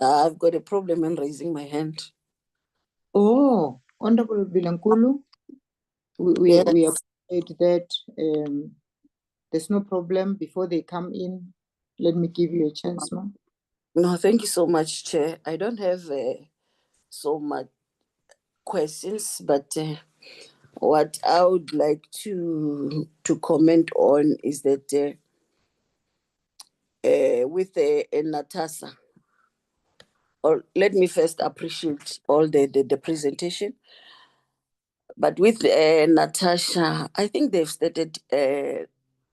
Speaker 6: I've got a problem in raising my hand.
Speaker 1: Oh, Honorable Bilankulu, we appreciate that. There's no problem. Before they come in, let me give you a chance, ma'am.
Speaker 6: No, thank you so much, Chair. I don't have so much questions, but what I would like to comment on is that with Natasha, or let me first appreciate all the presentation. But with Natasha, I think they've stated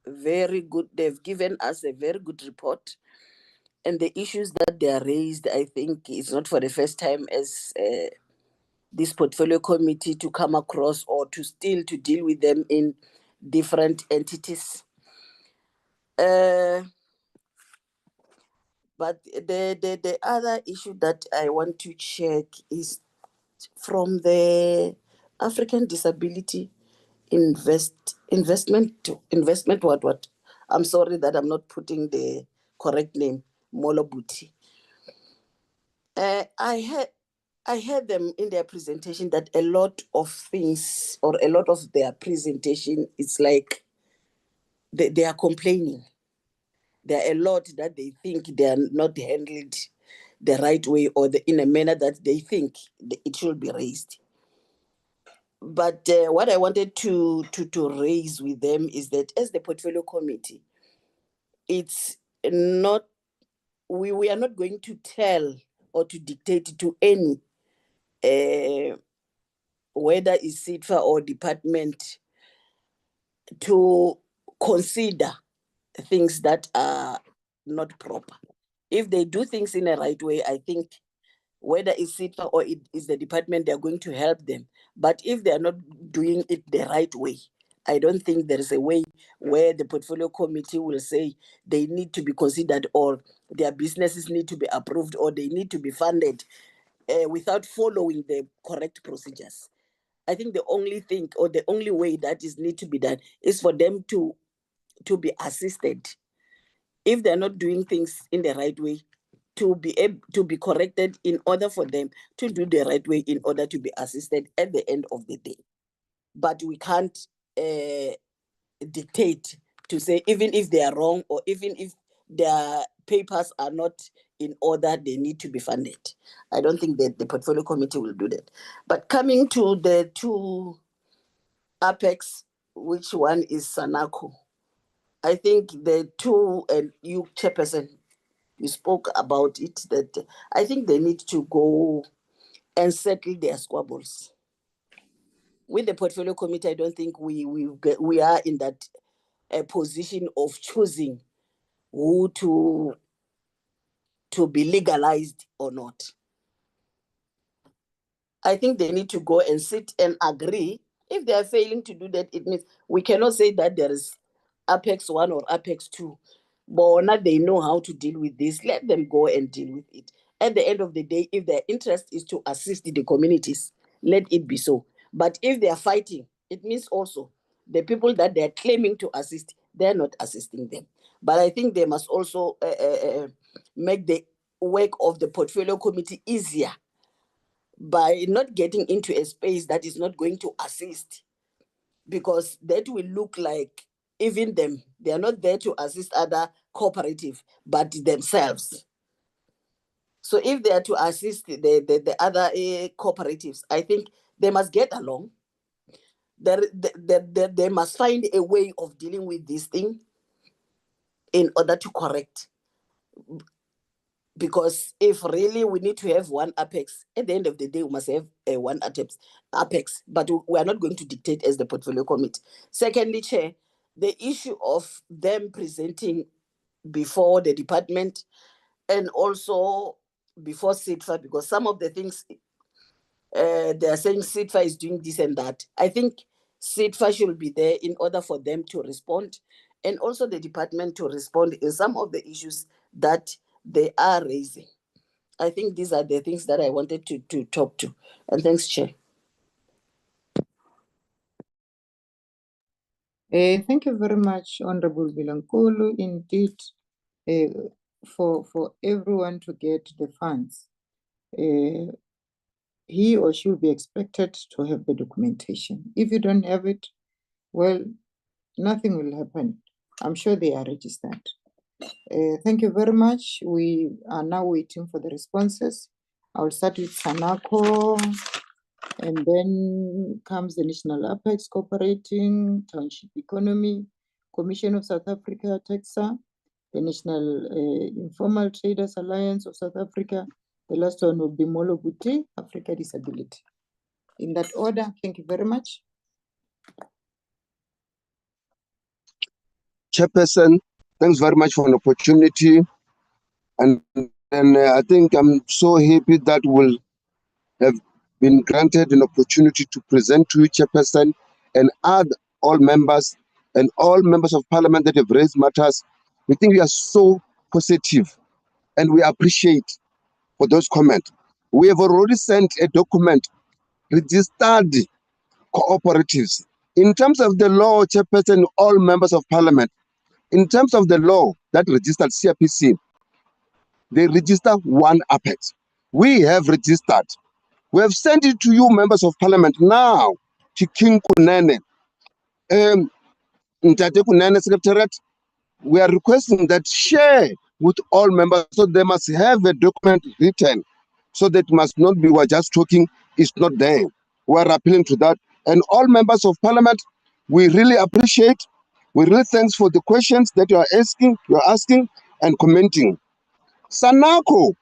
Speaker 6: very good. They've given us a very good report, and the issues that they are raised, I think, is not for the first time as this portfolio committee to come across or to deal with them in different entities. But the other issue that I want to check is from the African Disability investment what? I'm sorry that I'm not putting the correct name, Molobuti. I heard them in their presentation that a lot of things or a lot of their presentation, it's like they are complaining. There are a lot that they think they are not handled the right way or in a manner that they think it should be raised. But what I wanted to raise with them is that as the portfolio committee, it's not, we are not going to tell or to dictate to any, whether it's SITFA or department, to consider things that are not proper. If they do things in a right way, I think whether it's SITFA or it is the department, they're going to help them. But if they're not doing it the right way, I don't think there is a way where the portfolio committee will say they need to be considered or their businesses need to be approved or they need to be funded without following the correct procedures. I think the only thing or the only way that is need to be done is for them to be assisted. If they're not doing things in the right way, to be able to be corrected in order for them to do the right way in order to be assisted at the end of the day. But we can't dictate to say even if they are wrong or even if their papers are not in order, they need to be funded. I don't think that the portfolio committee will do that. But coming to the two Apex, which one is Sanako, I think the two, and you, Chairperson, you spoke about it, that I think they need to go and settle their squabbles. With the portfolio committee, I don't think we are in that position of choosing who to be legalized or not. I think they need to go and sit and agree. If they are failing to do that, it means we cannot say that there is Apex 1 or Apex 2. But they know how to deal with this. Let them go and deal with it. At the end of the day, if their interest is to assist the communities, let it be so. But if they are fighting, it means also the people that they are claiming to assist, they're not assisting them. But I think they must also make the work of the portfolio committee easier by not getting into a space that is not going to assist, because that will look like even them, they are not there to assist other cooperative, but themselves. So if they are to assist the other cooperatives, I think they must get along. They must find a way of dealing with this thing in order to correct. Because if really we need to have one Apex, at the end of the day, we must have one Apex, but we are not going to dictate as the portfolio committee. Secondly, Chair, the issue of them presenting before the department and also before SITFA, because some of the things they are saying SITFA is doing this and that. I think SITFA should be there in order for them to respond, and also the department to respond in some of the issues that they are raising. I think these are the things that I wanted to talk to. And thanks, Chair.
Speaker 1: Thank you very much, Honorable Bilankulu. Indeed, for everyone to get the funds, he or she will be expected to have the documentation. If you don't have it, well, nothing will happen. I'm sure they are registered. Thank you very much. We are now waiting for the responses. I'll start with Sanako, and then comes the National Apex Cooperating, Township Economy, Commission of South Africa, TEXA, the National Informal Traders Alliance of South Africa. The last one will be Molobuti, Africa Disability. In that order, thank you very much.
Speaker 4: Chairperson, thanks very much for an opportunity. And I think I'm so happy that we'll have been granted an opportunity to present to you, Chairperson, and add all members and all members of parliament that have raised matters. We think we are so positive and we appreciate for those comments. We have already sent a document, registered cooperatives. In terms of the law, Chairperson, all members of parliament, in terms of the law that registered CRPC, they register one apex. We have registered. We have sent it to you, members of parliament, now to King Kunene. Ntate Kunene Secretariat, we are requesting that share with all members, so they must have a document written, so that must not be we're just talking, it's not there. We are appealing to that. And all members of parliament, we really appreciate, we really thanks for the questions that you are asking and commenting. Sanako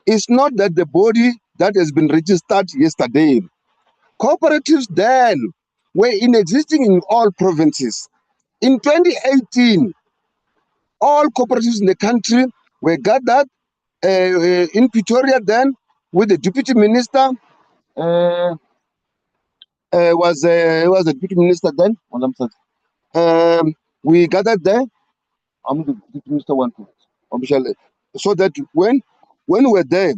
Speaker 4: is not that the body that has been registered yesterday. Cooperatives then were in existing in all provinces. In 2018, all cooperatives in the country were gathered in Pretoria then with the deputy minister. Was the deputy minister then? We gathered there. I'm the deputy minister one officially. So that when we were there,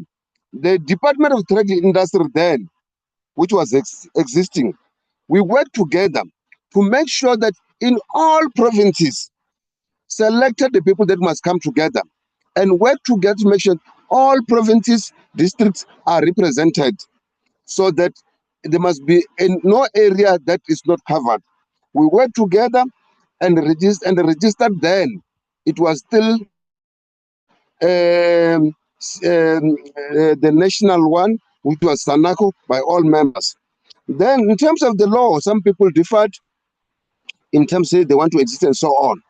Speaker 4: the Department of Trade Industry then, which was existing, we worked together to make sure that in all provinces, selected the people that must come together and work together to make sure all provinces, districts are represented, so that there must be in no area that is not covered. We worked together and registered then. It was still the national one, which was Sanako, by all members. Then in terms of the law, some people differed in terms of they want to exist and so on.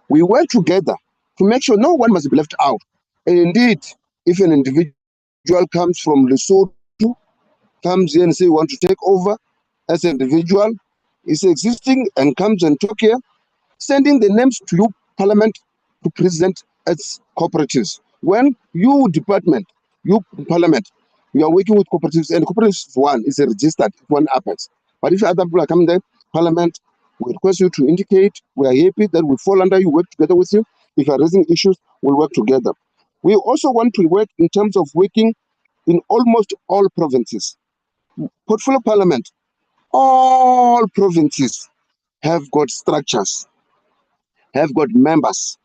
Speaker 4: We work together to make sure no one must be left out. And indeed, if an individual comes from Lesotho, comes here and say want to take over as an individual, is existing and comes and talk here, sending the names to you, Parliament, to present as cooperatives. When you department, you Parliament, you are working with cooperatives, and cooperatives one is a registered one apex. But if other people are coming there, Parliament, we request you to indicate we are happy that we fall under you, work together with you. If you are raising issues, we'll work together. We also want to work in terms of working in almost all provinces. Portfolio Parliament, all provinces have got structures, have got members.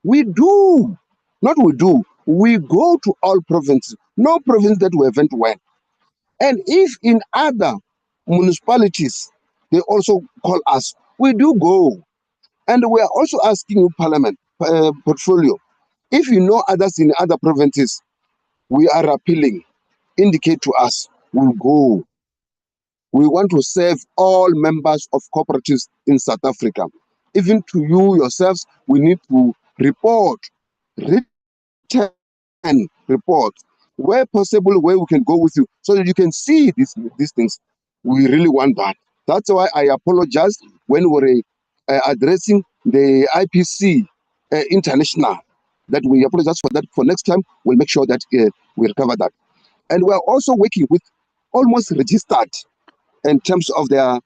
Speaker 4: We go to all provinces, no province that we haven't went. And if in other municipalities, they also call us, we do go. And we are also asking you, Parliament, Portfolio, if you know others in other provinces, we are appealing, indicate to us, we'll go. We want to serve all members of cooperatives in South Africa. Even to you yourselves, we need to report, written report, where possible, where we can go with you, so that you can see these things. We really want that. That's why I apologize when we're addressing the IPC International, that we apologize for that. For next time, we'll make sure that we recover that. And we're also working with almost registered in terms of their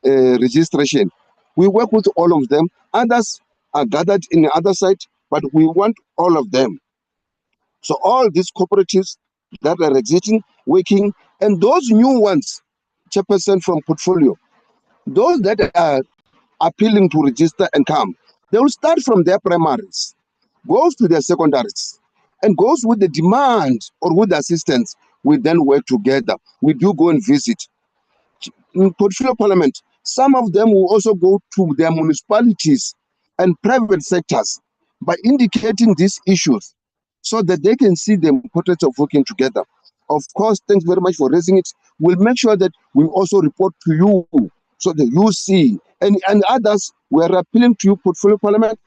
Speaker 4: registration. We work with all of them. Others are gathered in the other side, but we want all of them. So all these cooperatives that are existing, working, and those new ones, Chairperson from Portfolio, those that are appealing to register and come, they will start from their primaries, goes to their secondaries, and goes with the demand or with the assistance. We then work together. We do go and visit. In Portfolio Parliament, some of them will also go to their municipalities and private sectors by indicating these issues so that they can see the importance of working together. Of course, thanks very much for raising it. We'll make sure that we also report to you so that you see. And others, we are appealing to you, Portfolio Parliament,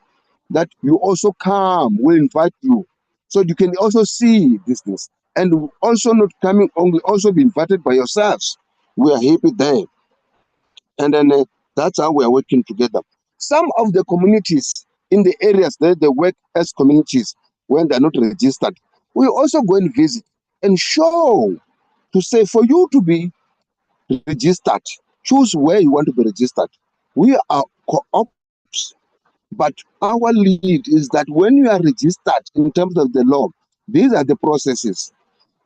Speaker 4: that you also come, we'll invite you so you can also see these things. And also not coming, only also be invited by yourselves. We are happy there. And then that's how we are working together. Some of the communities in the areas that they work as communities when they're not registered, we also go and visit and show to say for you to be registered, choose where you want to be registered. We are co-ops, but our lead is that when you are registered in terms of the law, These are the processes.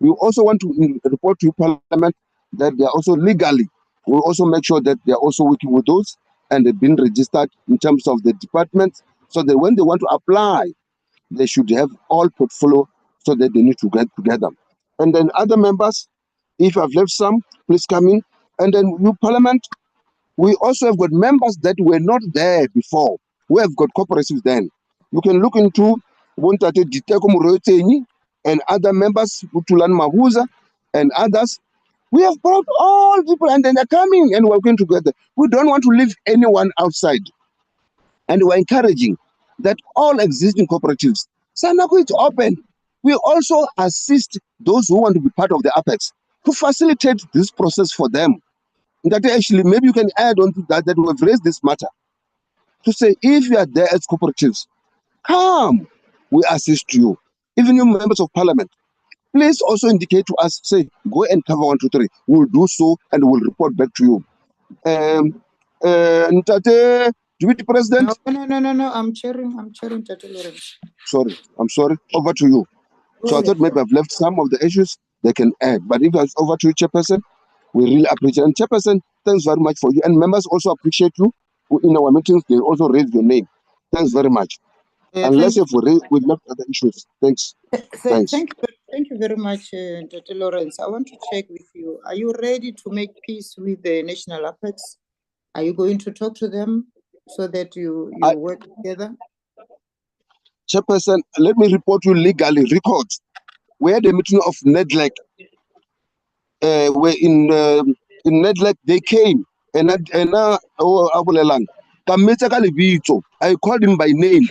Speaker 4: We also want to report to Parliament that they are also legally. We'll also make sure that they are also working with those and they've been registered in terms of the departments, so that when they want to apply, they should have all portfolio so that they need to get together. And then other members, if I've left some, please come in. And then you Parliament, we also have got members that were not there before. We have got cooperatives then. You can look into Bontate Diteko Murotenyi and other members, Utulan Mahuza and others. We have brought all people and then they're coming and working together. We don't want to leave anyone outside. And we're encouraging that all existing cooperatives, Sanako is open. We also assist those who want to be part of the Apex to facilitate this process for them. That actually, maybe you can add on to that, that we've raised this matter to say, if you are there as cooperatives, come, we assist you. Even you members of Parliament, please also indicate to us, say, go and cover 1, 2, 3. We'll do so and we'll report back to you. Ntate, Deputy President.
Speaker 1: No. I'm chairing Tate Lawrence.
Speaker 4: Sorry, I'm sorry. Over to you. So I thought maybe I've left some of the issues they can add. But if it's over to you, Chairperson, we really appreciate it. And Chairperson, thanks very much for you. And members also appreciate you. In our meetings, they also raise your name. Thanks very much. Unless if we left other issues. Thanks. Thanks.
Speaker 1: Thank you very much, Tate Lawrence. I want to check with you. Are you ready to make peace with the National Apex? Are you going to talk to them so that you work together?
Speaker 4: Chairperson, let me report you legally records. We had a meeting of NEDLEC. Where in NEDLEC they came and I called him by name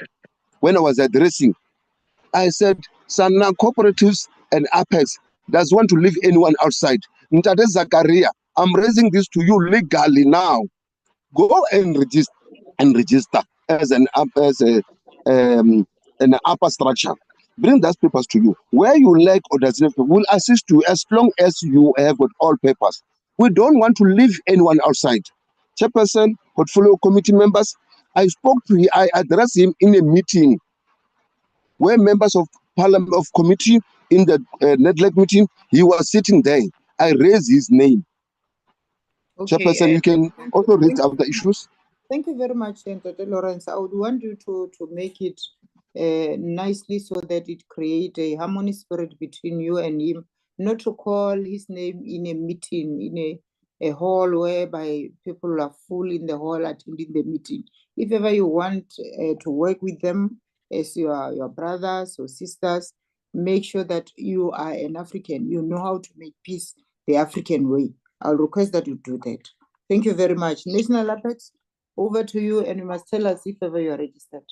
Speaker 4: when I was addressing. I said, Sana cooperatives and Apex does want to leave anyone outside. Ntate Zakaria, I'm raising this to you legally now. Go and register as an upper structure. Bring those papers to you. Where you like or does not, we'll assist you as long as you have got all papers. We don't want to leave anyone outside. Chairperson, portfolio committee members, I addressed him in a meeting where members of Parliament of committee in the NEDLEC meeting, he was sitting there. I raised his name. Okay, Chairperson, you can also raise other issues.
Speaker 1: Thank you very much, Tate Lawrence. I would want you to make it nicely so that it creates a harmonious spirit between you and him, not to call his name in a meeting, in a hall whereby people are full in the hall attending the meeting. If ever you want to work with them as your brothers or sisters, make sure that you are an African. You know how to make peace the African way. I'll request that you do that. Thank you very much. National Apex, over to you, and you must tell us if ever you are registered.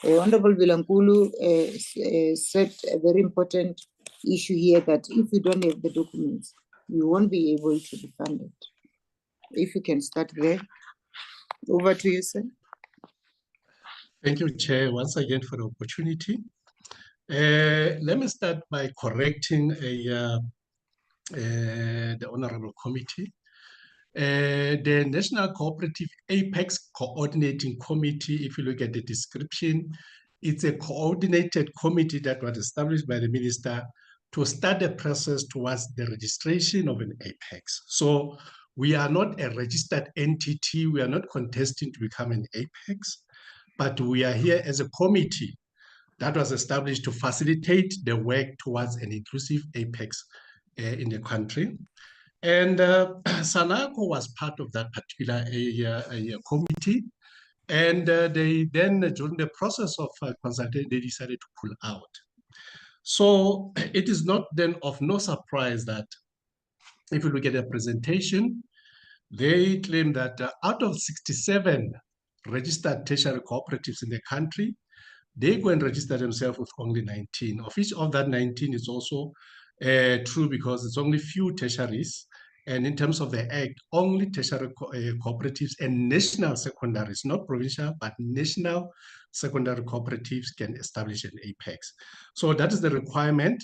Speaker 1: Honorable Vilankulu said a very important issue here, that if you don't have the documents, you won't be able to be funded. If you can start there. Over to you, sir.
Speaker 10: Thank you, Chair, once again for the opportunity. Let me start by correcting the Honorable Committee. The National Cooperative Apex Coordinating Committee, if you look at the description, it's a coordinated committee that was established by the Minister to start the process towards the registration of an Apex. So we are not a registered entity. We are not contesting to become an Apex, but we are here as a committee that was established to facilitate the work towards an inclusive Apex in the country. And Sanako was part of that particular committee. And they then, during the process of consultation, they decided to pull out. So it is not then of no surprise that if you look at the presentation, they claim that out of 67 registered tertiary cooperatives in the country, they go and register themselves with only 19. Of each of that 19 is also true because it's only few tertiaries. And in terms of the Act, only tertiary cooperatives and national secondaries, not provincial, but national secondary cooperatives can establish an Apex. So that is the requirement.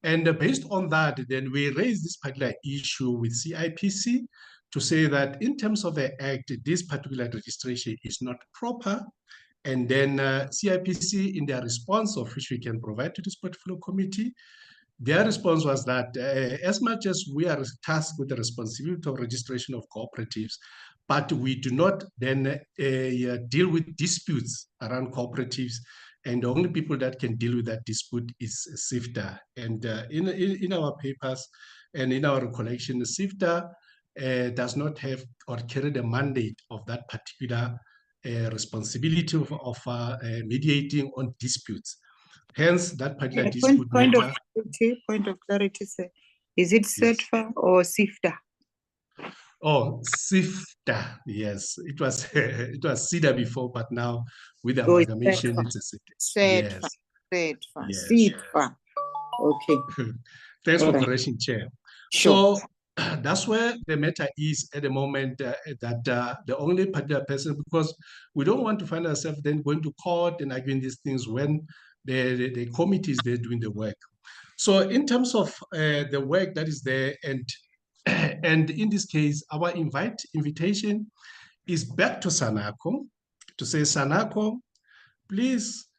Speaker 10: And based on that, then we raise this particular issue with CIPC to say that in terms of the Act, this particular registration is not proper. And then CIPC, in their response, of which we can provide to this portfolio committee, their response was that as much as we are tasked with the responsibility of registration of cooperatives, but we do not then deal with disputes around cooperatives, and the only people that can deal with that dispute is SIFTA. And in our papers and in our recollection, SIFTA does not have or carry the mandate of that particular responsibility of mediating on disputes. Hence, that particular dispute
Speaker 1: Point of clarity, sir. Is it SETFA or SIFTA?
Speaker 10: Oh, SIFTA, yes. It was SIDA before, but now with amalgamation, it's a SIFTA.
Speaker 1: SETFA.
Speaker 10: Yes.
Speaker 1: SIFTA. Okay.
Speaker 10: Thanks for
Speaker 1: All right.
Speaker 10: correction, Chair.
Speaker 1: Sure.
Speaker 10: So that's where the matter is at the moment, that the only particular person, because we don't want to find ourselves then going to court and arguing these things when the committee is there doing the work. So in terms of the work that is there, and in this case, our invitation is back to SANACO to say, SANACO, please,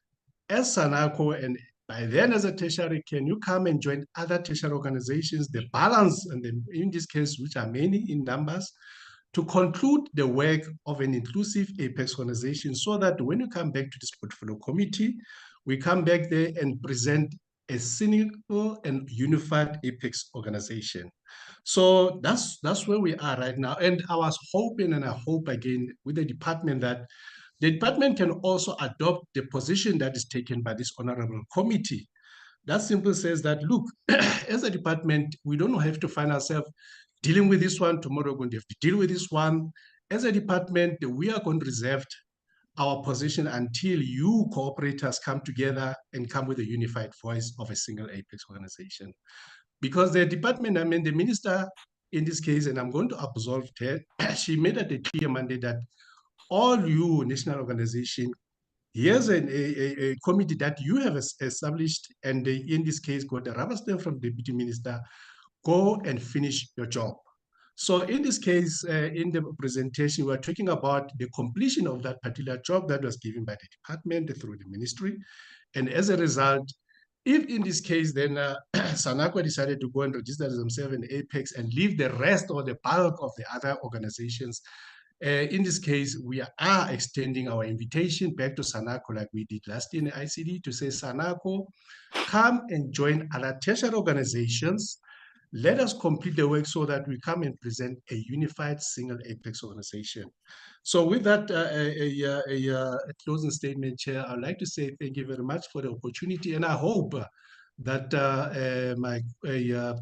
Speaker 10: as SANACO and by then as a tertiary, can you come and join other tertiary organizations, the balance, and in this case, which are many in numbers, to conclude the work of an inclusive apex organization, so that when you come back to this portfolio committee, we come back there and present a single and unified apex organization. So that's where we are right now. And I was hoping, and I hope again with the department, that the department can also adopt the position that is taken by this honorable committee. That simply says that, look, as a department, we don't have to find ourselves dealing with this one. Tomorrow we're going to have to deal with this one. As a department, we are going to reserve our position until you cooperators come together and come with a unified voice of a single apex organization. Because the department, I mean, the minister in this case, and I'm going to absolve her, she made it a clear mandate that all you national organization, here's a committee that you have established, and they, in this case, got the rubber stamp from the deputy minister, go and finish your job. So in this case, in the presentation, we're talking about the completion of that particular job that was given by the department through the ministry. And as a result, if in this case, then SANACO decided to go and register themselves in Apex and leave the rest or the bulk of the other organizations, in this case, we are extending our invitation back to SANACO like we did last year in the ICD to say, SANACO, come and join other tertiary organizations. Let us complete the work so that we come and present a unified single apex organization. So with that, a closing statement, Chair, I'd like to say thank you very much for the opportunity, and I hope that the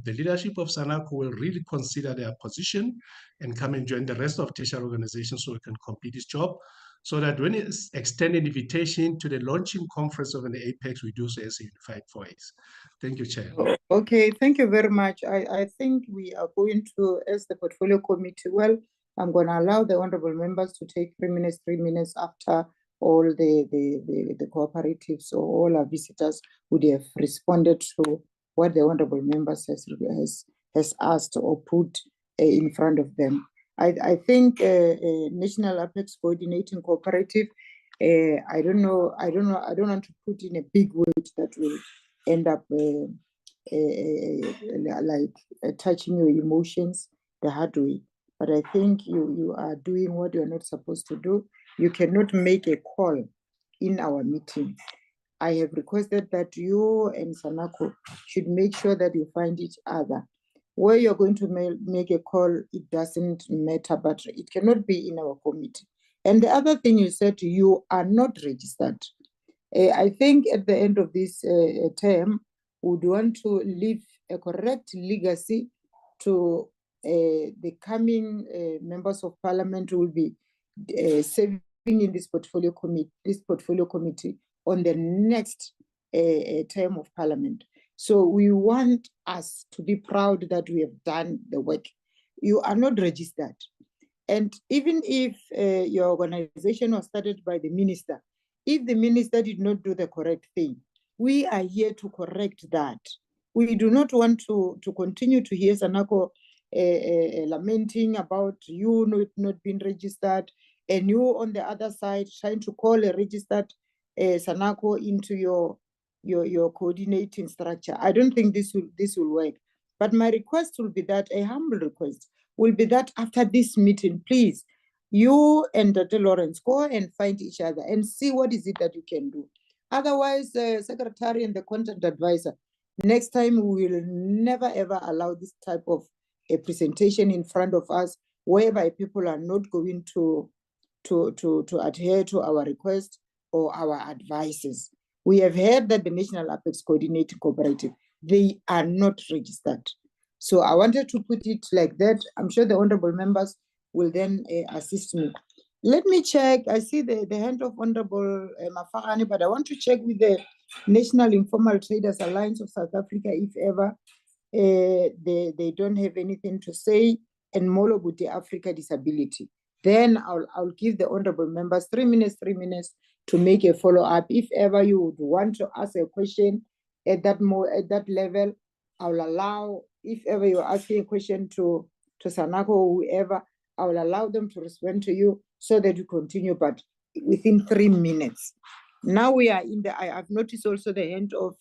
Speaker 10: leadership of SANACO will really consider their position and come and join the rest of tertiary organizations so we can complete this job, so that when it's extended invitation to the launching conference of an Apex, we do so as a unified voice. Thank you, Chair.
Speaker 1: Okay, thank you very much. I think we are going to, as the portfolio committee, well, I'm going to allow the honorable members to take 3 minutes after all the cooperatives or all our visitors would have responded to what the honorable members has asked or put in front of them. I think National Apex Coordinating Cooperative, I don't want to put in a big word that will end up touching your emotions the hard way. But I think you are doing what you're not supposed to do. You cannot make a call in our meeting. I have requested that you and SANACO should make sure that you find each other. Where you're going to make a call, it doesn't matter, but it cannot be in our committee. And the other thing you said, you are not registered. I think at the end of this term, we would want to leave a correct legacy to the coming members of parliament who will be serving in this portfolio committee on the next term of parliament. So we want us to be proud that we have done the work. You are not registered. And even if your organization was started by the minister, if the minister did not do the correct thing, we are here to correct that. We do not want to continue to hear SANACO lamenting about you not being registered and you on the other side trying to call a registered Sanako into your coordinating structure. I don't think this will work. But my request will be that, a humble request, will be that after this meeting, please, you and Dr. Lawrence go and find each other and see what is it that you can do. Otherwise, the secretary and the content advisor, next time we will never ever allow this type of a presentation in front of us whereby people are not going to adhere to our request or our advices. We have heard that the National Apex Coordinating Cooperative, they are not registered. So I wanted to put it like that. I'm sure the honorable members will then assist me. Let me check. I see the hand of Honorable Mafagane, but I want to check with the National Informal Traders Alliance of South Africa if ever they don't have anything to say, and Molobuti Africa Disability. Then I'll give the honorable members 3 minutes to make a follow-up. If ever you would want to ask a question at that level, I'll allow, if ever you're asking a question to Sanako or whoever, I will allow them to respond to you so that you continue, but within 3 minutes. Now we are in the, I've noticed also the hand of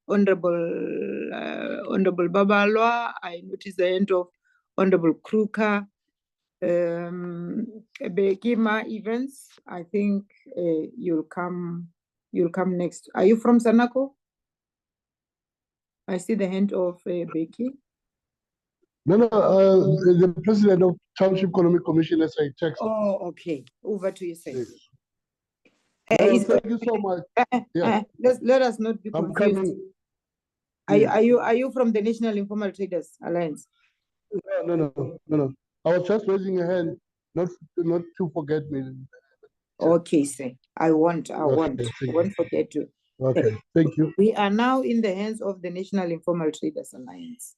Speaker 1: Honorable Babalwa. I noticed the hand of Honorable Kruka. Bekima Evans, I think you'll come next. Are you from Sanako? I see the hand of Becky.
Speaker 9: No, the president of Township Economic Commission as I text.
Speaker 1: Oh, okay. Over to you, sir.
Speaker 9: Yes. Thank you so much.
Speaker 1: Let us not be confused. Are you from the National Informal Traders Alliance?
Speaker 9: No. I was just raising a hand, not to forget me.
Speaker 1: Okay, sir. I won't forget to.
Speaker 9: Okay, thank you.
Speaker 1: We are now in the hands of the National Informal Traders Alliance.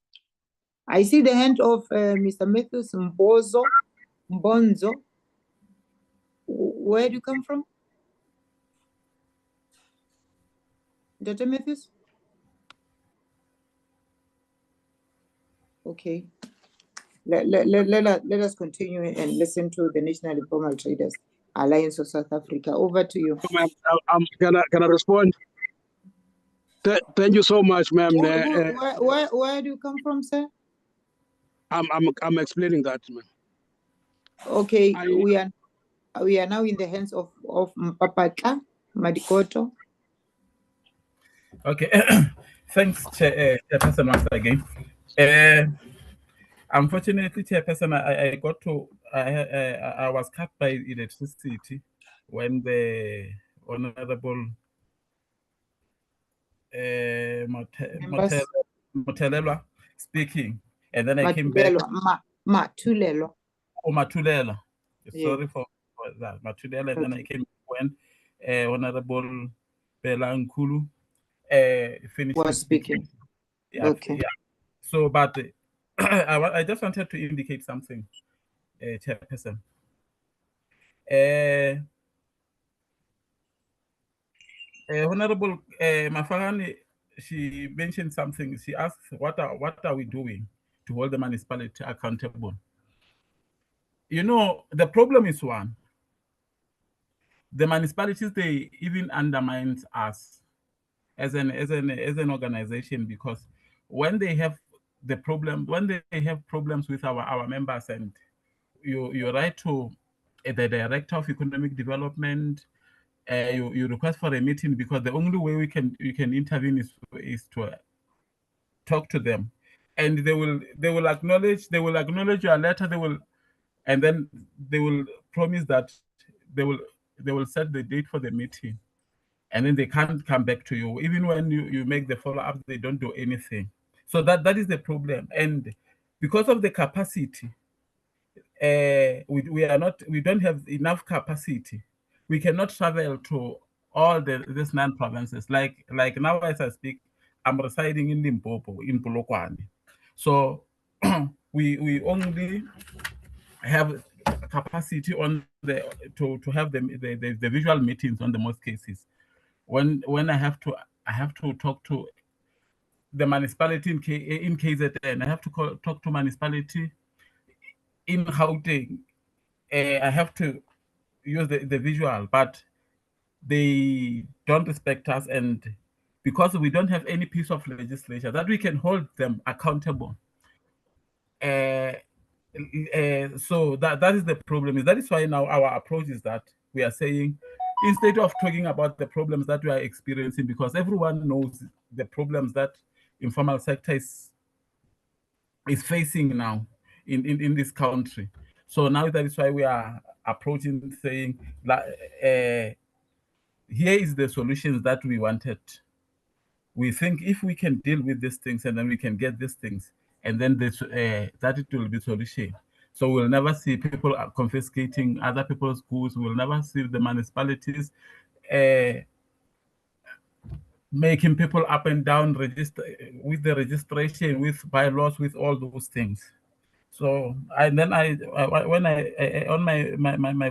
Speaker 1: I see the hand of Mr. Matthews Mbonzo. Where do you come from? Dr. Matthews? Okay. Let us continue and listen to the National Informal Traders Alliance of South Africa. Over to you.
Speaker 15: Can I respond? Thank you so much, ma'am.
Speaker 1: Where do you come from, sir?
Speaker 15: I'm explaining that, ma'am.
Speaker 1: Okay, we are now in the hands of Mpapatla Madikoto.
Speaker 7: Okay, thanks, Chairperson, once again. Unfortunately, Chairperson, I was cut by electricity when the Honorable Motelelwa speaking, and then I came back.
Speaker 1: Matulelo.
Speaker 7: Oh, Matulela. Sorry for that, Matulela, and then I came when Honorable Bela Nkulu finished
Speaker 1: was speaking.
Speaker 7: Yeah, okay. Yeah. So, but I just wanted to indicate something, Chairperson. Honorable Mafagane, she mentioned something. She asked, what are we doing to hold the municipality accountable? You know, the problem is one. The municipalities, they even undermine us as an organization, because when they have problems with our members, and you write to the Director of Economic Development, you request for a meeting, because the only way we can intervene is to talk to them, and they will acknowledge your letter, and then they will promise that they will set the date for the meeting, and then they can't come back to you. Even when you make the follow-up, they don't do anything. So that is the problem. And because of the capacity, we don't have enough capacity. We cannot travel to all these 9 provinces. Like now as I speak, I'm residing in Limpopo, in Polokwane. So we only have capacity on to have the visual meetings on the most cases. When I have to talk to the municipality in KZN, I have to talk to municipality in Gauteng. I have to use the visual, but they don't respect us, and because we don't have any piece of legislation that we can hold them accountable. So that is the problem. That is why now our approach is that we are saying, instead of talking about the problems that we are experiencing, because everyone knows the problems that informal sector is facing now in this country. So now that is why we are approaching saying, here is the solutions that we wanted. We think if we can deal with these things and then we can get these things, and then that it will be solution. So we'll never see people confiscating other people's goods. We'll never see the municipalities making people up and down register with the registration, with bylaws, with all those things. So on my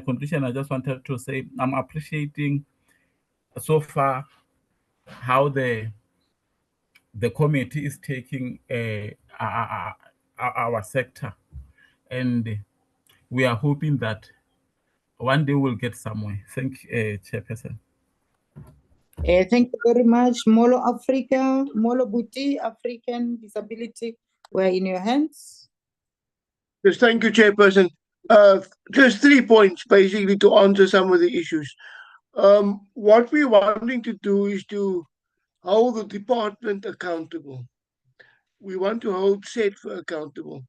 Speaker 7: conclusion, I just wanted to say I'm appreciating so far how the committee is taking our sector, and we are hoping that one day we'll get somewhere. Thank you, Chairperson.
Speaker 1: Thank you very much, Molo Africa, Molo Buti, African Disability. We're in your hands.
Speaker 8: Yes, thank you, Chairperson. Just 3 points, basically, to answer some of the issues. What we're wanting to do is to hold the department accountable. We want to hold SETFA accountable.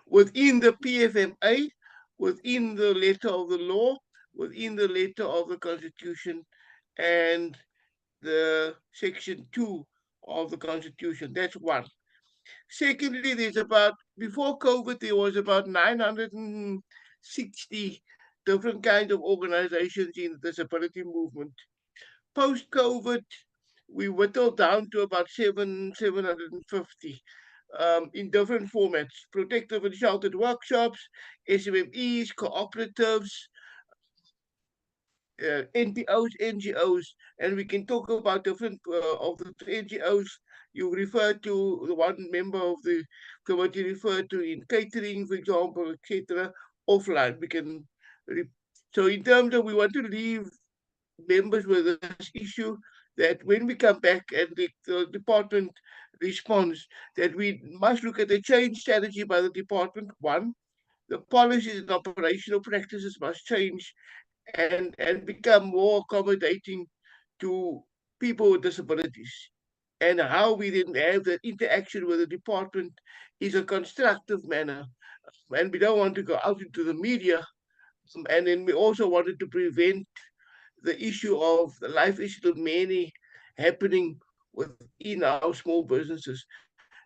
Speaker 8: Within the PFMA, within the letter of the law, within the letter of the Constitution, and the Section 2 of the Constitution. That's one. Secondly, before COVID, there was about 960 different kinds of organizations in the disability movement. Post-COVID, we whittled down to about 750 in different formats: protective and sheltered workshops, SMMEs, cooperatives, NPOs, NGOs, and we can talk about different of the NGOs. You referred to the one member of the committee referred to in catering, for example, etc. Offline, we can. So in terms of, we want to leave members with this issue, that when we come back and the department responds, that we must look at the change strategy by the department. One, the policies and operational practices must change and become more accommodating to people with disabilities. And how we then have the interaction with the department is a constructive manner. And we don't want to go out into the media. And then we also wanted to prevent the issue of the life issue of many happening within our small businesses,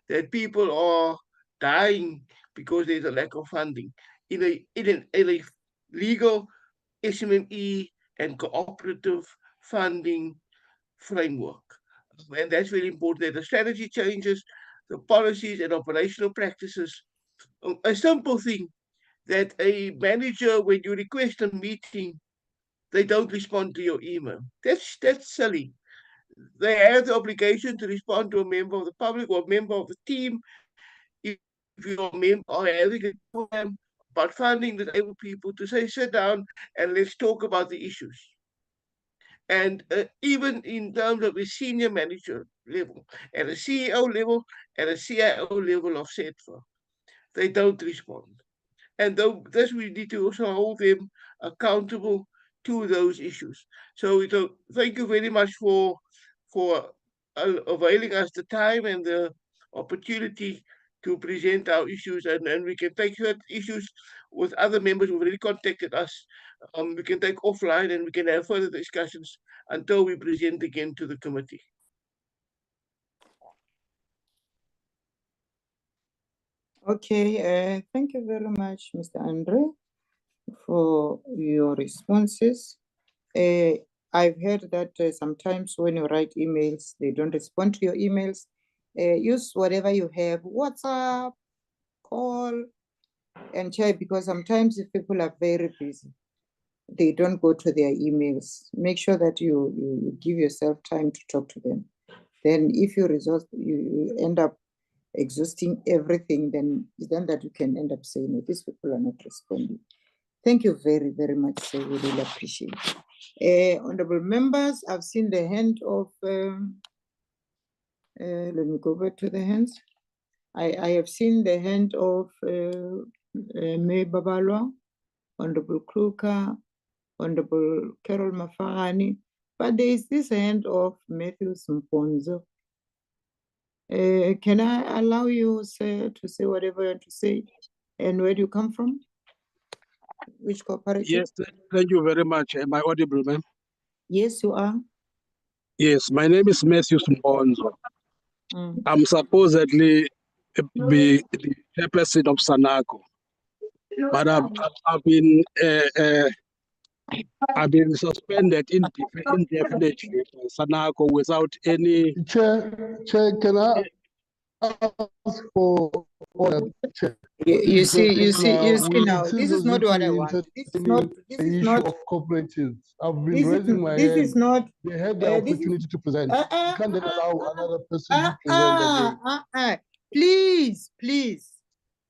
Speaker 8: that people are dying because there's a lack of funding. In a legal SMME and cooperative funding framework. And that's very important, that the strategy changes, the policies and operational practices. A simple thing, that a manager, when you request a meeting, they don't respond to your email. That's silly. They have the obligation to respond to a member of the public or a member of the team. If you're a member or having a program about funding disabled people, to say, sit down and let's talk about the issues. And even in terms of a senior manager level, at a CEO level, at a CIO level of SETFA, they don't respond. And thus we need to also hold them accountable to those issues. So thank you very much for availing us the time and the opportunity to present our issues, and we can take that issues with other members who've already contacted us. We can take offline and we can have further discussions until we present again to the committee.
Speaker 1: Okay, thank you very much, Mr. Andre, for your responses. I've heard that sometimes when you write emails, they don't respond to your emails. Use whatever you have, WhatsApp, call, and chat, because sometimes if people are very busy, they don't go to their emails. Make sure that you give yourself time to talk to them. Then if you end up exhausting everything, then that you can end up saying, these people are not responding. Thank you very, very much, sir. We really appreciate it. Honorable members, I've seen the hand of, let me go back to the hands. I have seen the hand of May Babalwa, Honorable Kruka, Honorable Carol Mafahani, but there is this hand of Matthew Mponzo. Can I allow you, sir, to say whatever you want to say? And where do you come from? Which cooperative?
Speaker 15: Yes, thank you very much. Am I audible, ma'am?
Speaker 1: Yes, you are.
Speaker 15: Yes, my name is Matthew Mbonzo. I'm supposedly be the chairperson of Sanako, but I've been suspended indefinitely by Sanako without any.
Speaker 9: Chair, can I ask for order, Chair?
Speaker 1: You see now,
Speaker 9: It seems
Speaker 1: this is
Speaker 9: as
Speaker 1: not
Speaker 9: if
Speaker 1: what I
Speaker 9: we
Speaker 1: want. This is not,
Speaker 9: the issue of cooperatives. I've been
Speaker 1: this is,
Speaker 9: raising my
Speaker 1: this
Speaker 9: hand.
Speaker 1: is not,
Speaker 9: They had the opportunity to present. You can't then allow another person to present again.
Speaker 1: Please, please.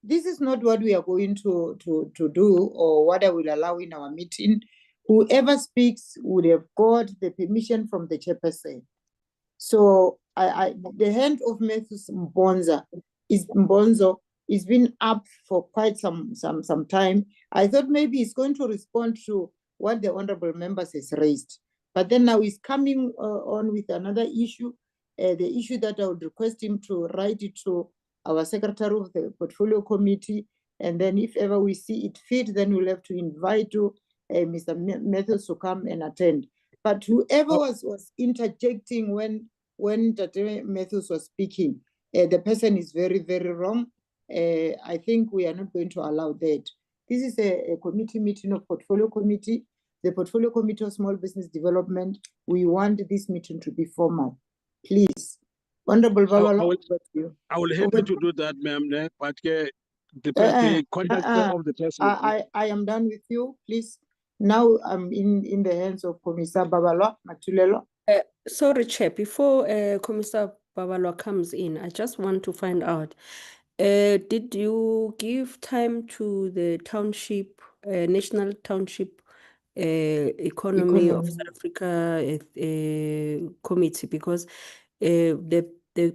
Speaker 1: This is not what we are going to do or what I will allow in our meeting. Whoever speaks would have got the permission from the chairperson. So the hand of Matthew Mbonzo is been up for quite some time. I thought maybe he's going to respond to what the honorable members has raised. But then now he's coming on with another issue, the issue that I would request him to write it to our secretary of the portfolio committee. And then if ever we see it fit, then we'll have to invite Mr. Matthews to come and attend. But whoever was interjecting when Tate Matthews was speaking, the person is very, very wrong. I think we are not going to allow that. This is a committee meeting of portfolio committee, the portfolio committee of small business development. We want this meeting to be formal. Please. Honorable Babala,
Speaker 15: I will help you to do that, ma'am, but the contact of the person.
Speaker 1: I am done with you, please. Now I'm in the hands of Commissar Babala Matulelo.
Speaker 13: Sorry, Chair, before Commissar Babalo comes in, I just want to find out, did you give time to the township, National Township Economy of South Africa committee? Because the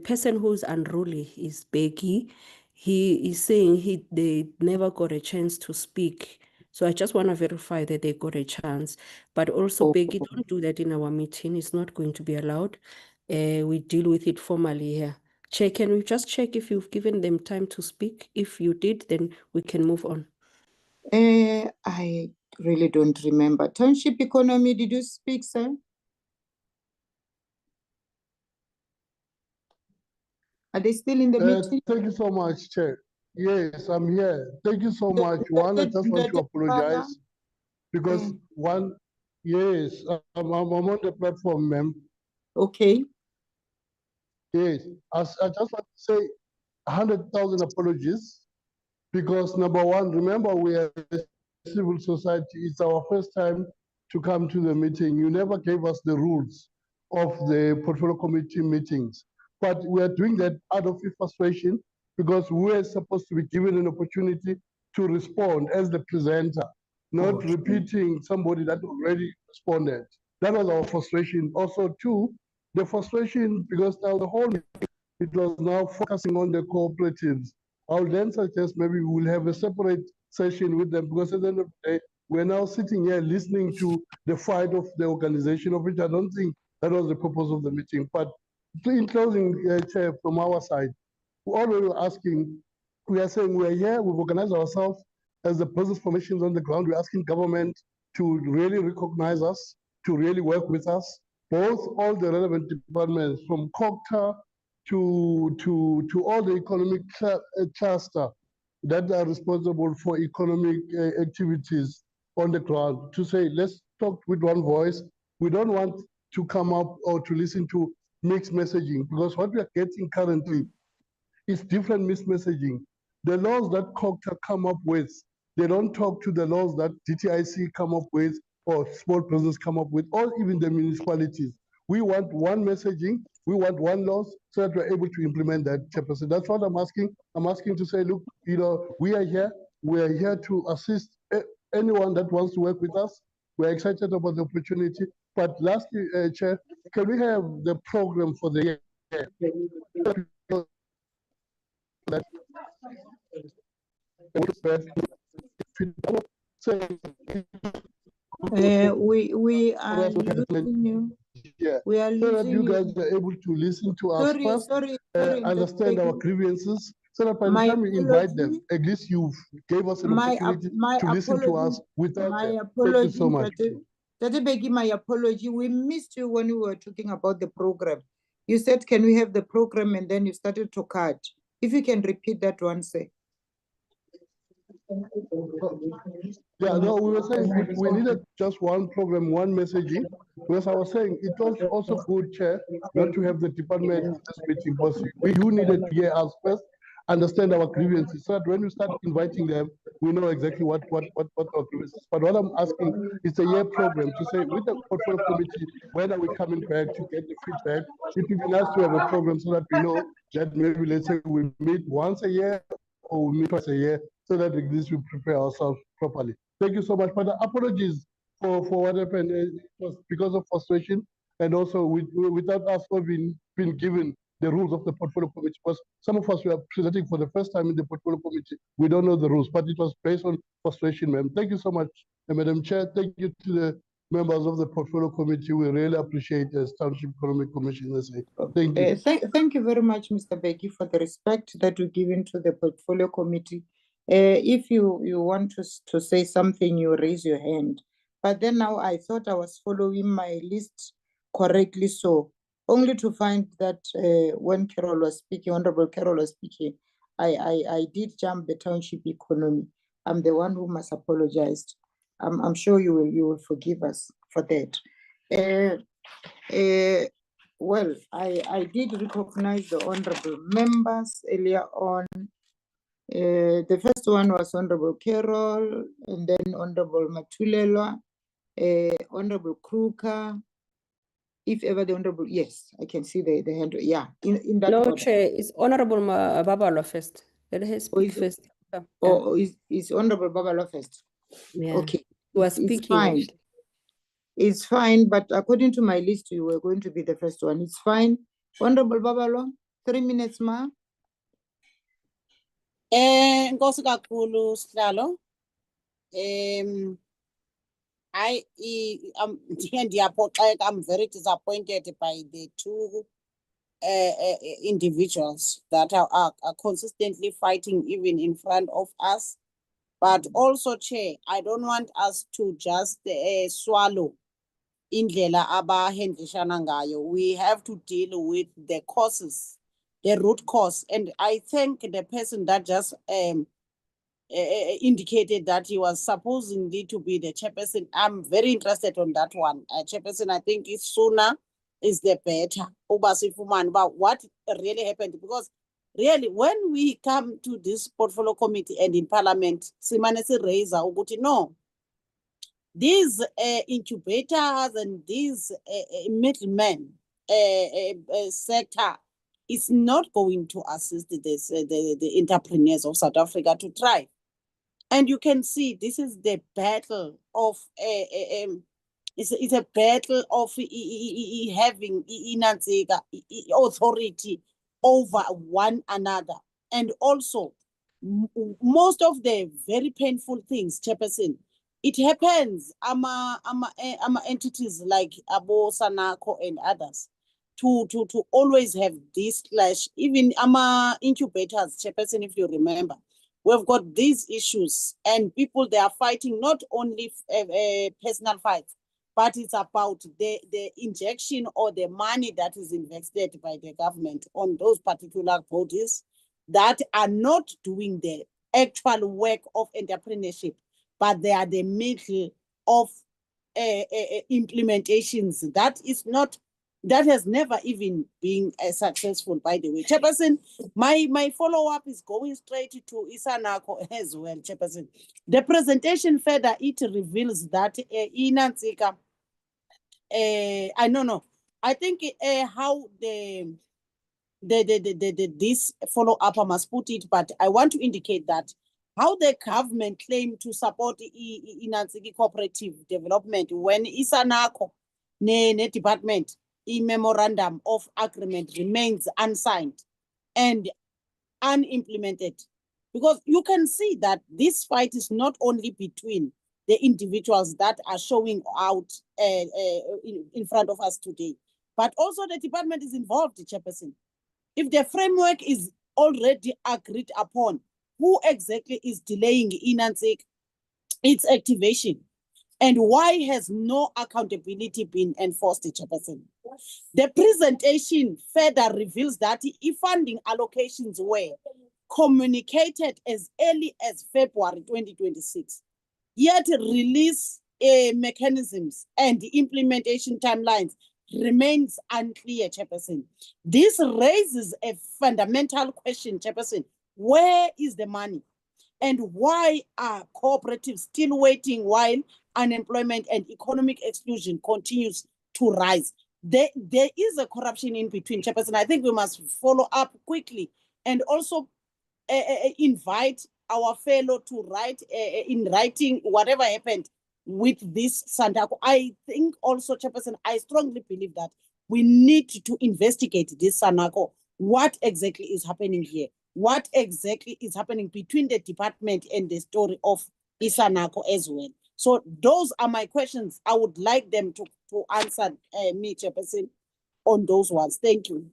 Speaker 13: person who's unruly is Becky. He is saying they never got a chance to speak. So I just want to verify that they got a chance. But also, Becky, don't do that in our meeting. It's not going to be allowed. We deal with it formally here. Chair, can we just check if you've given them time to speak? If you did, then we can move on.
Speaker 1: I really don't remember. Township Economy, did you speak, sir? Are they still in the meeting?
Speaker 9: Thank you so much, Chair. Yes, I'm here. Thank you so much. One, I just want to apologize because yes, I'm on the platform, ma'am.
Speaker 1: Okay.
Speaker 9: Yes, I just want to say 100,000 apologies because number one, remember we are civil society. It's our first time to come to the meeting. You never gave us the rules of the portfolio committee meetings, but we are doing that out of frustration because we are supposed to be given an opportunity to respond as the presenter, not repeating somebody that already responded. That was our frustration. Also, too, the frustration because now the whole it was now focusing on the cooperatives. I'll then suggest maybe we'll have a separate session with them because at the end of the day, we're now sitting here listening to the fight of the organization, of which I don't think that was the purpose of the meeting. But in closing, Chair, from our side, all we were asking, we are saying we're here, we've organized ourselves as the business formations on the ground. We're asking government to really recognize us, to really work with us, both all the relevant departments from COCTA to all the economic cluster that are responsible for economic activities on the ground to say, let's talk with one voice. We don't want to come up or to listen to mixed messaging because what we are getting currently is different mismessaging. The laws that COCTA come up with, they don't talk to the laws that DTIC come up with or small business come up with, or even the municipalities. We want one messaging, we want one laws so that we're able to implement that, Chairperson. That's what I'm asking. I'm asking to say, look, we are here to assist anyone that wants to work with us. We're excited about the opportunity. But lastly, Chair, can we have the program for the year?
Speaker 1: We are losing you.
Speaker 9: Yeah,
Speaker 1: We are
Speaker 9: so that
Speaker 1: losing
Speaker 9: you guys are able to listen to us first,
Speaker 1: sorry,
Speaker 9: understand our grievances, so that by the time we invite them, at least you gave us an opportunity to listen to us without
Speaker 1: my
Speaker 9: them.
Speaker 1: apology.
Speaker 9: Thank you so much.
Speaker 1: Tati Begi, my apology. We missed you when we were talking about the program. You said, can we have the program? And then you started to cut. If you can repeat that once.
Speaker 9: Yeah, no, we were saying we needed just one program, one messaging, because I was saying it was also good, Chair, not to have the department in this meeting, because we do needed to hear us first, understand our grievances, so that when we start inviting them, we know exactly what our grievances. But what I'm asking is a year program to say, with the portfolio committee, when are we coming back to get the feedback? It would be nice to have a program so that we know that maybe, let's say, we meet once a year or we meet twice a year, so that at least we prepare ourselves properly. Thank you so much. But apologies for what happened. It was because of frustration, and also without us having been given the rules of the portfolio committee. Because some of us were presenting for the first time in the portfolio committee. We don't know the rules, but it was based on frustration, ma'am. Thank you so much, Madam Chair. Thank you to the members of the portfolio committee. We really appreciate the Township Economic Commission. Thank you.
Speaker 1: Thank you very much, Mr. Begi, for the respect that you're giving to the portfolio committee. If you want to say something, you raise your hand. But then now I thought I was following my list correctly, so only to find that when Carol was speaking, Honorable Carol was speaking, I did jump the township economy. I'm the one who must apologize. I'm sure you will forgive us for that. Well, I did recognize the honorable members earlier on. The first one was Honorable Carol, and then Honorable Matulelwa, Honorable Kruger. If ever the Honorable, yes, I can see the hand. Yeah, in that
Speaker 13: No,
Speaker 1: order.
Speaker 13: Chair, it's Honorable Babalo first. Let her speak first.
Speaker 1: Oh, is Honorable Babalo first?
Speaker 13: Yeah.
Speaker 1: Okay.
Speaker 13: Was
Speaker 1: It's
Speaker 13: speaking.
Speaker 1: fine.
Speaker 13: Actually.
Speaker 1: It's fine, but according to my list, you were going to be the first one. It's fine. Honorable Babalo, 3 minutes, ma.
Speaker 14: Nkosi kakhulu Sihlalo. I'm very disappointed by the two individuals that are consistently fighting even in front of us. But also, Chair, I don't want us to just swallow indlela abahendlishana ngayo. We have to deal with the causes, the root cause. And I thank the person that just indicated that he was supposedly to be the chairperson. I'm very interested on that one. Chairperson, I think is sooner is the better. But what really happened? Because really, when we come to this portfolio committee and in parliament, Simanesi Reza Uguti, no, these incubators and these middlemen sector is not going to assist the entrepreneurs of South Africa to thrive. And you can see this is the battle of it's a battle of having authority over one another. And also, most of the very painful things, Chairperson, it happens entities like Abo Sanako and others to always have this clash. Even incubators, Chairperson, if you remember, we've got these issues, and people, they are fighting not only personal fights, but it's about the injection or the money that is invested by the government on those particular bodies that are not doing the actual work of entrepreneurship, but they are the middle of implementations. That has never even been successful, by the way. Chairperson, my follow-up is going straight to Isanako as well, Chairperson. The presentation further, it reveals that Inansika, I don't know. I think how this follow-up, I must put it, but I want to indicate that how the government claim to support Inansiki cooperative development when Isanako ne department memorandum of agreement remains unsigned and unimplemented. Because you can see that this fight is not only between the individuals that are showing out in front of us today, but also the department is involved, Chairperson. If the framework is already agreed upon, who exactly is delaying its activation? And why has no accountability been enforced, Chairperson? The presentation further reveals that if funding allocations were communicated as early as February 2026, yet release mechanisms and implementation timelines remains unclear, Chairperson. This raises a fundamental question, Chairperson. Where is the money? And why are cooperatives still waiting while unemployment and economic exclusion continues to rise? There is a corruption in between, Chairperson. I think we must follow up quickly and also invite our fellow to write in writing whatever happened with this Santaco. I think also, Chairperson, I strongly believe that we need to investigate this Santaco. What exactly is happening here? What exactly is happening between the department and the story of Isanako as well? So those are my questions. I would like them to answer me, Chairperson, on those ones. Thank you.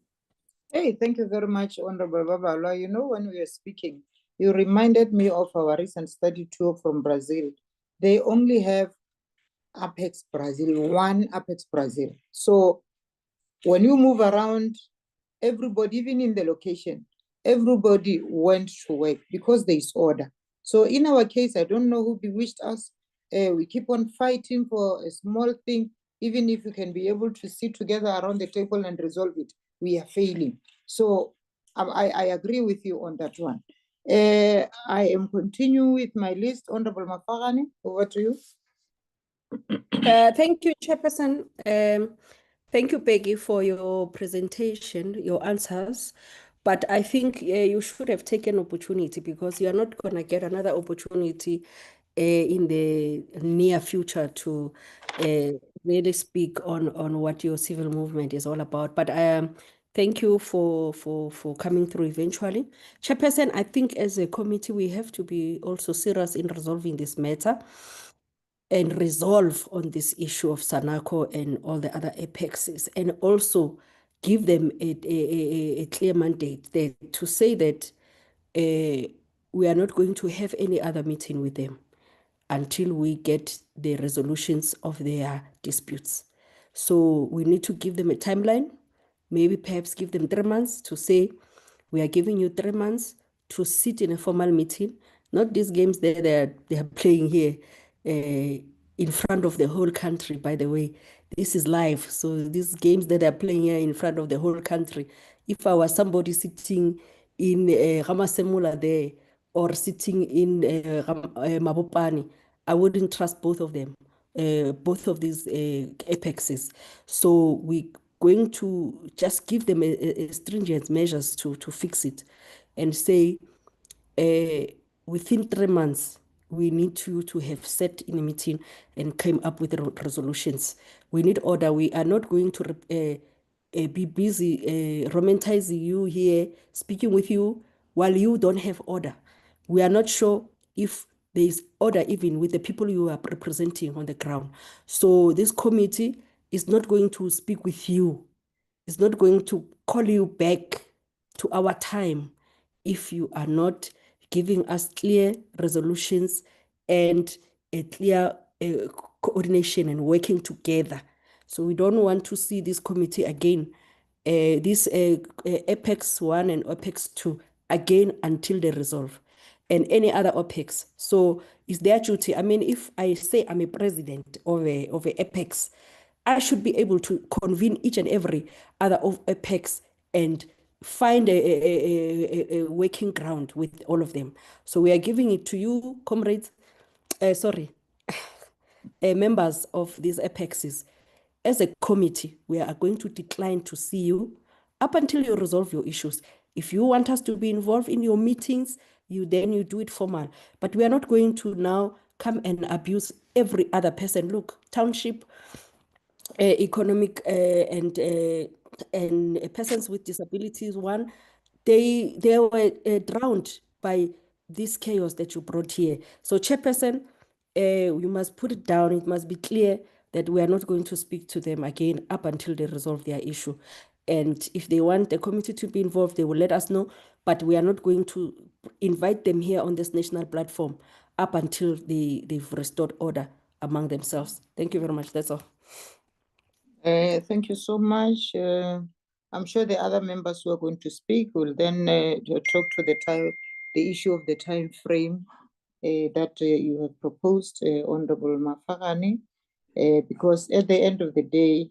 Speaker 1: Hey, thank you very much, Honorable Babalwa. You know, when we were speaking, you reminded me of our recent study tour from Brazil. They only have Apex Brazil, one Apex Brazil. So when you move around, everybody, even in the location, everybody went to work because there is order. So in our case, I don't know who bewitched us. We keep on fighting for a small thing. Even if we can be able to sit together around the table and resolve it, we are failing. So I agree with you on that one. I am continuing with my list. Honorable Mafagane, over to you.
Speaker 13: Thank you, Chairperson. Thank you, Peggy, for your presentation, your answers. But I think you should have taken opportunity because you are not going to get another opportunity in the near future to really speak on what your civil movement is all about. But thank you for coming through eventually. Chairperson, I think as a committee, we have to be also serious in resolving this matter and resolve on this issue of Sanako and all the other apexes, and also give them a clear mandate to say that we are not going to have any other meeting with them until we get the resolutions of their disputes. So we need to give them a timeline, maybe perhaps give them 3 months to say, we are giving you 3 months to sit in a formal meeting, not these games that they are playing here in front of the whole country, by the way. This is live. So these games that are playing here in front of the whole country, if I was somebody sitting in Ramasemula there or sitting in Mabopani, I wouldn't trust both of them, both of these apexes. So we're going to just give them a stringent measures to fix it and say, within 3 months, we need to have sat in a meeting and came up with resolutions. We need order. We are not going to be busy romanticizing you here, speaking with you, while you don't have order. We are not sure if there is order even with the people you are representing on the ground. So this committee is not going to speak with you. It's not going to call you back to our time if you are not giving us clear resolutions and a clear coordination and working together. So we don't want to see this committee again, this Apex 1 and Apex 2 again until they resolve, and any other OPEX. So it's their duty. I mean, if I say I'm a president of a Apex, I should be able to convene each and every other of Apex and find a working ground with all of them. So we are giving it to you, comrades, members of these apexes. As a committee, we are going to decline to see you up until you resolve your issues. If you want us to be involved in your meetings, you do it formal. But we are not going to now come and abuse every other person. Look, township, economic and persons with disabilities, they were drowned by this chaos that you brought here. So chairperson, you must put it down. It must be clear that we are not going to speak to them again up until they resolve their issue. And if they want the committee to be involved, they will let us know. But we are not going to invite them here on this national platform up until they've restored order among themselves. Thank you very much. That's all.
Speaker 1: Thank you so much. I'm sure the other members who are going to speak will then talk to the issue of the time frame that you have proposed, Honorable Mafagane, because at the end of the day,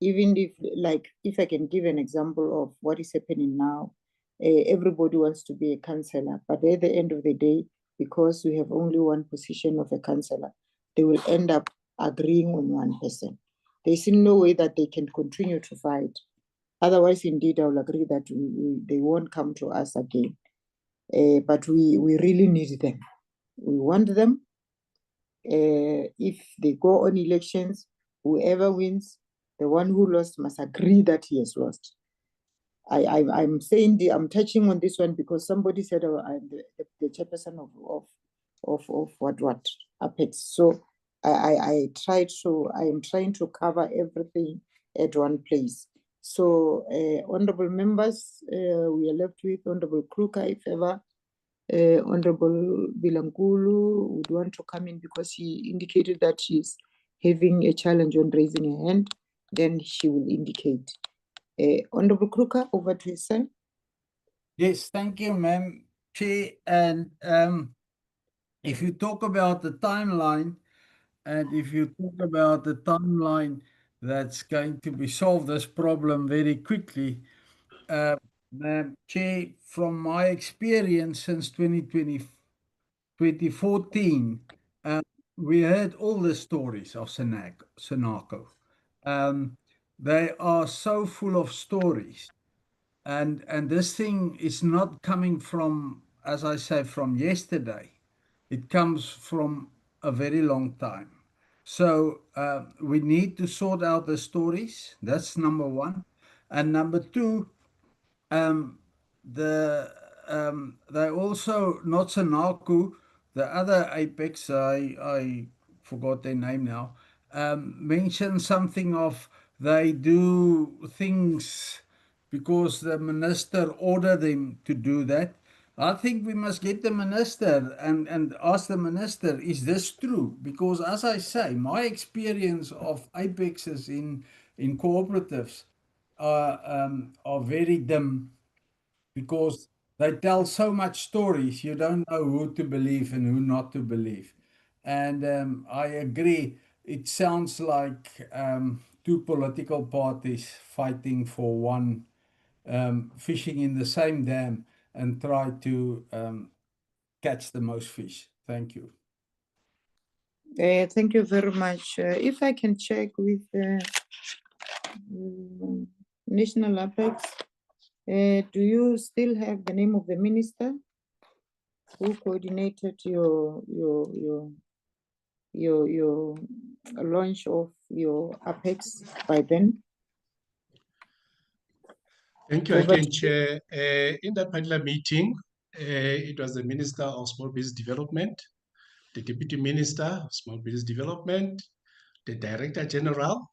Speaker 1: even if I can give an example of what is happening now, everybody wants to be a councillor, but at the end of the day, because we have only one position of a councillor, they will end up agreeing on one person. There's no way that they can continue to fight. Otherwise, indeed, I will agree that they won't come to us again. But we really need them. We want them. If they go on elections, whoever wins, the one who lost must agree that he has lost. I'm saying I'm touching on this one because somebody said I'm the chairperson of what Apex. So I am trying to cover everything at one place. So honorable members, we are left with Honorable Kruka, if ever. Honorable Bilankulu would want to come in because she indicated that she's having a challenge on raising her hand, then she will indicate. Honorable Kruka, over to you, sir.
Speaker 3: Yes, thank you, ma'am. Chair, and if you talk about the timeline, and if you talk about the timeline that's going to be solved this problem very quickly, Madam Chair, from my experience since 2014, we heard all the stories of Senako. They are so full of stories. And this thing is not coming from, as I say, from yesterday. It comes from a very long time. So we need to sort out the stories. That's number one. And number two, they also, not Sanaku, the other Apex, I forgot their name now, mentioned something of they do things because the minister ordered them to do that. I think we must get the minister and ask the minister, is this true? Because as I say, my experience of Apexes in cooperatives are very dim because they tell so much stories, you don't know who to believe and who not to believe. And I agree, it sounds like two political parties fighting for one, fishing in the same dam and try to catch the most fish. Thank you.
Speaker 1: Thank you very much. If I can check with National Apex, do you still have the name of the minister who coordinated your launch of your Apex by then?
Speaker 10: Thank you again, Chair. In that particular meeting, it was the Minister of Small Business Development, the Deputy Minister of Small Business Development, the Director General,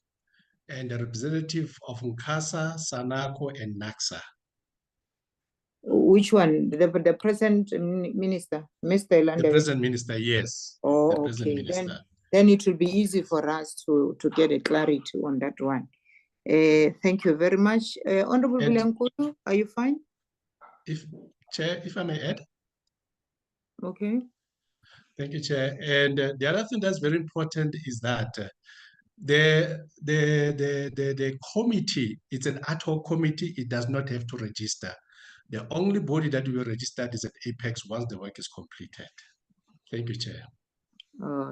Speaker 10: and the representative of Nkasa, Sanako, and NAXA.
Speaker 1: Which one? The present minister, Mr. Elande?
Speaker 10: The present minister, yes.
Speaker 1: Oh,
Speaker 10: the present
Speaker 1: okay.
Speaker 10: minister.
Speaker 1: Then it will be easy for us to get a clarity on that one. Thank you very much. Honorable Bilankulu, are you fine?
Speaker 10: Chair, if I may add.
Speaker 1: Okay.
Speaker 10: Thank you, Chair. And the other thing that's very important is that the committee, it's an ad hoc committee, it does not have to register. The only body that will register is at Apex once the work is completed. Thank you, Chair.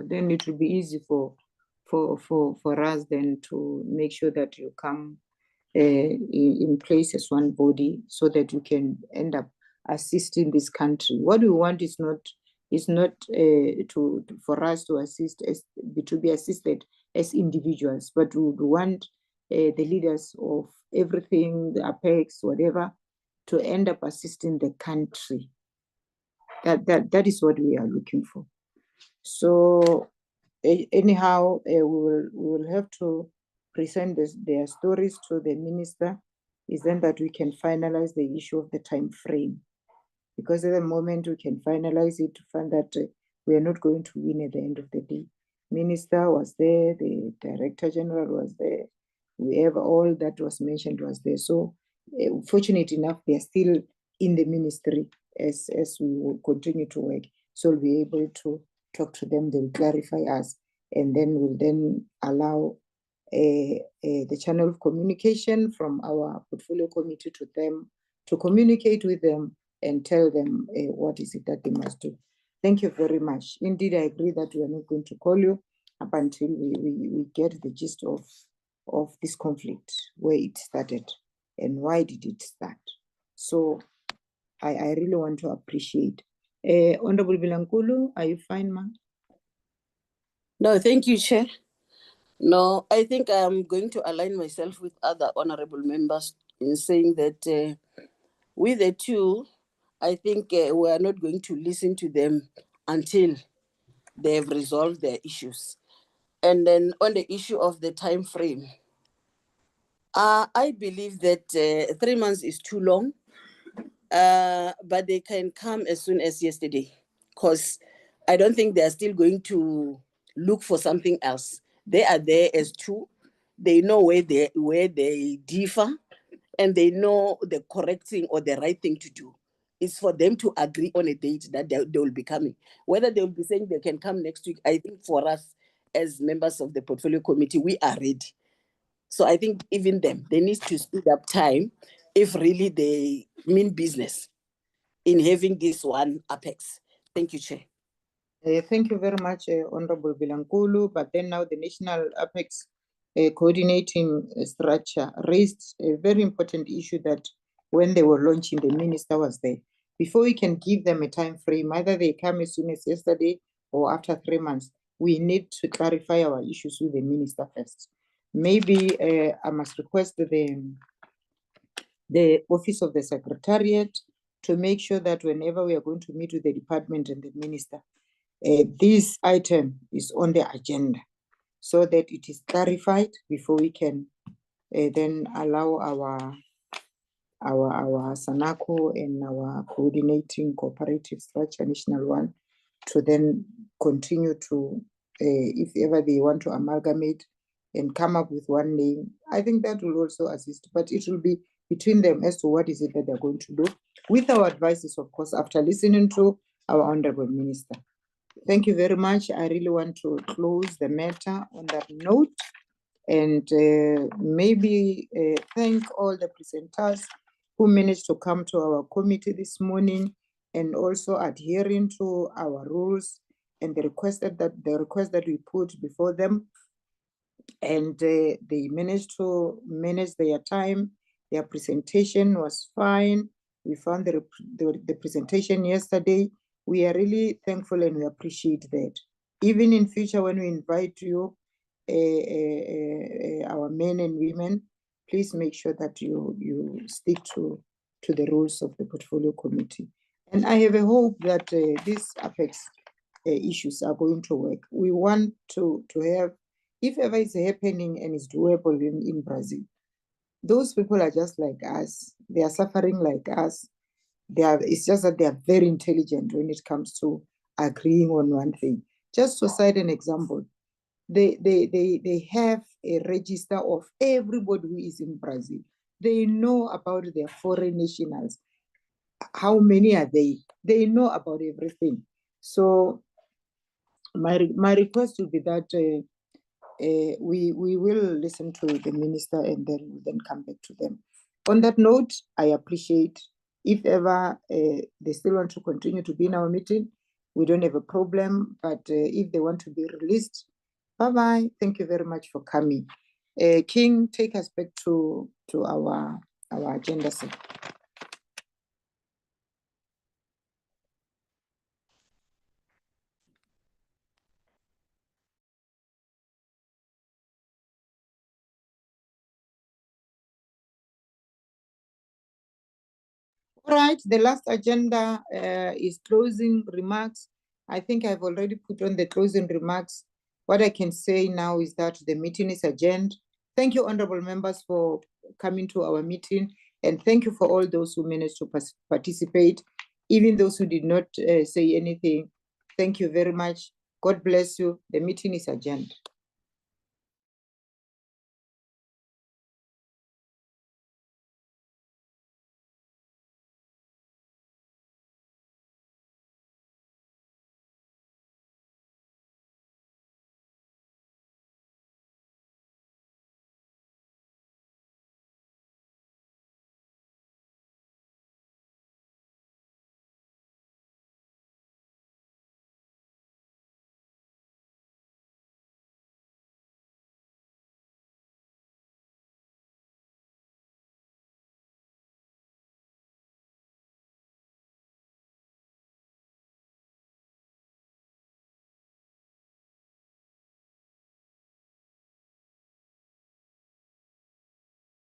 Speaker 1: Then it will be easy for us then to make sure that you come in place as one body so that you can end up assist in this country. What we want is not for us to assist to be assisted as individuals, but we would want the leaders of everything, the apex, whatever, to end up assisting the country. That is what we are looking for. So anyhow, we will have to present their stories to the minister. Is then that we can finalize the issue of the time frame, because at the moment we can finalize it to find that we are not going to win at the end of the day. Minister was there, the Director General was there, whoever all that was mentioned was there. So fortunate enough, they are still in the ministry as we will continue to work. So we'll be able to talk to them, they'll clarify us, and then we'll then allow the channel of communication from our portfolio committee to them to communicate with them and tell them what is it that they must do. Thank you very much. Indeed, I agree that we are not going to call you up until we get the gist of this conflict, where it started and why did it start. So I really want to appreciate. Honorable Bilankulu, are you fine, ma'am?
Speaker 6: No, thank you, Chair. No, I think I'm going to align myself with other honorable members in saying that with the two, I think we are not going to listen to them until they have resolved their issues. And then on the issue of the time frame, I believe that 3 months is too long, but they can come as soon as yesterday, because I don't think they're still going to look for something else. They are there as two. They know where they differ, and they know the correct thing or the right thing to do. It's for them to agree on a date that they will be coming. Whether they will be saying they can come next week, I think for us as members of the portfolio committee, we are ready. So I think even them, they need to speed up time if really they mean business in having this one apex. Thank you, Chair.
Speaker 1: Thank you very much, Honorable Bilankulu. But then now the National Apex coordinating structure raised a very important issue that when they were launching, the minister was there. Before we can give them a time frame, either they come as soon as yesterday or after 3 months, we need to clarify our issues with the minister first. Maybe I must request the Office of the Secretariat to make sure that whenever we are going to meet with the department and the minister, this item is on the agenda so that it is clarified before we can then allow our SANACO and our coordinating cooperative structure, national one, to then continue to, if ever they want to amalgamate and come up with one name, I think that will also assist, but it will be between them as to what is it that they're going to do, with our advices, of course, after listening to our Honorable Minister. Thank you very much. I really want to close the matter on that note and maybe thank all the presenters who managed to come to our committee this morning and also adhering to our rules and the request that we put before them. And they managed to manage their time. Their presentation was fine. We found the presentation yesterday. We are really thankful and we appreciate that. Even in future, when we invite you, our men and women, please make sure that you stick to the rules of the portfolio committee. And I have a hope that these apex issues are going to work. We want to have, if ever it's happening and it's doable in Brazil, those people are just like us. They are suffering like us. It's just that they are very intelligent when it comes to agreeing on one thing. Just to cite an example, they have a register of everybody who is in Brazil. They know about their foreign nationals. How many are they? They know about everything. So my request would be that we will listen to the minister and then come back to them. On that note, I appreciate if ever they still want to continue to be in our meeting, we don't have a problem, but if they want to be released, bye-bye. Thank you very much for coming. King, take us back to our agenda, sir. All right, the last agenda is closing remarks. I think I've already put on the closing remarks. What I can say now is that the meeting is adjourned. Thank you, honorable members, for coming to our meeting, and thank you for all those who managed to participate, even those who did not say anything. Thank you very much. God bless you. The meeting is adjourned.